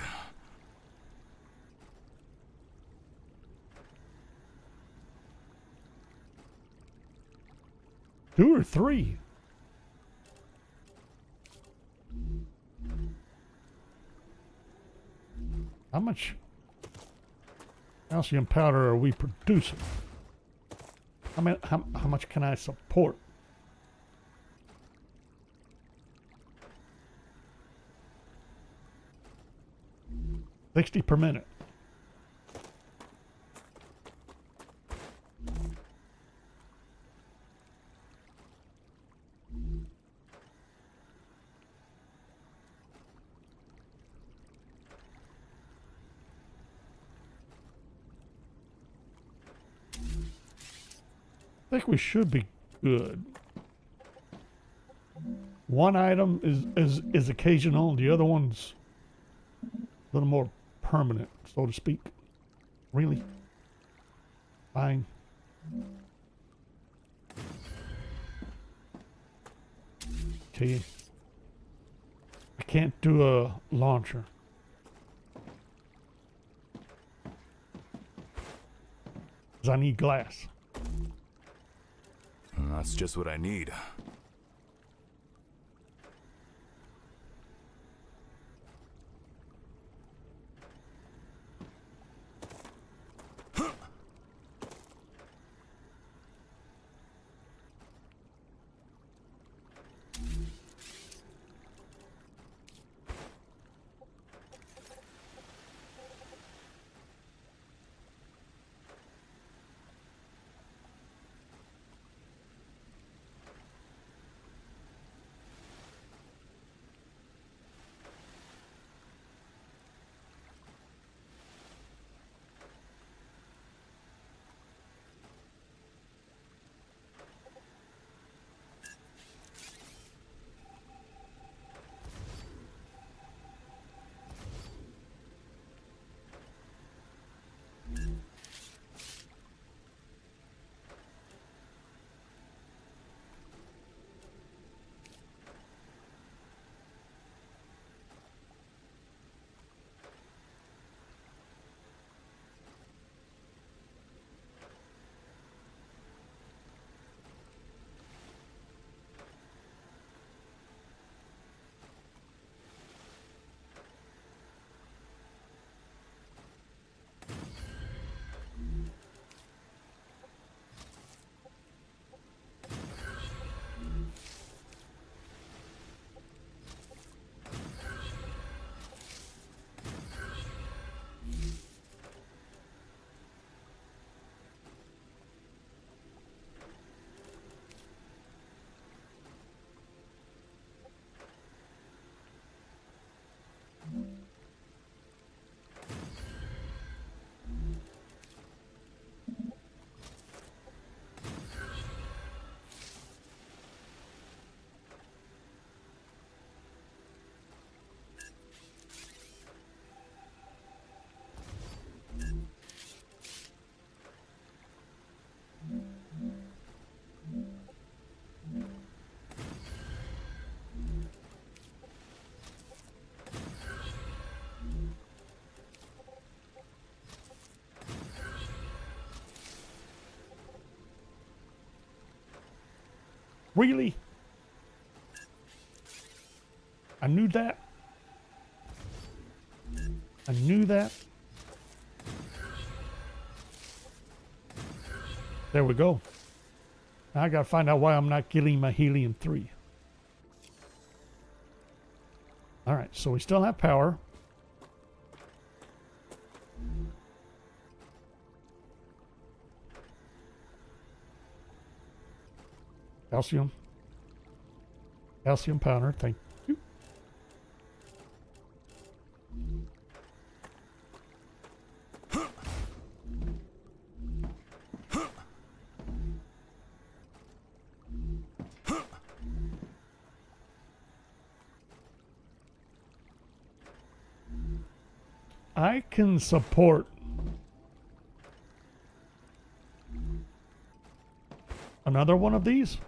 Two or 3? How much calcium powder are we producing? How much can I support? 60 per minute. think we should be good. One item is occasional, the other one's a little more permanent, so to speak. Really? Fine. Okay. I can't do a launcher. Because I need glass. That's just what I need. Really? I knew that. I knew that. There we go. Now I gotta find out why I'm not getting my helium-3. Alright, so we still have power. Calcium. Calcium powder, thank you. I can support another one of these.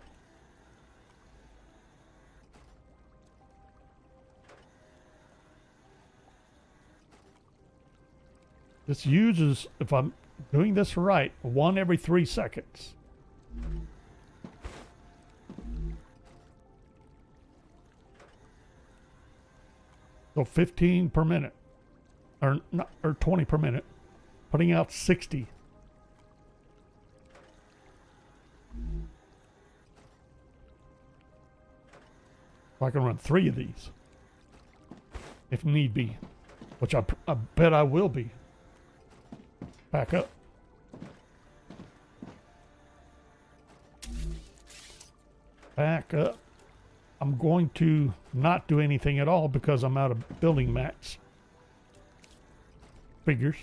This uses, if I'm doing this right, 1 every 3 seconds. So 15 per minute, or 20 per minute, putting out 60. I can run 3 of these, if need be, which I bet I will be. Back up. Back up. I'm going to not do anything at all because I'm out of building mats. Figures.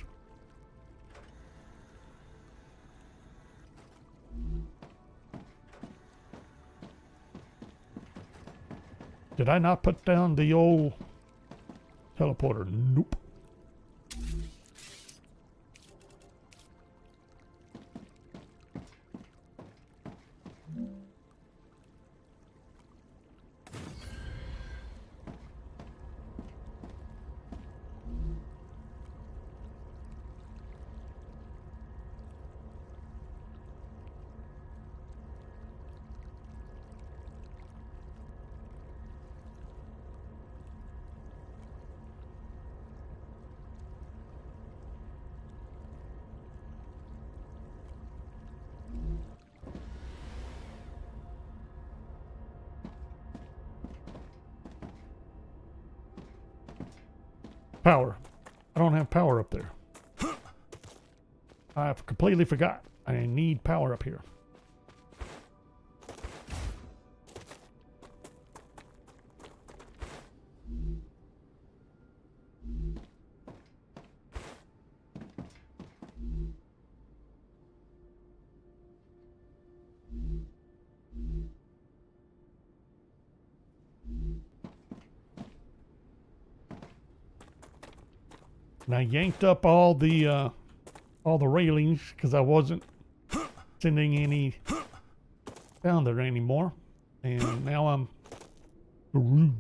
Did I not put down the old teleporter? Nope. Power. I don't have power up there. I've completely forgot. I need power up here. And I yanked up all the railings because I wasn't sending any down there anymore, and now I'm screwed.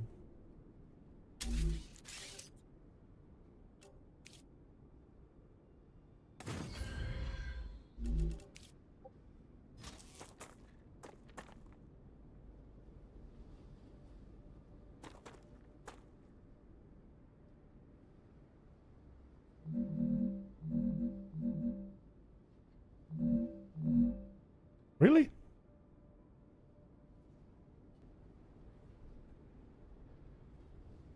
Really?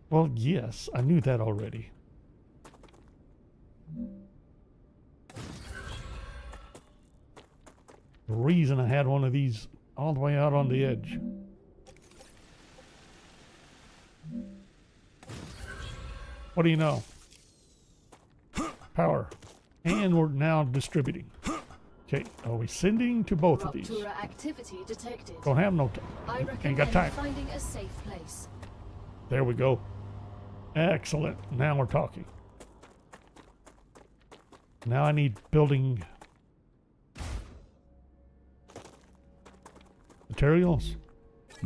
Well, yes, I knew that already. The reason I had one of these all the way out on the edge. What do you know? Power. And we're now distributing. Okay, are we sending to both of these? Rupture activity detected. Don't have no I ain't recommend got time. finding a safe place. There we go. Excellent. Now we're talking. Now I need building materials.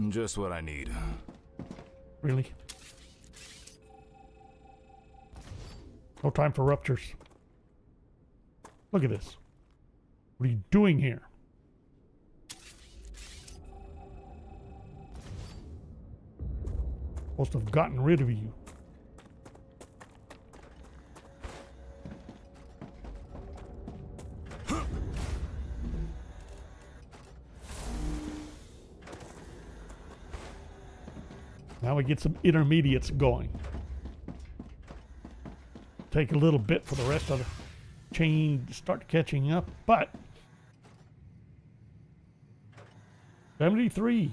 Just what I need. Really? No time for ruptures. Look at this. What are you doing here? Supposed to have gotten rid of you. Now we get some intermediates going. Take a little bit for the rest of the chain to start catching up, but 73.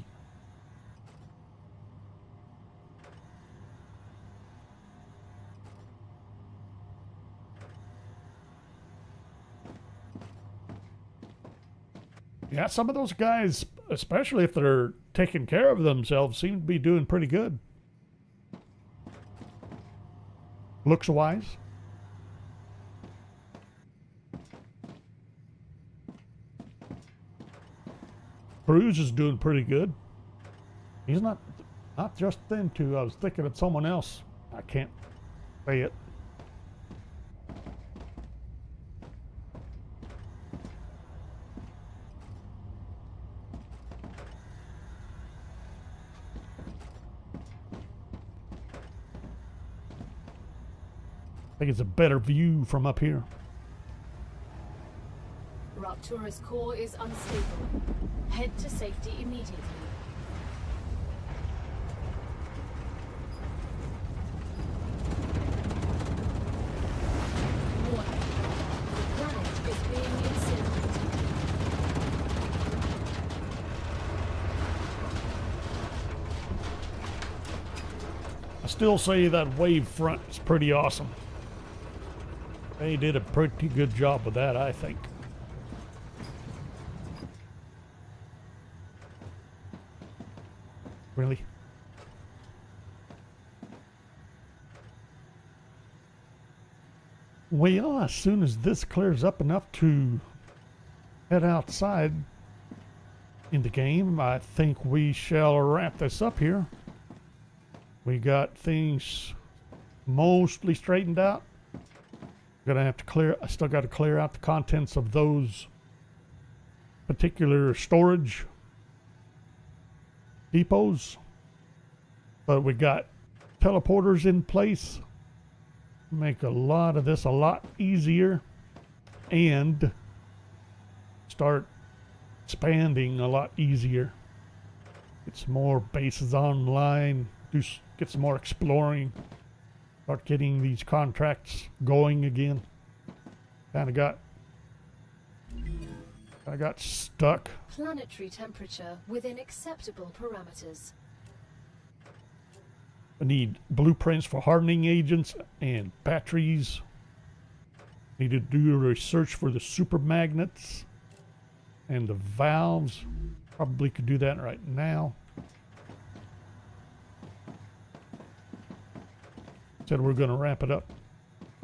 Yeah, some of those guys, especially if they're taking care of themselves, seem to be doing pretty good. Looks wise. Cruz is doing pretty good. He's not just them two. I was thinking of someone else. I can't say it. I think it's a better view from up here. Rupture's core is unstable. Head to safety immediately. Warning. The planet is being incinerated. I still say that wave front is pretty awesome. They did a pretty good job with that, I think. Really? Well, as soon as this clears up enough to head outside in the game, I think we shall wrap this up here. We got things mostly straightened out. Gonna have to clear, I still got to clear out the contents of those particular storage depots, but we got teleporters in place, make a lot of this a lot easier, and start expanding a lot easier. Get some more bases online, get some more exploring, start getting these contracts going again. Kind of got stuck. Planetary temperature within acceptable parameters. I need blueprints for hardening agents and batteries. Need to do a research for the super magnets and the valves. Probably could do that right now. Said we're going to wrap it up.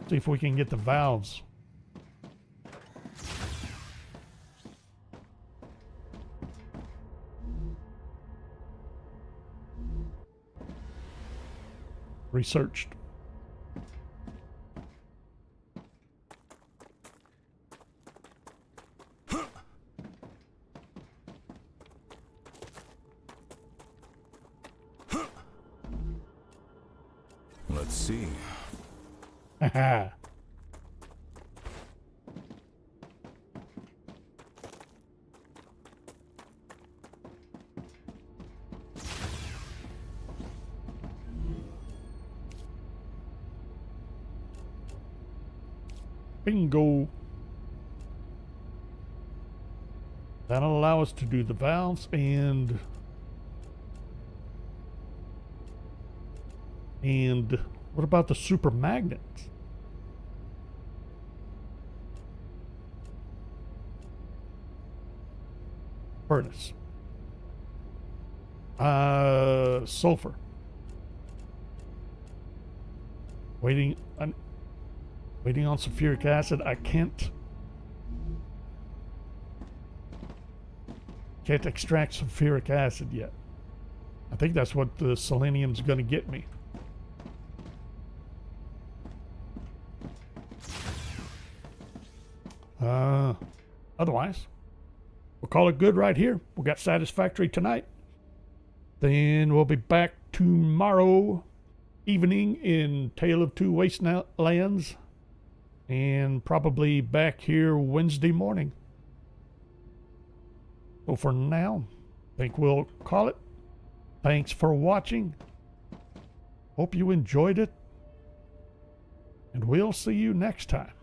See if we can get the valves. Researched. Let's see. Haha. Bingo. That'll allow us to do the valves and what about the super magnets? Furnace. Sulfur. Waiting on sulfuric acid. I can't extract sulfuric acid yet. I think that's what the selenium's going to get me. Otherwise, we'll call it good right here. We got satisfactory tonight. Then we'll be back tomorrow evening in Tale of Two Wastelands, and probably back here Wednesday morning. So for now, I think we'll call it. Thanks for watching. Hope you enjoyed it, and we'll see you next time.